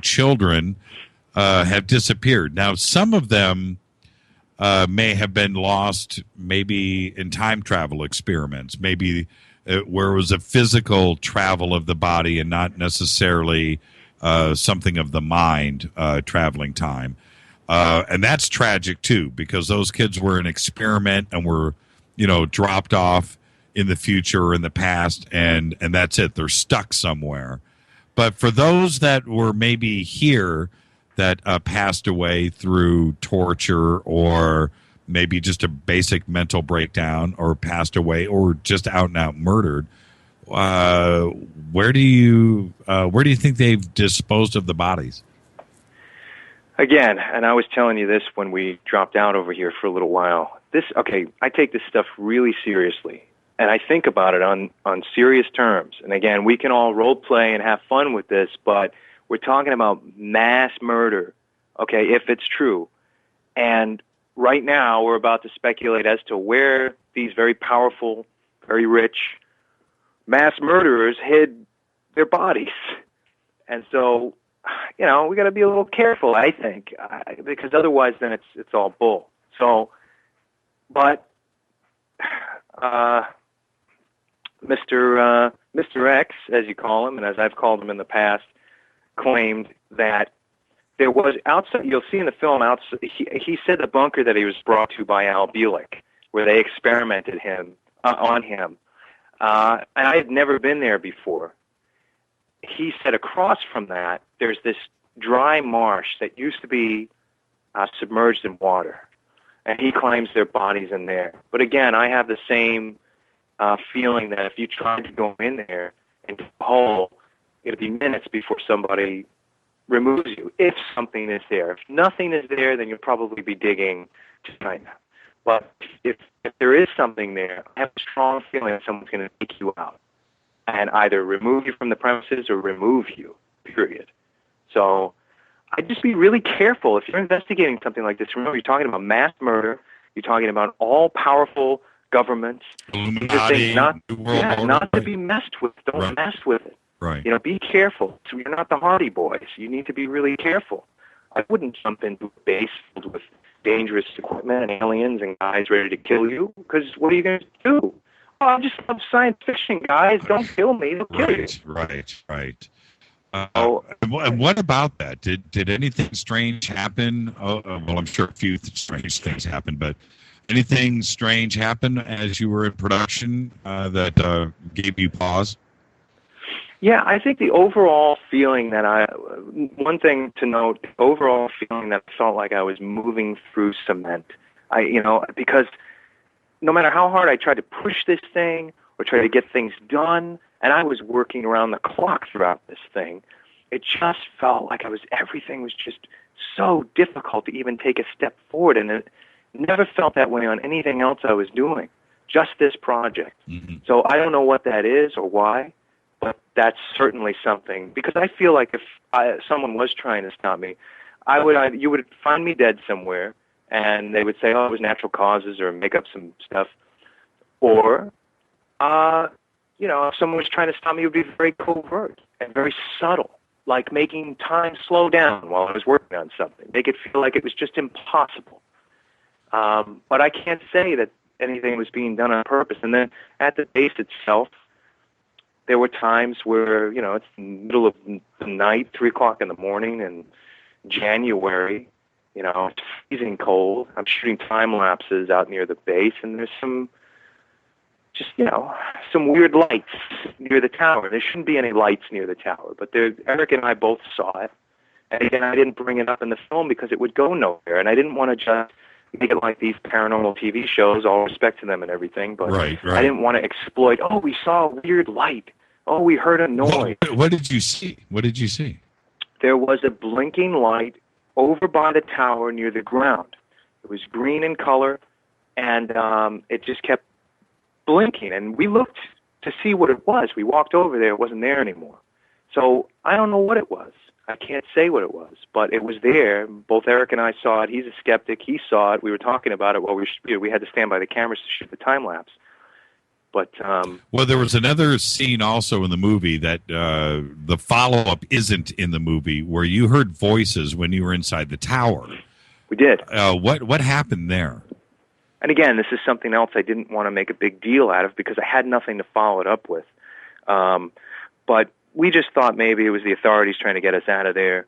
children have disappeared. Now, some of them may have been lost maybe in time travel experiments, maybe where it was a physical travel of the body and not necessarily something of the mind traveling time. And that's tragic, too, because those kids were an experiment and were, dropped off in the future or in the past, and that's it. They're stuck somewhere. But for those that were maybe here that passed away through torture or maybe just a basic mental breakdown or passed away or just out and out murdered, where do you think they've disposed of the bodies? Again, and I was telling you this when we dropped out over here for a little while. I take this stuff really seriously, and I think about it on serious terms. And again, we can all role play and have fun with this, but we're talking about mass murder, okay, if it's true. And right now, we're about to speculate as to where these very powerful, very rich mass murderers hid their bodies. And so, we got to be a little careful, I think, because otherwise then it's all bull. So, but Mr. X, as you call him, and as I've called him in the past, claimed that there was outside. You'll see in the film outside. He said the bunker that he was brought to by Al Bielek, where they experimented on him, and I had never been there before. He said across from that, there's this dry marsh that used to be submerged in water, and he claims there are bodies in there. But again, I have the same feeling that if you tried to go in there and dig a hole, it'll be minutes before somebody removes you, if something is there. If nothing is there, then you'll probably be digging to China. But if there is something there, I have a strong feeling that someone's going to take you out and either remove you from the premises or remove you, period. So I'd just be really careful. If you're investigating something like this, remember, you're talking about mass murder, you're talking about all-powerful governments. Illuminati, not to be messed with. Don't mess with it. Right. Be careful. So you're not the Hardy Boys. You need to be really careful. I wouldn't jump into a base filled with dangerous equipment and aliens and guys ready to kill you, because what are you going to do? Oh, I just love science fiction, guys. Don't kill me. They'll kill you. Right. And what about that? Did anything strange happen? Well, I'm sure a few strange things happened, but anything strange happen as you were in production that gave you pause? Yeah, I think the overall feeling one thing to note, the overall feeling that I felt like I was moving through cement. Because no matter how hard I tried to push this thing or try to get things done, and I was working around the clock throughout this thing, it just felt like everything was just so difficult to even take a step forward, and it never felt that way on anything else I was doing, just this project. Mm-hmm. So I don't know what that is or why, but that's certainly something, because I feel like if someone was trying to stop me, you would find me dead somewhere, and they would say, oh, it was natural causes, or make up some stuff. Or, if someone was trying to stop me, it would be very covert and very subtle, like making time slow down while I was working on something, make it feel like it was just impossible. But I can't say that anything was being done on purpose. And then at the base itself, there were times where, it's the middle of the night, 3 o'clock in the morning in January, it's freezing cold. I'm shooting time lapses out near the base, and there's some weird lights near the tower. There shouldn't be any lights near the tower, but Eric and I both saw it. And again, I didn't bring it up in the film because it would go nowhere, and I didn't want to just make it like these paranormal TV shows, all respect to them and everything, but right. I didn't want to exploit, we saw a weird light. Oh, we heard a noise. What did you see? What did you see? There was a blinking light over by the tower near the ground. It was green in color, and it just kept blinking. And we looked to see what it was. We walked over there. It wasn't there anymore. So I don't know what it was. I can't say what it was, but it was there. Both Eric and I saw it. He's a skeptic. He saw it. We were talking about it while we had to stand by the cameras to shoot the time lapse. But well, there was another scene also in the movie that the follow-up isn't in the movie, where you heard voices when you were inside the tower. We did. What happened there? And again, this is something else I didn't want to make a big deal out of because I had nothing to follow it up with. But we just thought maybe it was the authorities trying to get us out of there,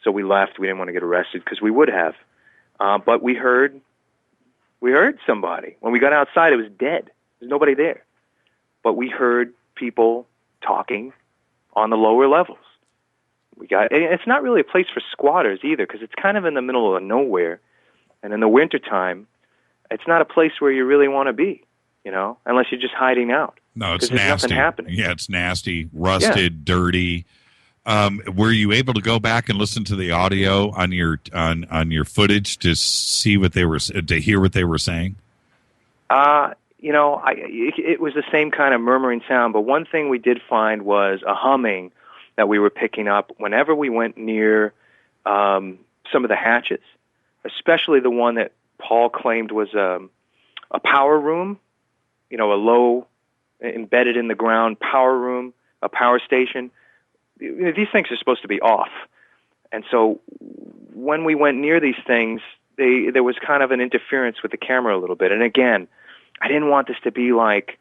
so we left. We didn't want to get arrested because we would have. But we heard somebody. When we got outside, it was dead. There's nobody there. But we heard people talking on the lower levels. It's not really a place for squatters either because it's kind of in the middle of nowhere. And in the wintertime, it's not a place where you really want to be, unless you're just hiding out. No, it's nasty. There's nothing happening. Yeah, it's nasty, rusted, dirty. Were you able to go back and listen to the audio on your footage to see what they were to hear what they were saying? It was the same kind of murmuring sound, but one thing we did find was a humming that we were picking up whenever we went near some of the hatches, especially the one that Paul claimed was a power room, a low, embedded in the ground power room, a power station. These things are supposed to be off. And so when we went near these things, there was kind of an interference with the camera a little bit. And again, I didn't want this to be like,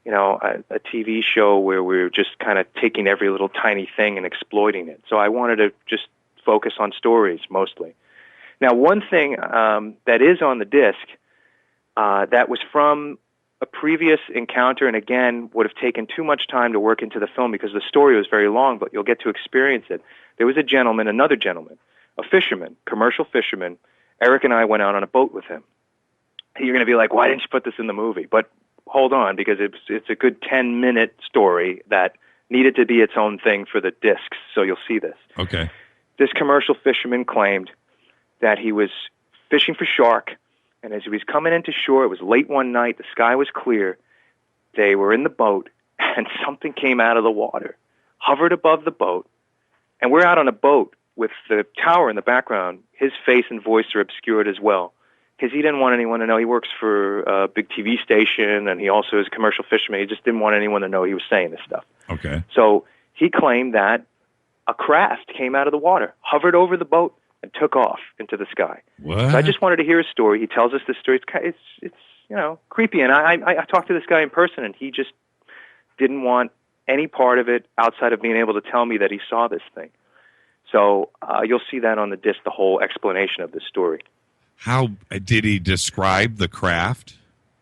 a TV show where we're just kind of taking every little tiny thing and exploiting it. So I wanted to just focus on stories mostly. Now, one thing that is on the disc that was from a previous encounter, and again, would have taken too much time to work into the film because the story was very long, but you'll get to experience it. There was another gentleman, a fisherman, commercial fisherman. Eric and I went out on a boat with him. You're going to be like, why didn't you put this in the movie? But hold on, because it's a good 10-minute story that needed to be its own thing for the discs, so you'll see this. Okay. This commercial fisherman claimed that he was fishing for shark, and as he was coming into shore, it was late one night, the sky was clear, they were in the boat, and something came out of the water, hovered above the boat, and we're out on a boat with the tower in the background. His face and voice are obscured as well, because he didn't want anyone to know. He works for a big TV station, and he also is a commercial fisherman. He just didn't want anyone to know he was saying this stuff. Okay. So he claimed that a craft came out of the water, hovered over the boat, and took off into the sky. What? So I just wanted to hear his story. He tells us this story. It's creepy. And I talked to this guy in person, and he just didn't want any part of it outside of being able to tell me that he saw this thing. So you'll see that on the disc, the whole explanation of this story. How did he describe the craft?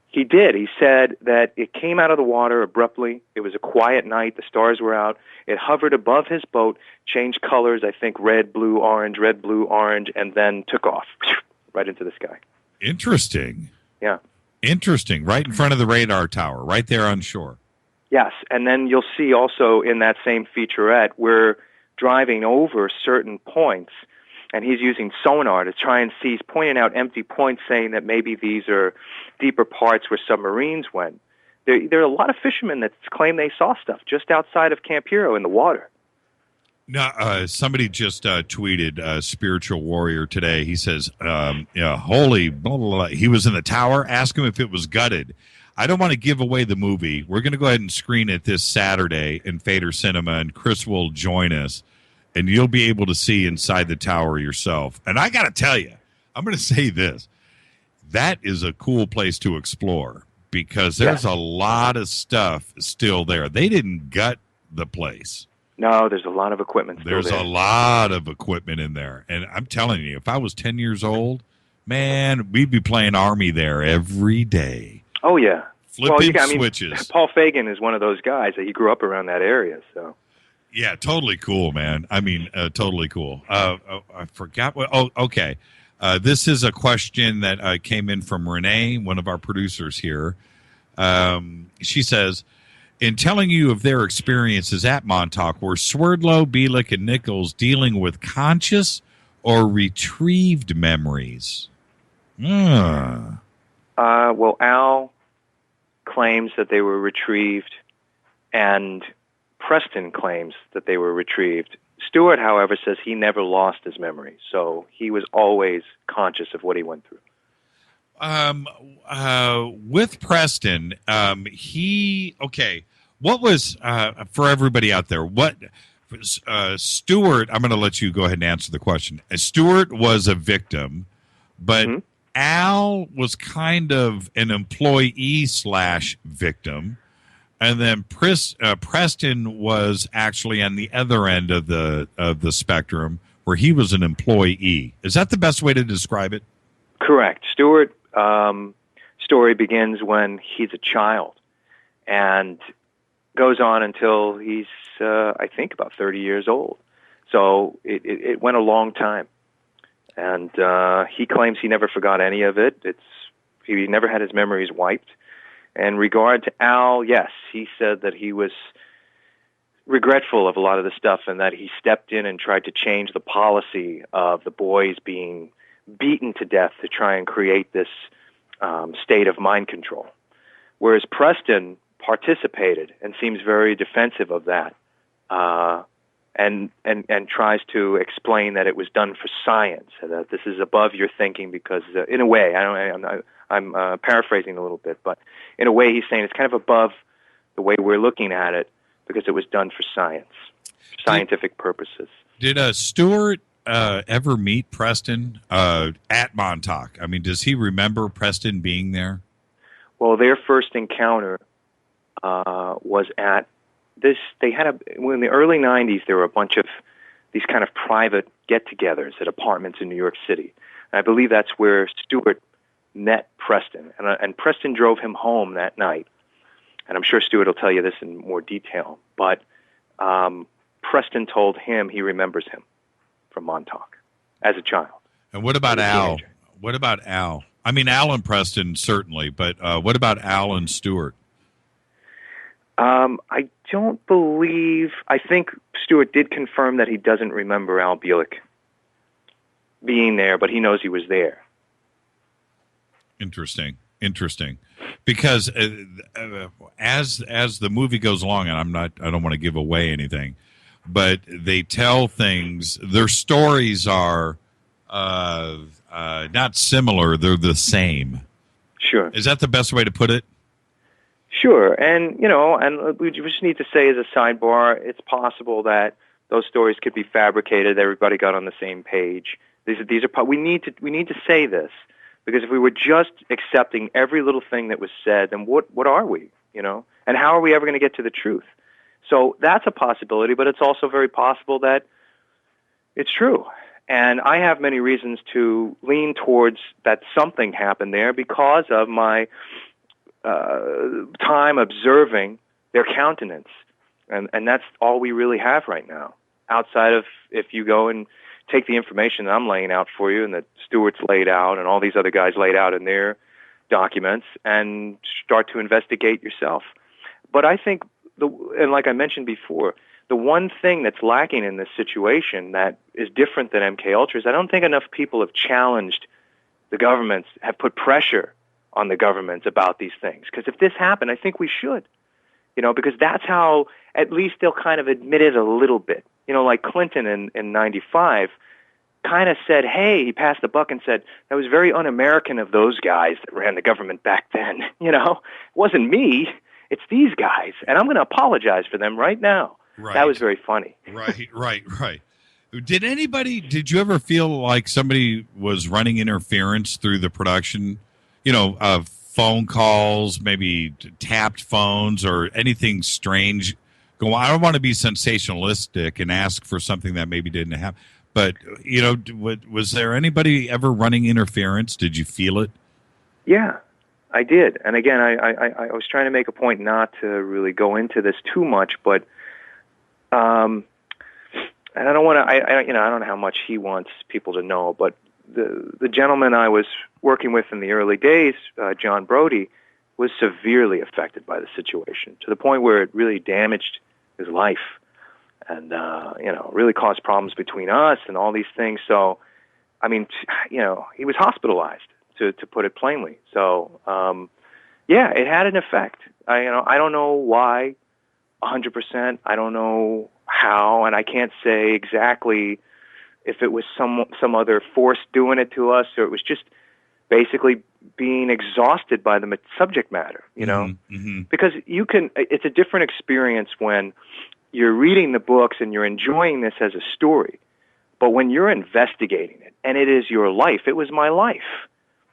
He did. He said that it came out of the water abruptly. It was a quiet night. The stars were out. It hovered above his boat, changed colors, I think red, blue, orange, and then took off right into the sky. Interesting. Yeah. Interesting. Right in front of the radar tower, right there on shore. Yes. And then you'll see also in that same featurette, we're driving over certain points, and he's using sonar to try and see. He's pointing out empty points, saying that maybe these are deeper parts where submarines went. There are a lot of fishermen that claim they saw stuff just outside of Camp Hero in the water. No, somebody just tweeted Spiritual Warrior today. He says, holy blah, blah, blah. He was in the tower. Ask him if it was gutted. I don't want to give away the movie. We're going to go ahead and screen it this Saturday in Fader Cinema, and Chris will join us. And you'll be able to see inside the tower yourself. And I got to tell you, I'm going to say this. That is a cool place to explore because there's a lot of stuff still there. They didn't gut the place. No, there's a lot of equipment still There's there. a lot of equipment in there. And I'm telling you, if I was 10 years old, man, we'd be playing Army there every day. Oh, yeah. Flipping switches. Paul Fagan is one of those guys that he grew up around that area, so... Yeah, totally cool, man. I mean, totally cool. I forgot what. Oh, okay. This is a question that came in from Renee, one of our producers here. She says, in telling you of their experiences at Montauk, were Swerdlow, Bielek, and Nichols dealing with conscious or retrieved memories? Well, Al claims that they were retrieved, and Preston claims that they were retrieved. Stewart, however, says he never lost his memory, so he was always conscious of what he went through. With Preston, what was, for everybody out there, what, Stewart, I'm going to let you go ahead and answer the question. Stewart was a victim, but Al was kind of an employee / victim. And then Preston was actually on the other end of the spectrum, where he was an employee. Is that the best way to describe it? Correct. Stewart story begins when he's a child and goes on until he's, I think, about 30 years old. So it went a long time. And he claims he never forgot any of it. He never had his memories wiped. In regard to Al, yes, he said that he was regretful of a lot of the stuff and that he stepped in and tried to change the policy of the boys being beaten to death to try and create this state of mind control. Whereas Preston participated and seems very defensive of that, and tries to explain that it was done for science, that this is above your thinking because, in a way, I'm paraphrasing a little bit, but in a way he's saying it's kind of above the way we're looking at it because it was done for science, scientific purposes. Did Stewart ever meet Preston at Montauk? I mean, does he remember Preston being there? Well, their first encounter was at this. They had in the early 90s, there were a bunch of these kind of private get-togethers at apartments in New York City. And I believe that's where Stewart met Preston, and Preston drove him home that night. And I'm sure Stewart will tell you this in more detail, but Preston told him he remembers him from Montauk as a child. And what about Al? What about Al? I mean, Al and Preston, certainly, but what about Al and Stewart? I think Stewart did confirm that he doesn't remember Al Bielek being there, but he knows he was there. Interesting. Because as the movie goes along, and I don't want to give away anything, but they tell things. Their stories are not similar; they're the same. Sure. Is that the best way to put it? Sure, and we just need to say as a sidebar, it's possible that those stories could be fabricated. Everybody got on the same page. These are we need to say this. Because if we were just accepting every little thing that was said, then what are we, And how are we ever going to get to the truth? So that's a possibility, but it's also very possible that it's true. And I have many reasons to lean towards that something happened there because of my time observing their countenance. And that's all we really have right now, outside of if you go and take the information that I'm laying out for you and that Stewart's laid out and all these other guys laid out in their documents and start to investigate yourself. But I think, and like I mentioned before, the one thing that's lacking in this situation that is different than MKUltra is I don't think enough people have challenged the governments, have put pressure on the governments about these things. Because if this happened, I think we should, because that's how at least they'll kind of admit it a little bit. Like Clinton in 95 kind of said, hey, he passed the buck and said, that was very un-American of those guys that ran the government back then. It wasn't me, it's these guys. And I'm going to apologize for them right now. Right. That was very funny. Right. Did you ever feel like somebody was running interference through the production, of phone calls, maybe tapped phones or anything strange? I don't want to be sensationalistic and ask for something that maybe didn't happen. But, was there anybody ever running interference? Did you feel it? Yeah, I did. And again, I was trying to make a point not to really go into this too much, but and I don't want to, I don't know how much he wants people to know, but the gentleman I was working with in the early days, John Brody, was severely affected by the situation to the point where it really damaged his life and, really caused problems between us and all these things. So I mean, he was hospitalized, to put it plainly. So, yeah, it had an effect. I don't know why 100%. I don't know how, and I can't say exactly if it was some other force doing it to us, or it was just basically being exhausted by the subject matter, because it's a different experience when you're reading the books and you're enjoying this as a story. But when you're investigating it, and it is your life, it was my life.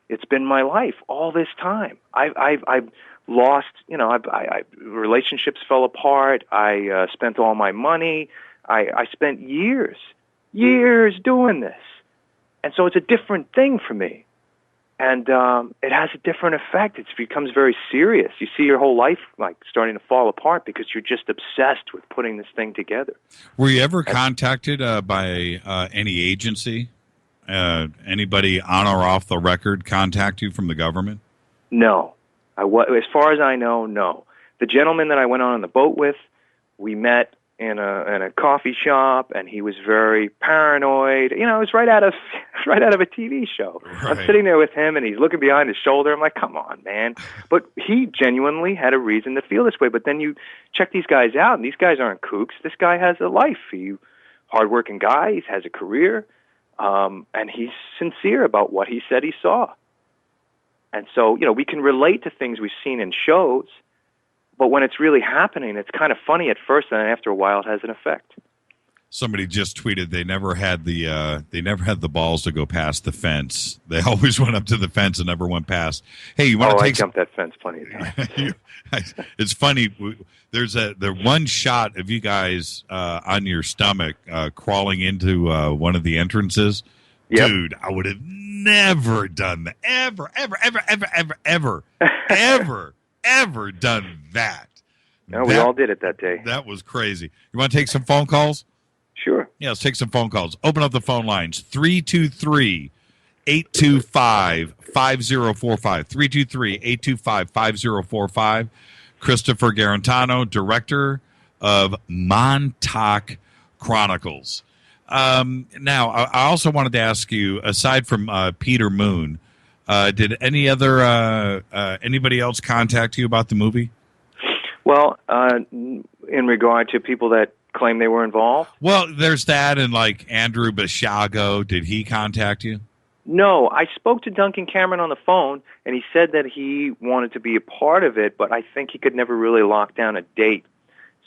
It's been my life all this time. I've lost, relationships fell apart. I spent all my money. I spent years doing this. And so it's a different thing for me. And it has a different effect. It becomes very serious. You see your whole life like starting to fall apart because you're just obsessed with putting this thing together. Were you ever contacted by any agency? Anybody on or off the record contact you from the government? No. As far as I know, no. The gentleman that I went on the boat with, we met in a coffee shop, and he was very paranoid. It was right out of a TV show. Right. I'm sitting there with him, and he's looking behind his shoulder. I'm like, come on, man. But he genuinely had a reason to feel this way. But then you check these guys out, and these guys aren't kooks. This guy has a life. He's a hardworking guy. He has a career, and he's sincere about what he said he saw. And so, we can relate to things we've seen in shows, but when it's really happening, it's kind of funny at first, and then after a while, it has an effect. Somebody just tweeted they never had the balls to go past the fence. They always went up to the fence and never went past. Hey, you want to take? I jumped that fence plenty of times. It's funny. There's the one shot of you guys on your stomach crawling into one of the entrances. Yep. Dude, I would have never done that. Ever done that. No, we all did it that day. That was crazy. You want to take some phone calls? Sure. Yeah, let's take some phone calls. Open up the phone lines. 323-825-5045. 323-825-5045. Christopher Garetano, director of Montauk Chronicles. Now, I also wanted to ask you, aside from Peter Moon, did anybody else contact you about the movie? Well, in regard to people that claim they were involved? Well, there's that, and like Andrew Bashago, did he contact you? No, I spoke to Duncan Cameron on the phone, and he said that he wanted to be a part of it, but I think he could never really lock down a date,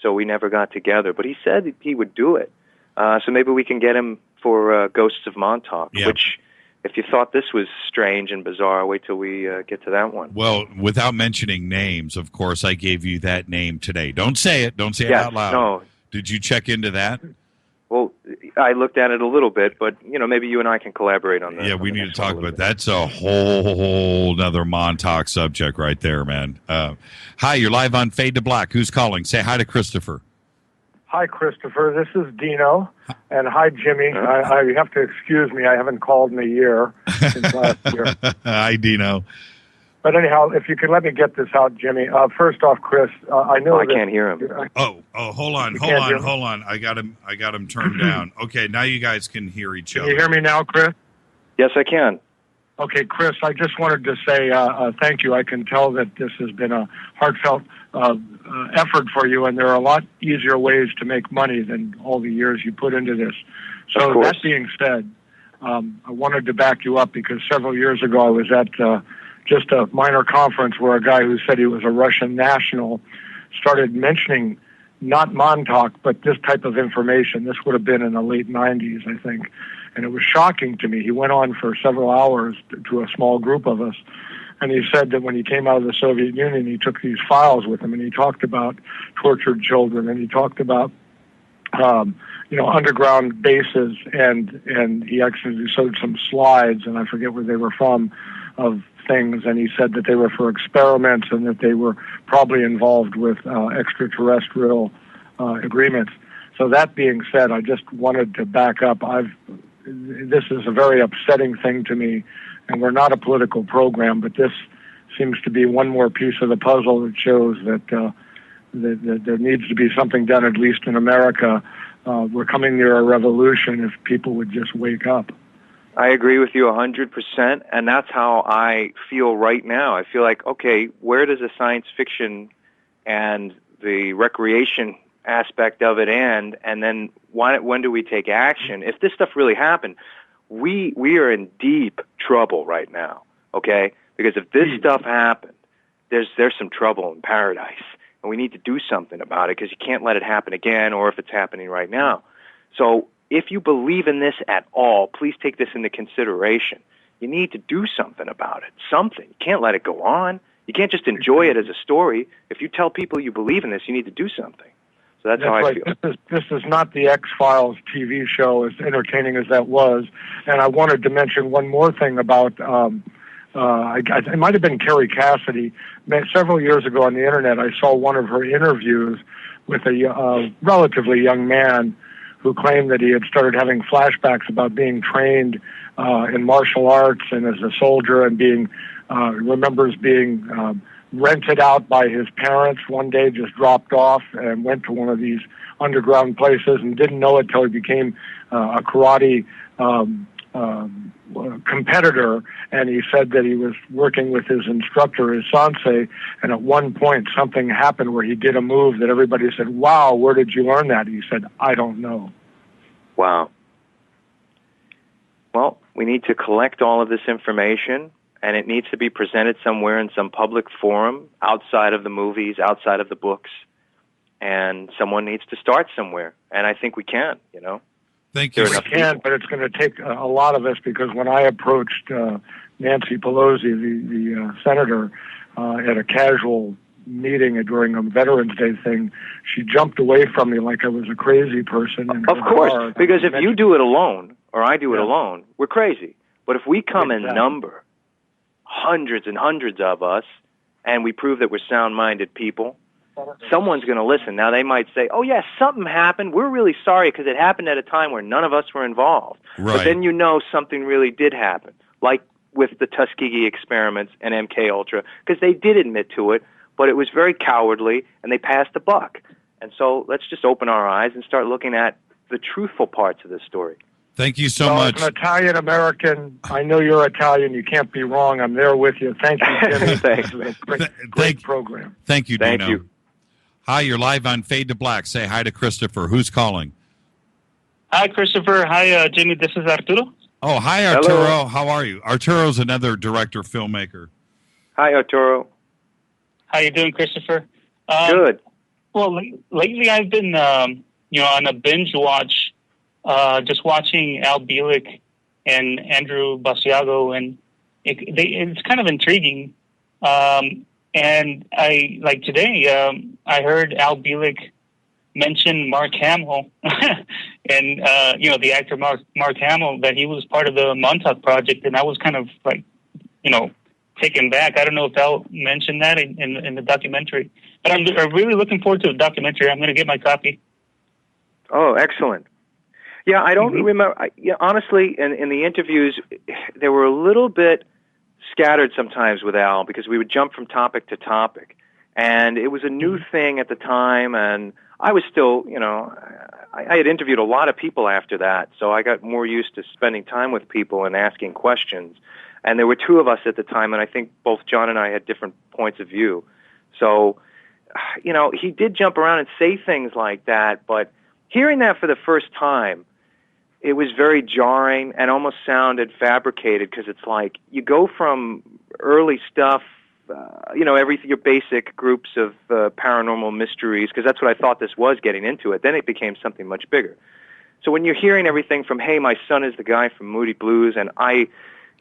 so we never got together. But he said that he would do it. So maybe we can get him for Ghosts of Montauk, which, if you thought this was strange and bizarre, wait till we get to that one. Well, without mentioning names, of course, I gave you that name today. Don't say it. Don't say it out loud. No. Did you check into that? Well, I looked at it a little bit, but, maybe you and I can collaborate on that. Yeah, we need to talk about that. That's a whole nother Montauk subject right there, man. Hi, you're live on Fade to Black. Who's calling? Say hi to Christopher. Hi, Christopher. This is Dino. And hi, Jimmy. I have to excuse me. I haven't called in a year since last year. Hi, Dino. But anyhow, if you could let me get this out, Jimmy. First off, Chris, I know I can't hear him. Hold on. I got him turned down. Okay, now you guys can hear each other. Can you hear me now, Chris? Yes, I can. Okay, Chris, I just wanted to say thank you. I can tell that this has been a heartfelt effort for you, and there are a lot easier ways to make money than all the years you put into this. So that being said, I wanted to back you up because several years ago I was at just a minor conference where a guy who said he was a Russian national started mentioning not Montauk, but this type of information. This would have been in the late 90s, I think. And it was shocking to me. He went on for several hours to a small group of us. And he said that when he came out of the Soviet Union, he took these files with him, and he talked about tortured children, and he talked about, underground bases, and he actually showed some slides, and I forget where they were from, of things, and he said that they were for experiments and that they were probably involved with extraterrestrial agreements. So that being said, I just wanted to back up. This is a very upsetting thing to me, and we're not a political program, but this seems to be one more piece of the puzzle that shows that there needs to be something done, at least in America. We're coming near a revolution if people would just wake up. I agree with you 100%, and that's how I feel right now. I feel like, okay, where does the science fiction and the recreation aspect of it end, and then when do we take action? If this stuff really happened, we are in deep trouble right now, okay? Because if this stuff happened, there's some trouble in paradise, and we need to do something about it because you can't let it happen again, or if it's happening right now. So if you believe in this at all, please take this into consideration. You need to do something about it, something. You can't let it go on. You can't just enjoy it as a story. If you tell people you believe in this, you need to do something. So that's how I feel. This is not the X-Files TV show, as entertaining as that was. And I wanted to mention one more thing about, it might have been Carrie Cassidy. Several years ago on the Internet, I saw one of her interviews with a relatively young man who claimed that he had started having flashbacks about being trained in martial arts and as a soldier, and remembers being rented out by his parents one day, just dropped off and went to one of these underground places and didn't know it till he became a karate competitor. And he said that he was working with his instructor, his sensei, and at one point something happened where he did a move that everybody said, "Wow, where did you learn that?" He said, "I don't know." Wow. Well, we need to collect all of this information, and it needs to be presented somewhere in some public forum outside of the movies, outside of the books, and someone needs to start somewhere. And I think we can, Thank you. We can, but it's going to take a lot of us, because when I approached Nancy Pelosi, the senator, at a casual meeting during a Veterans Day thing, she jumped away from me like I was a crazy person. Of course, because if you do it alone, or I do it alone, we're crazy. But if we come in number, hundreds and hundreds of us, and we prove that we're sound-minded people, someone's going to listen. Now, they might say, "Oh, yeah, something happened. We're really sorry because it happened at a time where none of us were involved." Right. But then something really did happen, like with the Tuskegee experiments and MKUltra, because they did admit to it, but it was very cowardly, and they passed the buck. And so let's just open our eyes and start looking at the truthful parts of this story. Thank you so much. As an Italian-American, I know you're Italian. You can't be wrong. I'm there with you. Thank you, Jimmy. Thanks. Great program. Thank you, Dino. Thank you. Hi, you're live on Fade to Black. Say hi to Christopher. Who's calling? Hi, Christopher. Hi, Jimmy. This is Arturo. Oh, hi, Arturo. Hello. How are you? Arturo's another director, filmmaker. Hi, Arturo. How you doing, Christopher? Good. Well, lately I've been, on a binge watch, just watching Al Bielek and Andrew Basiago, and it's kind of intriguing. And today, I heard Al Bielek mention Mark Hamill, and the actor Mark Hamill, that he was part of the Montauk Project, and I was kind of taken back. I don't know if Al mentioned that in the documentary, but I'm really looking forward to the documentary. I'm going to get my copy. Oh, excellent. Yeah, I don't remember. Honestly, in the interviews, they were a little bit scattered sometimes with Al, because we would jump from topic to topic. And it was a new thing at the time, and I was still, I had interviewed a lot of people after that, so I got more used to spending time with people and asking questions. And there were two of us at the time, and I think both John and I had different points of view. So, he did jump around and say things like that, but hearing that for the first time, it was very jarring and almost sounded fabricated, because it's like you go from early stuff, your basic groups of paranormal mysteries, because that's what I thought this was getting into it. Then it became something much bigger. So when you're hearing everything from, hey, my son is the guy from Moody Blues, and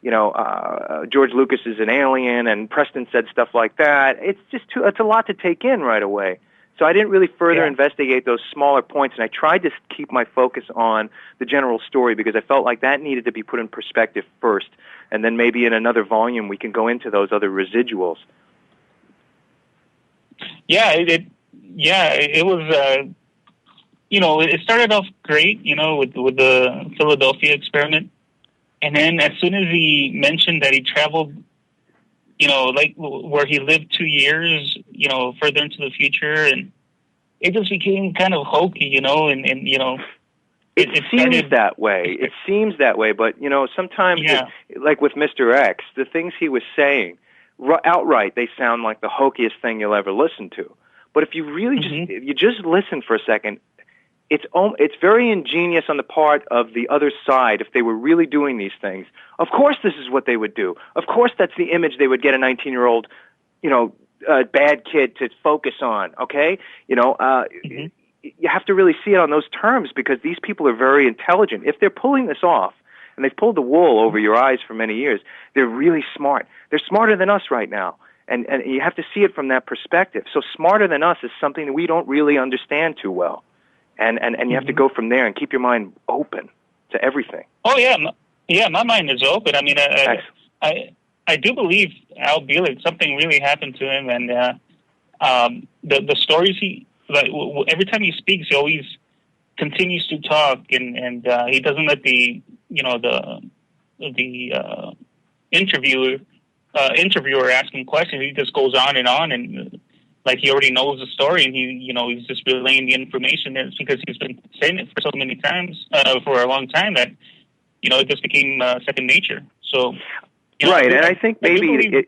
George Lucas is an alien, and Preston said stuff like that, it's a lot to take in right away. So I didn't really further investigate those smaller points, and I tried to keep my focus on the general story, because I felt like that needed to be put in perspective first, and then maybe in another volume we can go into those other residuals. Yeah, it was. It started off great, with the Philadelphia experiment, and then as soon as he mentioned that he traveled, where he lived 2 years, further into the future, and it just became kind of hokey, and It seems that way. It seems that way, but sometimes, like with Mr. X, the things he was saying, outright, they sound like the hokiest thing you'll ever listen to. But if you really just listen for a second, it's very ingenious on the part of the other side. If they were really doing these things, of course this is what they would do. Of course that's the image they would get a 19-year-old, bad kid to focus on. Okay, you have to really see it on those terms because these people are very intelligent. If they're pulling this off, and they've pulled the wool over your eyes for many years, they're really smart. They're smarter than us right now. And you have to see it from that perspective. So smarter than us is something that we don't really understand too well. And you have to go from there and keep your mind open to everything. Oh, yeah. My mind is open. I mean, I do believe Al Bielek, something really happened to him. And the stories every time he speaks, he always continues to talk. And he doesn't let the interviewer asking questions. He just goes on, and like he already knows the story, and he's just relaying the information. It's because he's been saying it for so many times, for a long time, that it just became second nature. So right, and I think maybe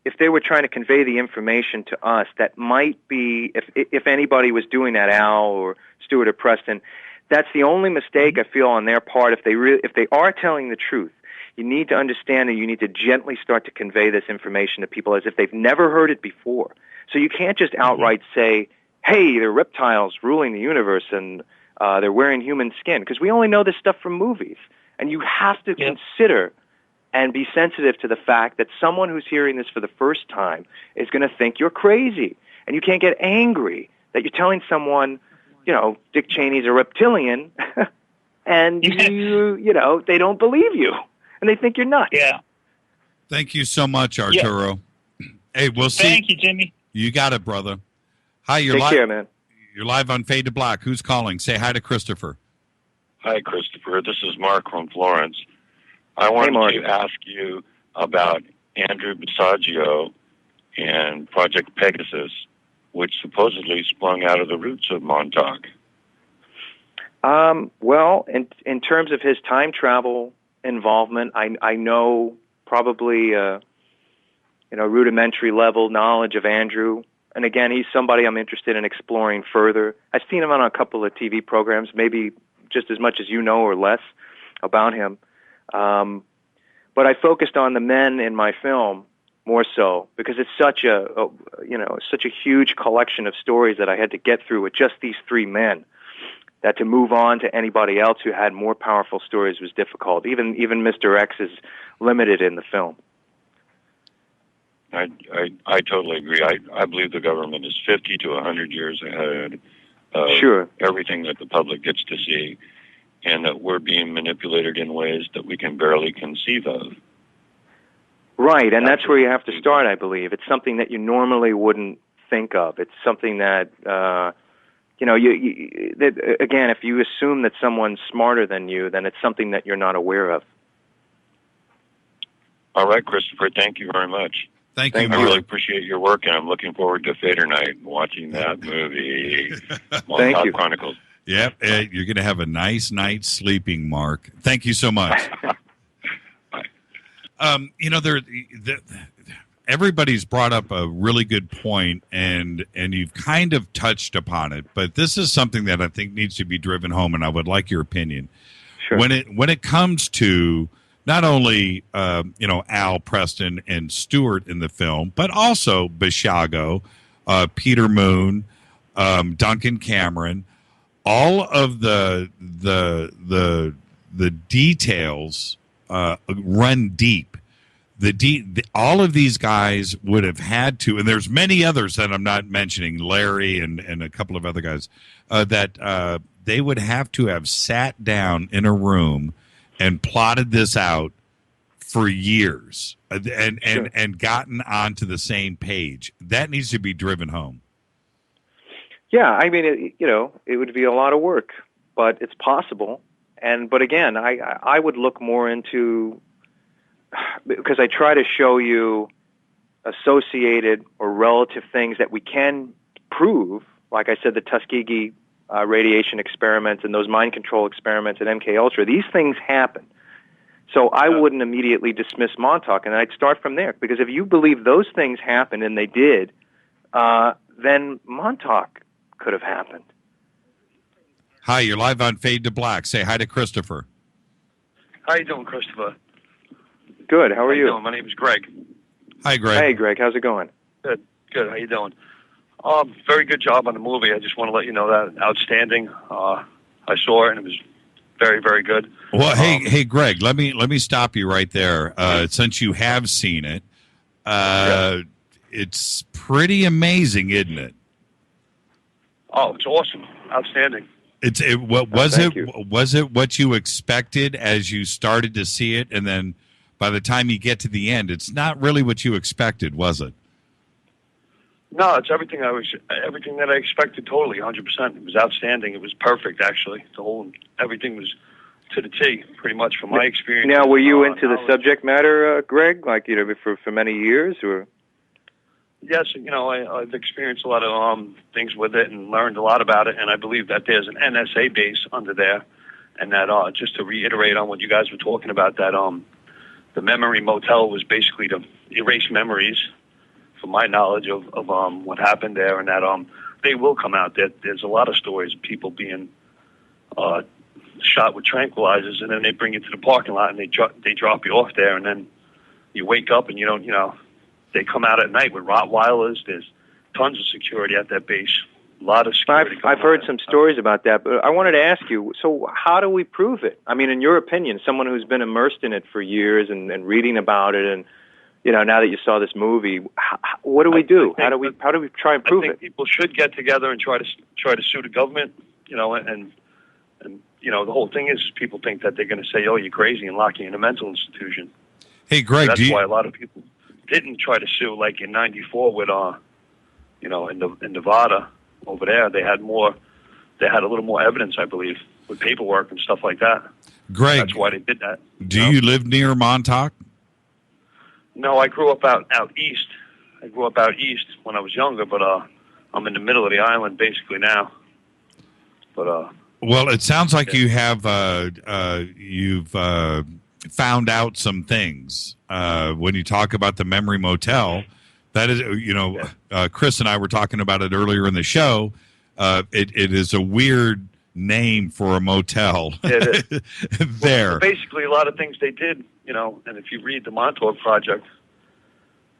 if they were trying to convey the information to us, that might be if anybody was doing that, Al or Stewart or Preston, that's the only mistake I feel on their part. If they are telling the truth, you need to understand that you need to gently start to convey this information to people as if they've never heard it before. So you can't just outright say, hey, they're reptiles ruling the universe and they're wearing human skin, because we only know this stuff from movies. And you have to consider and be sensitive to the fact that someone who's hearing this for the first time is going to think you're crazy. And you can't get angry that you're telling someone, Dick Cheney's a reptilian, and they don't believe you. And they think you're nuts. Yeah. Thank you so much, Arturo. Yeah. Hey, we'll see. Thank you, Jimmy. You got it, brother. Hi, you're Take care, man. You're live on Fade to Black. Who's calling? Say hi to Christopher. Hi, Christopher. This is Mark from Florence. I wanted to ask you about Andrew Basiago and Project Pegasus, which supposedly sprung out of the roots of Montauk. Well, in terms of his time travel involvement, I know probably rudimentary level knowledge of Andrew, and again, he's somebody I'm interested in exploring further. I've seen him on a couple of TV programs, maybe just as much as you know or less about him, but I focused on the men in my film more so because it's such a huge collection of stories that I had to get through with just these three men, that to move on to anybody else who had more powerful stories was difficult. Even Mr. X is limited in the film. I totally agree. I believe the government is 50 to 100 years ahead of everything that the public gets to see, and that we're being manipulated in ways that we can barely conceive of. Right, and that's where you have to start, I believe. It's something that you normally wouldn't think of. It's something that... again, if you assume that someone's smarter than you, then it's something that you're not aware of. All right, Christopher, thank you very much. Thank you. I really appreciate your work, and I'm looking forward to Fader Night and watching that movie, Montauk Chronicles. Yep, you're going to have a nice night sleeping, Mark. Thank you so much. Everybody's brought up a really good point, and you've kind of touched upon it, but this is something that I think needs to be driven home, and I would like your opinion. Sure. When it comes to not only Al, Preston, and Stewart in the film, but also Basiago, Peter Moon, Duncan Cameron, all of the details run deep. All of these guys would have had to, and there's many others that I'm not mentioning, Larry and a couple of other guys, that they would have to have sat down in a room and plotted this out for years and gotten onto the same page. That needs to be driven home. Yeah, I mean, it would be a lot of work, but it's possible. But again, I would look more into, because I try to show you associated or relative things that we can prove. Like I said, the Tuskegee radiation experiments and those mind control experiments at MKUltra. These things happen. So I wouldn't immediately dismiss Montauk, and I'd start from there. Because if you believe those things happened, and they did, then Montauk could have happened. Hi, you're live on Fade to Black. Say hi to Christopher. How you doing, Christopher? Good. How are you? Doing? My name is Greg. Hi, Greg. Hey, Greg. How's it going? Good. Good. How you doing? Very good job on the movie. I just want to let you know that outstanding. I saw it and it was very, very good. Well, hey, Greg. Let me stop you right there. Since you have seen it, it's pretty amazing, isn't it? Oh, it's awesome, outstanding. Was it what you expected as you started to see it, and then by the time you get to the end, it's not really what you expected, was it? No, it's everything that I expected. Totally, 100%. It was outstanding. It was perfect, actually. Everything was to the T, pretty much from my experience. Now, were you into the subject matter, Greg? Like for many years, or? Yes, I've experienced a lot of things with it and learned a lot about it, and I believe that there's an NSA base under there, and that just to reiterate on what you guys were talking about, that the memory motel was basically to erase memories, from my knowledge of what happened there, and that they will come out. There's a lot of stories of people being shot with tranquilizers, and then they bring you to the parking lot and they drop you off there, and then you wake up and you don't, they come out at night with Rottweilers. There's tons of security at that base. A lot of security. I've heard some stories about that, but I wanted to ask you, so how do we prove it? I mean, in your opinion, someone who's been immersed in it for years and reading about it, and now that you saw this movie, what do we do? How do we try and prove it? I think people should get together and try to sue the government, and the whole thing is people think that they're going to say, "Oh, you're crazy," and lock you in a mental institution. Hey, Greg, that's why a lot of people didn't try to sue, like in '94 with in Nevada over there. They had a little more evidence, I believe, with paperwork and stuff like that. Greg, that's why they did that. Do you live near Montauk? No, I grew up out east. I grew up out east when I was younger, but I'm in the middle of the island basically now. But well, it sounds like you have you've found out some things when you talk about the memory motel. That is, Chris and I were talking about it earlier in the show. It is a weird name for a motel. There. Well, basically, a lot of things they did, and if you read the Montauk Project,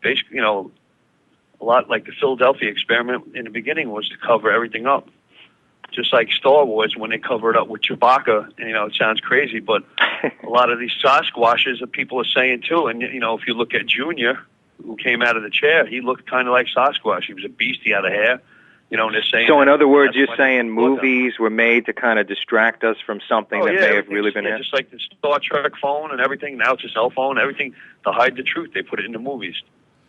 basically, a lot like the Philadelphia experiment in the beginning was to cover everything up. Just like Star Wars, when they cover it up with Chewbacca, and, it sounds crazy, but a lot of these Sasquatches that people are saying too, and, if you look at Junior, who came out of the chair, he looked kind of like Sasquatch. He was a beast, he had a hair. And they're saying. So, in other words, you're saying movies were made to kind of distract us from something that may have really been just like the Star Trek phone and everything. Now it's a cell phone. Everything to hide the truth. They put it in the movies.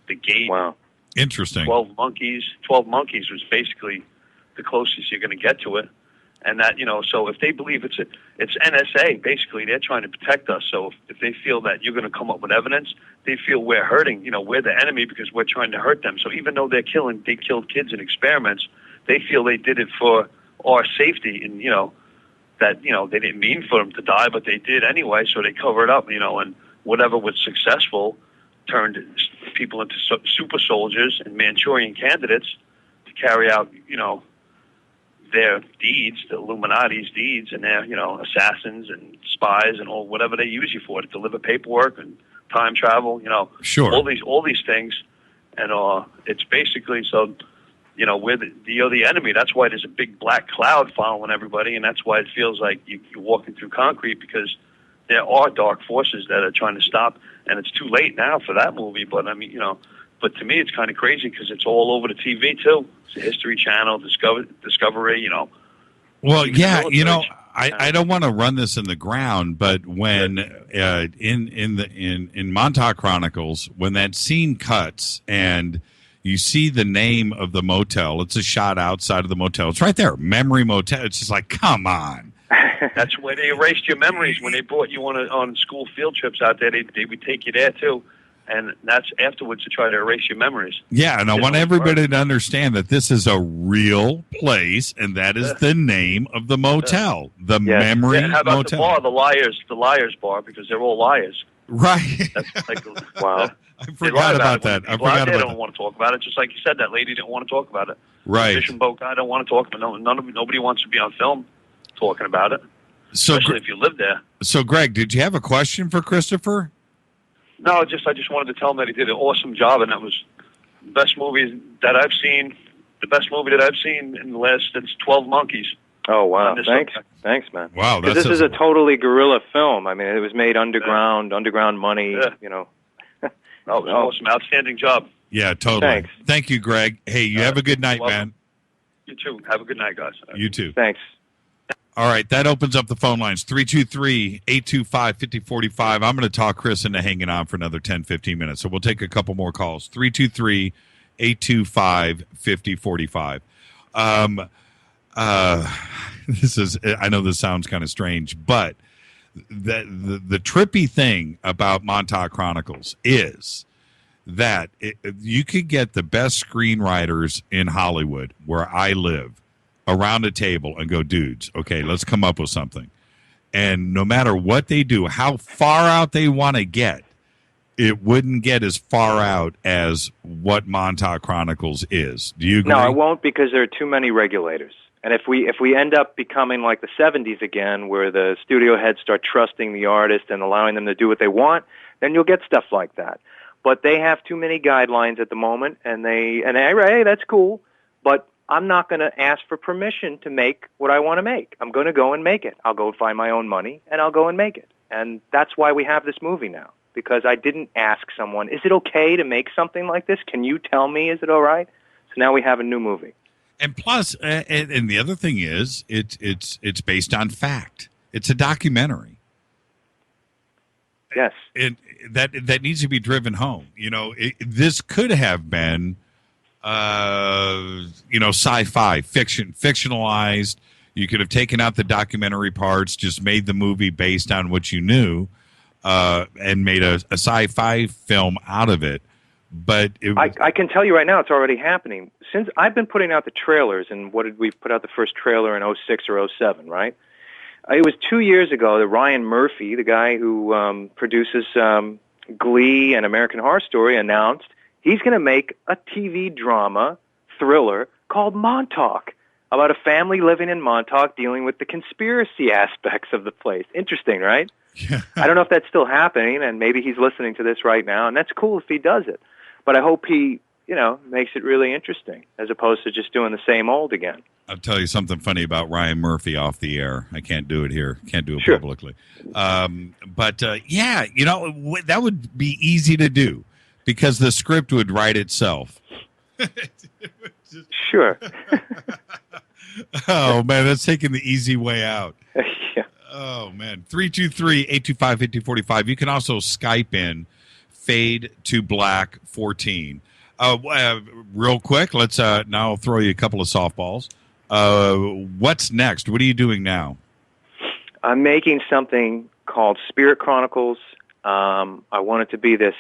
The Gate. Wow. Interesting. 12 Monkeys. 12 Monkeys was basically the closest you're going to get to it. And that, so if they believe it's NSA, basically they're trying to protect us. So if they feel that you're going to come up with evidence, they feel we're hurting, we're the enemy because we're trying to hurt them. So even though they killed kids in experiments, they feel they did it for our safety, and that they didn't mean for them to die, but they did anyway. So they cover it up, and whatever was successful turned people into super soldiers and Manchurian candidates to carry out, their deeds, the Illuminati's deeds, and their, assassins and spies and all whatever they use you for, to deliver paperwork and time travel, sure, all these things, and it's basically so, we're the enemy. That's why there's a big black cloud following everybody, and that's why it feels like you're walking through concrete, because there are dark forces that are trying to stop, and it's too late now for that movie. But I mean, but to me, it's kind of crazy because it's all over the TV too. It's the History Channel, Discovery. Well, yeah, I don't want to run this in the ground, but when in Montauk Chronicles, when that scene cuts and you see the name of the motel, it's a shot outside of the motel. It's right there, Memory Motel. It's just like, come on. That's where they erased your memories when they brought you on school field trips out there. They would take you there too. and that's afterwards to try to erase your memories. Yeah, and I want everybody to understand that this is a real place, and that is the name of the motel, the Memory How about Motel. the bar, the liars bar, because they're all liars. Right. That's like, wow. I forgot about that. I forgot about They that. don't want to talk about it, just like you said. That lady didn't want to talk about it. Right. The fishing boat guy don't want to talk about it. Nobody wants to be on film talking about it, So, especially if you live there. So, Greg, did you have a question for Christopher? No, I just wanted to tell him that he did an awesome job, and that was the best movie that I've seen. The best movie that I've seen in the last. It's 12 Monkeys. Oh wow! Thanks, man. Wow, this is a totally guerrilla film. I mean, it was made underground money. Yeah. You know. Oh, it was awesome! Outstanding job. Yeah, totally. Thanks. Thank you, Greg. Hey, you have a good night, man. You too. Have a good night, guys. You too. Thanks. All right, that opens up the phone lines, 323-825-5045. I'm going to talk Chris into hanging on for another 10, 15 minutes. So we'll take a couple more calls, 323-825-5045. This is, I know this sounds kind of strange, but the trippy thing about Montauk Chronicles is that you could get the best screenwriters in Hollywood, where I live, around a table and go, dudes, okay, let's come up with something. And no matter what they do, how far out they want to get, it wouldn't get as far out as what Montauk Chronicles is. Do you agree? No, it won't, because there are too many regulators. And if we end up becoming like the 70s again, where the studio heads start trusting the artist and allowing them to do what they want, then you'll get stuff like that. But they have too many guidelines at the moment, and hey, that's cool, but I'm not going to ask for permission to make what I want to make. I'm going to go and make it. I'll go find my own money, and I'll go and make it. And that's why we have this movie now, because I didn't ask someone, is it okay to make something like this? Can you tell me, is it all right? So now we have a new movie. And plus, and the other thing is, it's based on fact. It's a documentary. Yes. That needs to be driven home. You know, this could have been, sci-fi, fictionalized. You could have taken out the documentary parts, just made the movie based on what you knew, and made a sci-fi film out of it. But I can tell you right now, it's already happening. Since I've been putting out the trailers, and what did we put out the first trailer in 06 or 07, right? It was 2 years ago that Ryan Murphy, the guy who produces Glee and American Horror Story, announced he's going to make a TV drama thriller called Montauk, about a family living in Montauk dealing with the conspiracy aspects of the place. Interesting, right? Yeah. I don't know if that's still happening, and maybe he's listening to this right now, and that's cool if he does it. But I hope he, makes it really interesting, as opposed to just doing the same old again. I'll tell you something funny about Ryan Murphy off the air. I can't do it here. Can't do it Sure. publicly. But that would be easy to do, because the script would write itself. Sure. Oh, man, that's taking the easy way out. Yeah. Oh, man. 323-825-5045. You can also Skype in Fade to Black 14. Real quick, let's now I'll throw you a couple of softballs. What's next? What are you doing now? I'm making something called Spirit Chronicles. I want it to be this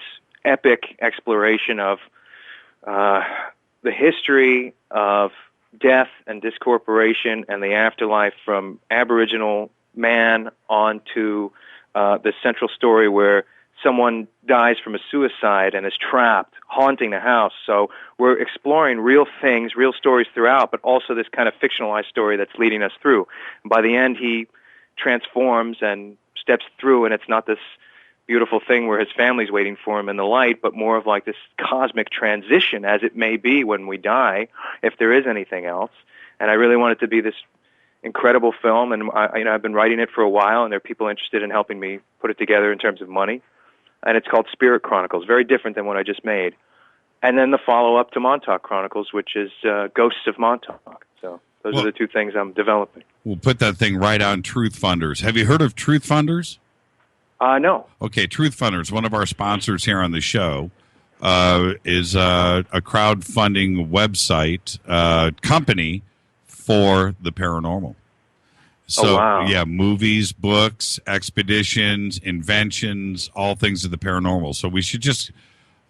epic exploration of the history of death and discorporation and the afterlife, from Aboriginal man on to the central story where someone dies from a suicide and is trapped, haunting the house. So we're exploring real things, real stories throughout, but also this kind of fictionalized story that's leading us through. And by the end, he transforms and steps through, and it's not this beautiful thing where his family's waiting for him in the light, but more of like this cosmic transition, as it may be when we die, if there is anything else. And I really want it to be this incredible film, and I've been writing it for a while, and there are people interested in helping me put it together in terms of money. And it's called Spirit Chronicles, very different than what I just made. And then the follow-up to Montauk Chronicles, which is Ghosts of Montauk. So those are the two things I'm developing. We'll put that thing right on Truth Funders. Have you heard of Truth Funders? No. Okay, Truth Funders, one of our sponsors here on the show, is a crowdfunding website company for the paranormal. So, wow. Yeah, movies, books, expeditions, inventions, all things of the paranormal. So we should just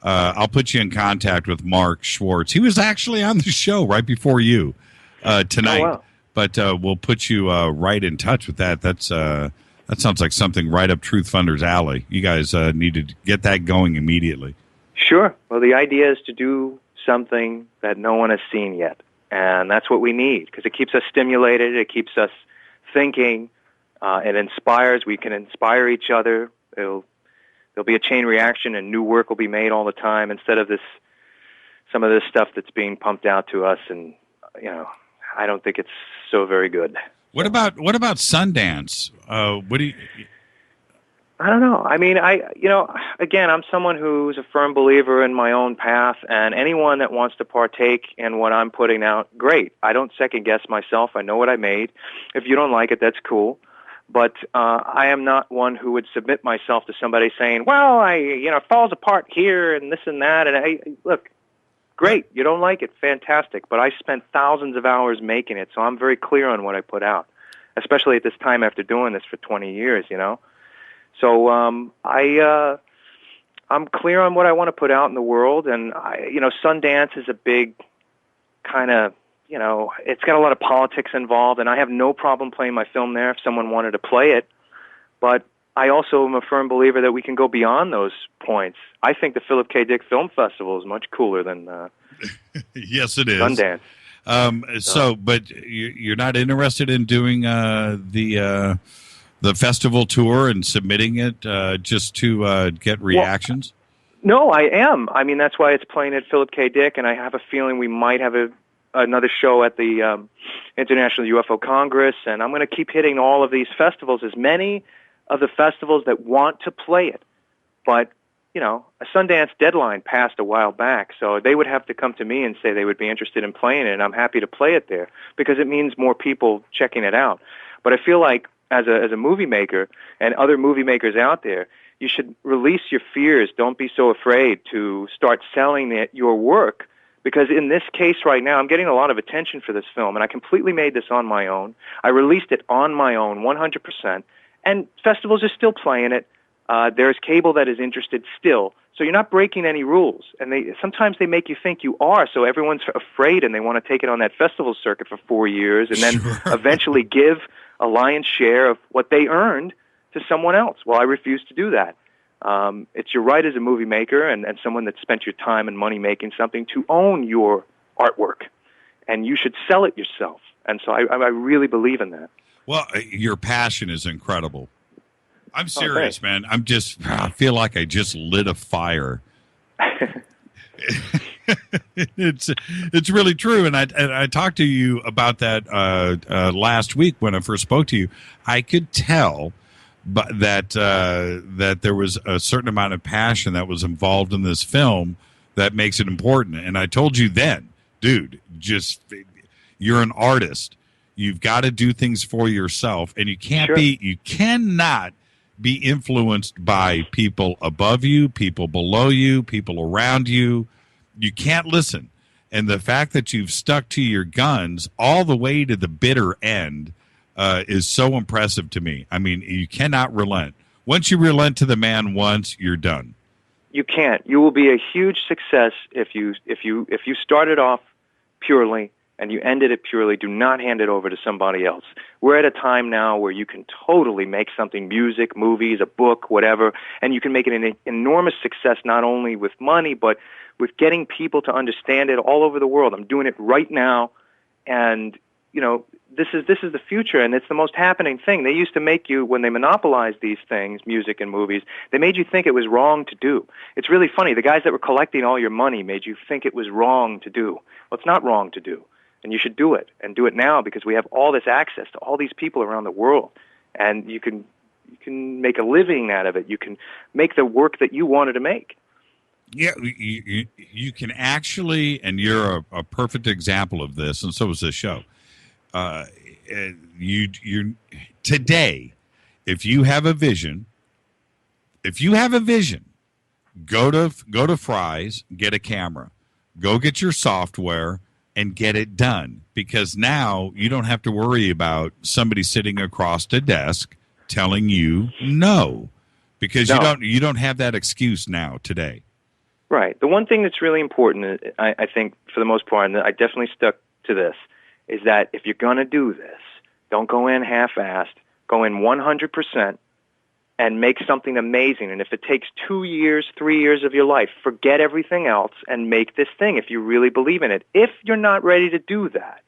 I'll put you in contact with Mark Schwartz. He was actually on the show right before you tonight. Oh, wow. But we'll put you right in touch with that. That sounds like something right up Truth Funder's alley. You guys need to get that going immediately. Sure. Well, the idea is to do something that no one has seen yet. And that's what we need, because it keeps us stimulated. It keeps us thinking. It inspires. We can inspire each other. There'll be a chain reaction, and new work will be made all the time instead of some of this stuff that's being pumped out to us. And I don't think it's so very good. What about Sundance? What do you? I don't know. I mean, again, I'm someone who's a firm believer in my own path, and anyone that wants to partake in what I'm putting out, great. I don't second guess myself. I know what I made. If you don't like it, that's cool. But I am not one who would submit myself to somebody saying, well, it falls apart here and this and that. And look, great. You don't like it. Fantastic. But I spent thousands of hours making it, so I'm very clear on what I put out, especially at this time after doing this for 20 years, So I'm clear on what I want to put out in the world. And, Sundance is a big kind of, it's got a lot of politics involved, and I have no problem playing my film there if someone wanted to play it. But I also am a firm believer that we can go beyond those points. I think the Philip K. Dick Film Festival is much cooler than yes, it is. Sundance. But you're not interested in doing the festival tour and submitting it just to get reactions? No, I am. I mean, that's why it's playing at Philip K. Dick, and I have a feeling we might have another show at the International UFO Congress, and I'm going to keep hitting all of these festivals, as many of the festivals that want to play it. But, a Sundance deadline passed a while back, so they would have to come to me and say they would be interested in playing it, and I'm happy to play it there, because it means more people checking it out. But I feel like, as a movie maker and other movie makers out there, you should release your fears. Don't be so afraid to start selling your work, because in this case right now, I'm getting a lot of attention for this film, and I completely made this on my own. I released it on my own, 100%, and festivals are still playing it. There's cable that is interested still, so you're not breaking any rules. And sometimes they make you think you are, so everyone's afraid, and they want to take it on that festival circuit for 4 years, and then eventually give a lion's share of what they earned to someone else. Well, I refuse to do that. It's your right as a movie maker and someone that spent your time and money making something to own your artwork, and you should sell it yourself. And so I really believe in that. Well, your passion is incredible. I'm serious, man. I feel like I just lit a fire. It's really true, and I talked to you about that last week when I first spoke to you. I could tell but that there was a certain amount of passion that was involved in this film that makes it important. And I told you then, dude, you're an artist. You've got to do things for yourself, and you cannot be influenced by people above you, people below you, people around you. You can't listen. And the fact that you've stuck to your guns all the way to the bitter end is so impressive to me. I mean, you cannot relent. Once you relent to the man once, you're done. You can't. You will be a huge success if you started off purely and you ended it purely. Do not hand it over to somebody else. We're at a time now where you can totally make something, music, movies, a book, whatever, and you can make it an enormous success, not only with money, but with getting people to understand it all over the world. I'm doing it right now, and this is the future, and it's the most happening thing. They used to make you, when they monopolized these things, music and movies, they made you think it was wrong to do. It's really funny. The guys that were collecting all your money made you think it was wrong to do. Well, it's not wrong to do, and you should do it, and do it now, because we have all this access to all these people around the world, and you can make a living out of it. You can make the work that you wanted to make. Yeah, you can actually, and you're a perfect example of this, and so is this show. You today, if you have a vision, go to Fry's, get a camera, go get your software, and get it done. Because now you don't have to worry about somebody sitting across the desk telling you no, because you don't have that excuse now today. Right. The one thing that's really important, I think, for the most part, and I definitely stuck to this, is that if you're going to do this, don't go in half-assed. Go in 100% and make something amazing. And if it takes 2 years, 3 years of your life, forget everything else and make this thing if you really believe in it. If you're not ready to do that,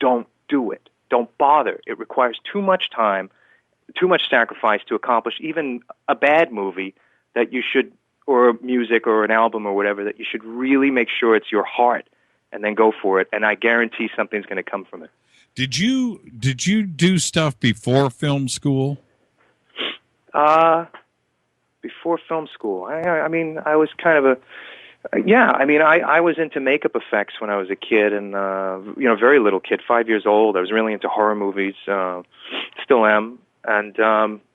don't do it. Don't bother. It requires too much time, too much sacrifice to accomplish even a bad movie that you should, or music or an album or whatever, that you should really make sure it's your heart and then go for it. And I guarantee something's going to come from it. Did you do stuff before film school? Before film school, I mean, I was kind of I was into makeup effects when I was a kid, and very little kid, 5 years old. I was really into horror movies, still am, and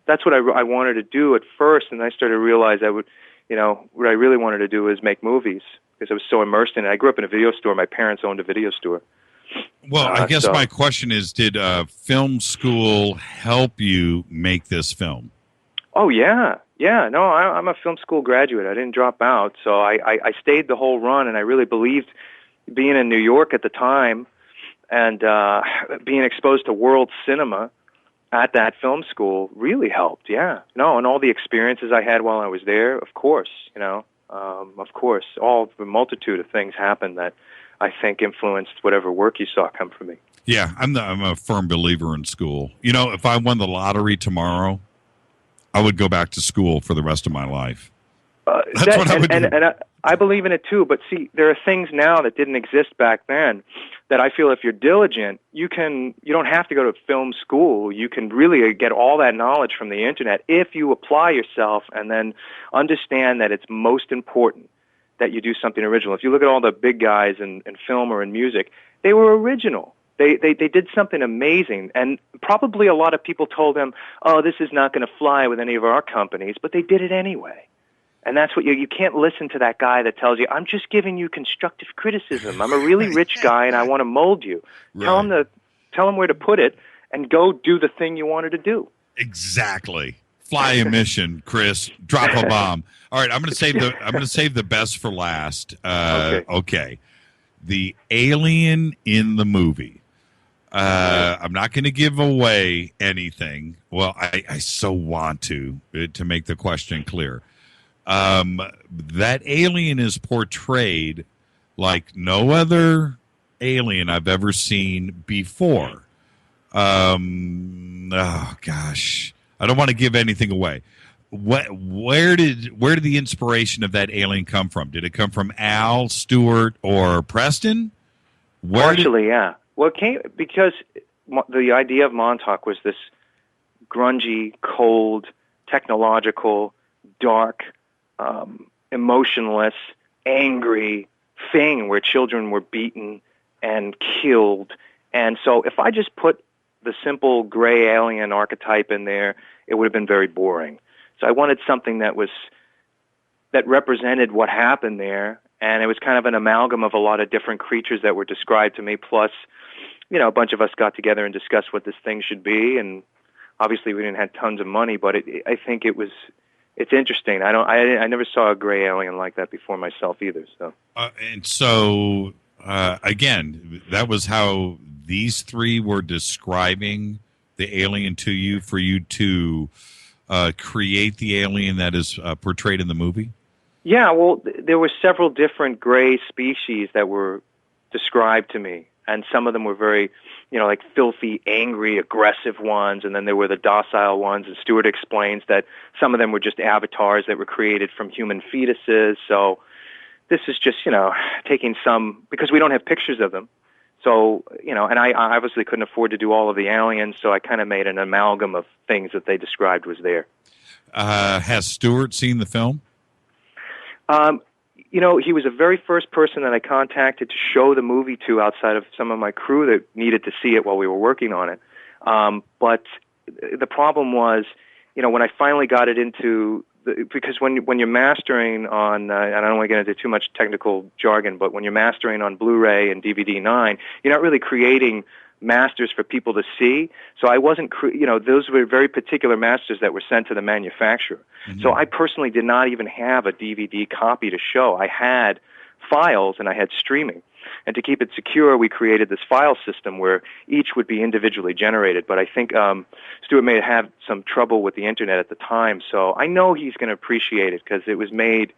that's what I wanted to do at first. And I started to realize what I really wanted to do is make movies, because I was so immersed in it. I grew up in a video store. My parents owned a video store. Well, I guess my question is, did film school help you make this film? Oh, yeah. Yeah, no, I'm a film school graduate. I didn't drop out, so I stayed the whole run, and I really believed, being in New York at the time and being exposed to world cinema at that film school really helped, yeah. No, and all the experiences I had while I was there, of course, of course. A multitude of things happened that I think influenced whatever work you saw come from me. Yeah, I'm a firm believer in school. If I won the lottery tomorrow, I would go back to school for the rest of my life. That's what I would do. And I believe in it too, but see, there are things now that didn't exist back then that I feel if you're diligent, you don't have to go to film school. You can really get all that knowledge from the internet if you apply yourself and then understand that it's most important that you do something original. If you look at all the big guys in film or in music, they were original. They did something amazing, and probably a lot of people told them, "Oh, this is not going to fly with any of our companies," but they did it anyway. And that's what you can't listen to that guy that tells you, "I'm just giving you constructive criticism. I'm a really rich guy and I want to mold you." Right. Tell him where to put it and go do the thing you wanted to do. Exactly. Fly a mission, Chris. Drop a bomb. All right, I'm going to save the best for last. Okay. The alien in the movie. I'm not going to give away anything. Well, I so want to make the question clear. That alien is portrayed like no other alien I've ever seen before. Oh gosh, I don't want to give anything away. Where did the inspiration of that alien come from? Did it come from Al, Stewart, or Preston? Yeah. Well, it came because the idea of Montauk was this grungy, cold, technological, dark, emotionless, angry thing where children were beaten and killed. And so if I just put the simple gray alien archetype in there, it would have been very boring. So I wanted something that represented what happened there, and it was kind of an amalgam of a lot of different creatures that were described to me, plus, a bunch of us got together and discussed what this thing should be, and obviously we didn't have tons of money, but I think it's interesting. I never saw a gray alien like that before myself either. So again, that was how these three were describing the alien to you, for you to create the alien that is portrayed in the movie? Yeah, well, there were several different gray species that were described to me, and some of them were very, like filthy, angry, aggressive ones, and then there were the docile ones, and Stewart explains that some of them were just avatars that were created from human fetuses. So this is just, taking some, because we don't have pictures of them. So, and I obviously couldn't afford to do all of the aliens, so I kind of made an amalgam of things that they described was there. Has Stewart seen the film? He was the very first person that I contacted to show the movie to outside of some of my crew that needed to see it while we were working on it. But the problem was, when I finally got it into because when you're mastering on, and I don't want to get into too much technical jargon, but when you're mastering on Blu-ray and DVD 9, you're not really creating masters for people to see. So I wasn't, those were very particular masters that were sent to the manufacturer. Mm-hmm. So I personally did not even have a DVD copy to show. I had files and I had streaming. And to keep it secure, we created this file system where each would be individually generated. But I think Stewart may have some trouble with the internet at the time. So I know he's going to appreciate it because it was made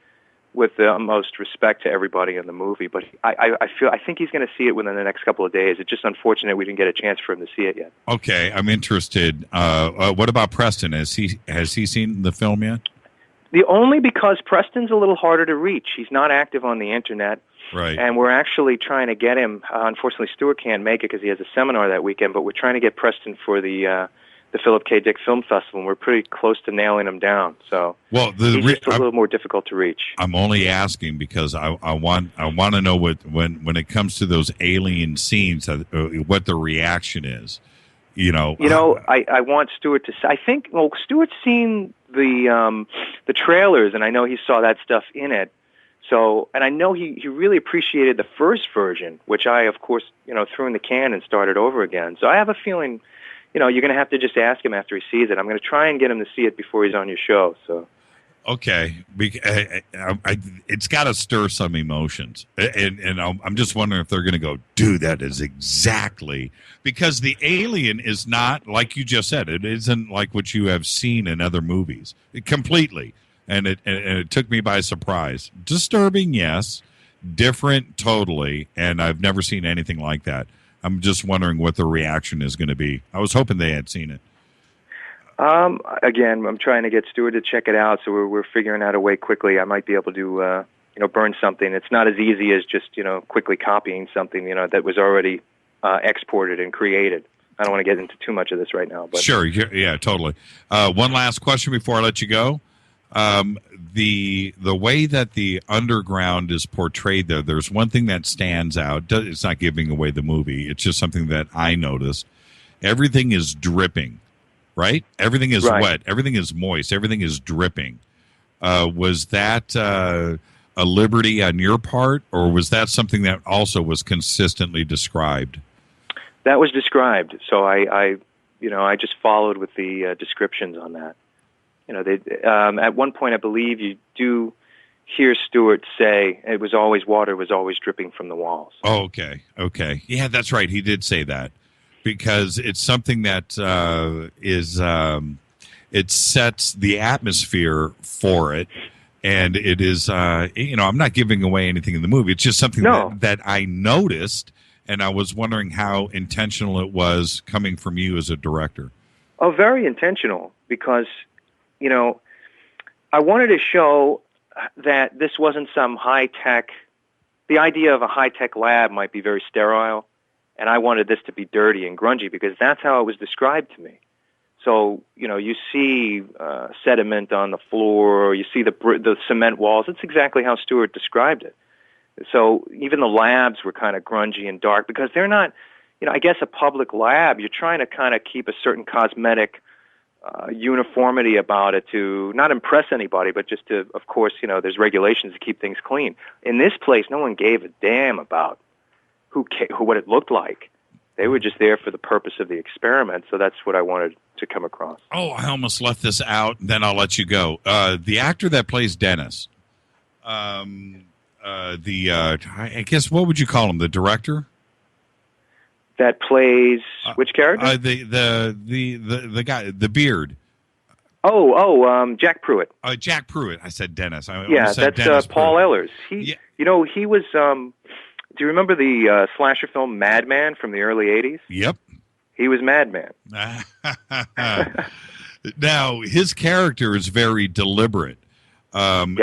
with the utmost respect to everybody in the movie. But I think he's going to see it within the next couple of days. It's just unfortunate we didn't get a chance for him to see it yet. Okay, I'm interested. What about Preston? Has he seen the film yet? Only because Preston's a little harder to reach. He's not active on the internet. Right. And we're actually trying to get him. Unfortunately, Stewart can't make it because he has a seminar that weekend, but we're trying to get Preston for the Philip K. Dick Film Festival, and we're pretty close to nailing him down. So he's just a little more difficult to reach. I'm only asking because I want to know when it comes to those alien scenes, what the reaction is. I want Stewart to. I think Stewart's seen the trailers, and I know he saw that stuff in it. So, and I know he really appreciated the first version, which I, of course, threw in the can and started over again. So I have a feeling, you're going to have to just ask him after he sees it. I'm going to try and get him to see it before he's on your show. So. Okay, it's got to stir some emotions, and I'm just wondering if they're going to go, dude, that is exactly, because the alien is not, like you just said, it isn't like what you have seen in other movies, completely. And it took me by surprise. Disturbing, yes. Different, totally. And I've never seen anything like that. I'm just wondering what the reaction is going to be. I was hoping they had seen it. Again, I'm trying to get Stewart to check it out, so we're figuring out a way quickly. I might be able to, burn something. It's not as easy as just, quickly copying something, that was already exported and created. I don't want to get into too much of this right now. But sure. Yeah, totally. One last question before I let you go. The way that the underground is portrayed there's one thing that stands out. It's not giving away the movie. It's just something that I noticed. Everything is dripping, right? Everything is wet. Everything is moist. Everything is dripping. Was that a liberty on your part, or was that something that also was consistently described? That was described. So I just followed with the descriptions on that. At one point, I believe you do hear Stewart say water was always dripping from the walls. Oh, okay. Yeah, that's right. He did say that because it's something that it sets the atmosphere for it. And it is, I'm not giving away anything in the movie. It's just something that I noticed, and I was wondering how intentional it was coming from you as a director. Oh, very intentional, because I wanted to show that this wasn't some high-tech. The idea of a high-tech lab might be very sterile, and I wanted this to be dirty and grungy because that's how it was described to me. So, you see sediment on the floor, or you see the cement walls. It's exactly how Stewart described it. So even the labs were kind of grungy and dark because they're not, I guess a public lab, you're trying to kind of keep a certain cosmetic uniformity about it to not impress anybody, but just to, of course, there's regulations to keep things clean. In this place, no one gave a damn about what it looked like. They were just there for the purpose of the experiment, so that's what I wanted to come across. Oh, I almost left this out, then I'll let you go. The actor that plays Dennis, I guess, what would you call him, the director? That plays which character? The guy, the beard. Jack Pruitt. Jack Pruitt. I said Dennis. That's Dennis Paul Pruitt. Ehlers. He was. Do you remember the slasher film Madman from the early '80s? Yep. He was Madman. Now his character is very deliberate. In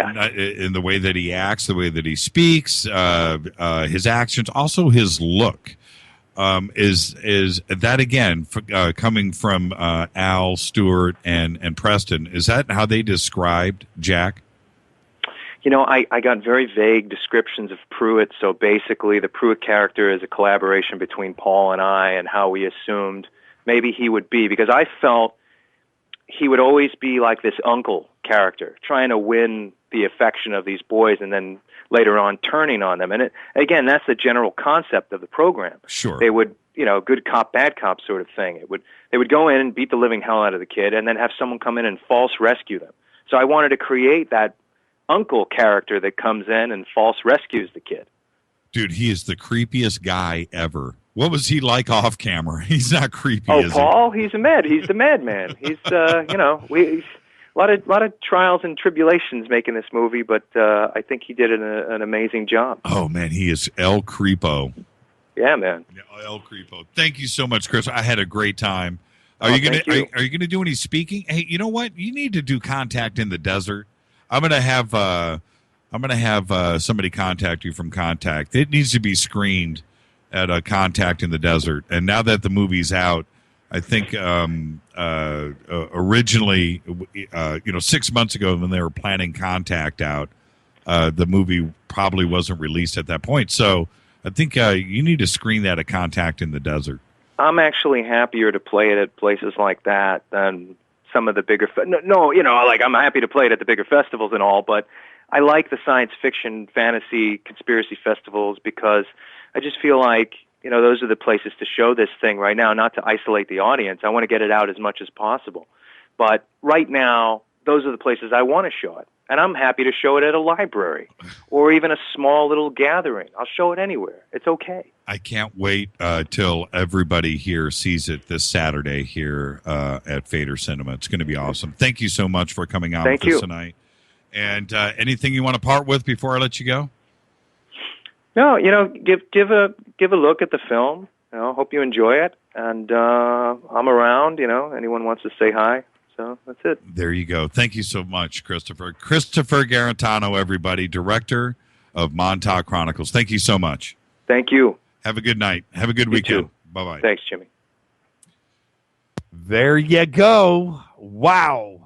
the way that he acts, the way that he speaks, his actions, also his look. Is that again coming from Al, Stewart, and Preston? Is that how they described Jack? I got very vague descriptions of Pruitt. So basically, the Pruitt character is a collaboration between Paul and I, and how we assumed maybe he would be, because I felt he would always be like this uncle character, trying to win the affection of these boys and then later on turning on them. And again, that's the general concept of the program. Sure. They would, good cop, bad cop sort of thing. They would go in and beat the living hell out of the kid and then have someone come in and false rescue them. So I wanted to create that uncle character that comes in and false rescues the kid. Dude, he is the creepiest guy ever. What was he like off camera? He's not creepy, Oh, is Paul, he's the madman. He's, a lot of trials and tribulations making this movie, but I think he did an amazing job. Oh, man, he is El Creepo. Yeah, man. Yeah, El Creepo. Thank you so much, Chris. I had a great time. Are you gonna do any speaking? Hey, you know what? You need to do Contact in the Desert. I'm gonna have somebody contact you from Contact. It needs to be screened at a Contact in the Desert. And now that the movie's out, I think originally, 6 months ago when they were planning Contact out, the movie probably wasn't released at that point. So I think you need to screen that at Contact in the Desert. I'm actually happier to play it at places like that than some of the bigger. I'm happy to play it at the bigger festivals and all, but I like the science fiction, fantasy, conspiracy festivals because I just feel like, those are the places to show this thing right now, not to isolate the audience. I want to get it out as much as possible. But right now, those are the places I want to show it. And I'm happy to show it at a library or even a small little gathering. I'll show it anywhere. It's okay. I can't wait till everybody here sees it this Saturday here at Fader Cinema. It's going to be awesome. Thank you so much for coming on with us tonight. And anything you want to part with before I let you go? No, give a look at the film. Hope you enjoy it. And I'm around. Anyone wants to say hi. So that's it. There you go. Thank you so much, Christopher. Christopher Garetano, everybody, director of Montauk Chronicles. Thank you so much. Thank you. Have a good night. Have a good weekend. Bye-bye. Thanks, Jimmy. There you go. Wow.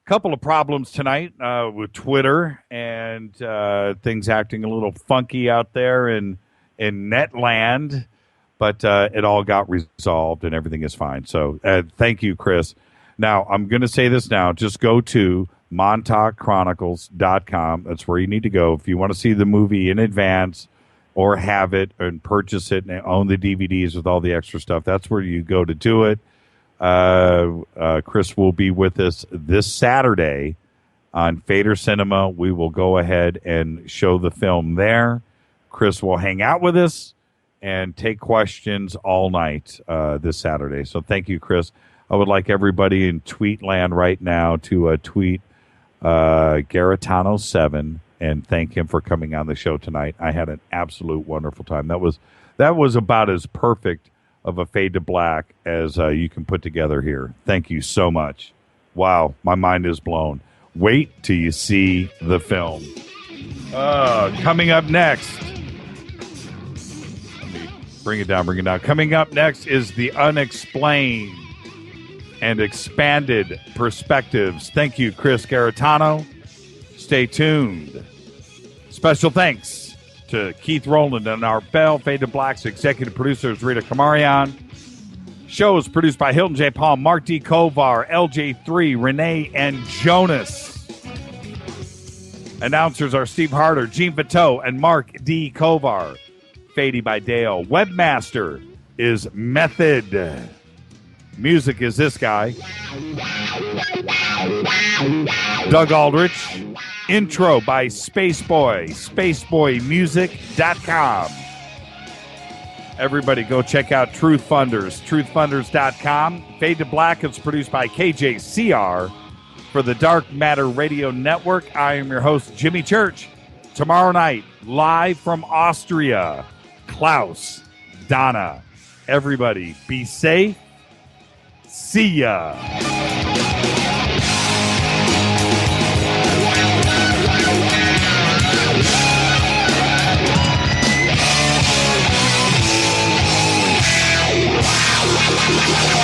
Couple of problems tonight with Twitter and things acting a little funky out there in Netland, but it all got resolved and everything is fine. So thank you, Chris. Now, I'm going to say this now. Just go to MontaukChronicles.com. That's where you need to go if you want to see the movie in advance or have it and purchase it and own the DVDs with all the extra stuff. That's where you go to do it. Chris will be with us this Saturday on Fader Cinema. We will go ahead and show the film there. Chris will hang out with us and take questions all night this Saturday. So thank you, Chris. I would like everybody in tweet land right now to tweet Garetano7 and thank him for coming on the show tonight. I had an absolute wonderful time. That was about as perfect of a fade to black as you can put together here. Thank you so much. Wow, my mind is blown. Wait till you see the film. Coming up next. Let me bring it down. Coming up next is the unexplained and expanded perspectives. Thank you, Chris Garetano. Stay tuned. Special thanks to Keith Rowland and our Bell Fade to Black's executive producers, Rita Kamarian. Show is produced by Hilton J. Palm, Mark D. Kovar, LJ3, Renee, and Jonas. Announcers are Steve Harder, Gene Vito, and Mark D. Kovar. Fady by Dale. Webmaster is Method. Music is this guy. Doug Aldrich. Intro by Spaceboy. SpaceboyMusic.com. Everybody go check out Truth Funders. TruthFunders.com. Fade to Black is produced by KJCR. For the Dark Matter Radio Network, I am your host, Jimmy Church. Tomorrow night, live from Austria, Klaus, Donna. Everybody, be safe. See ya. Wow.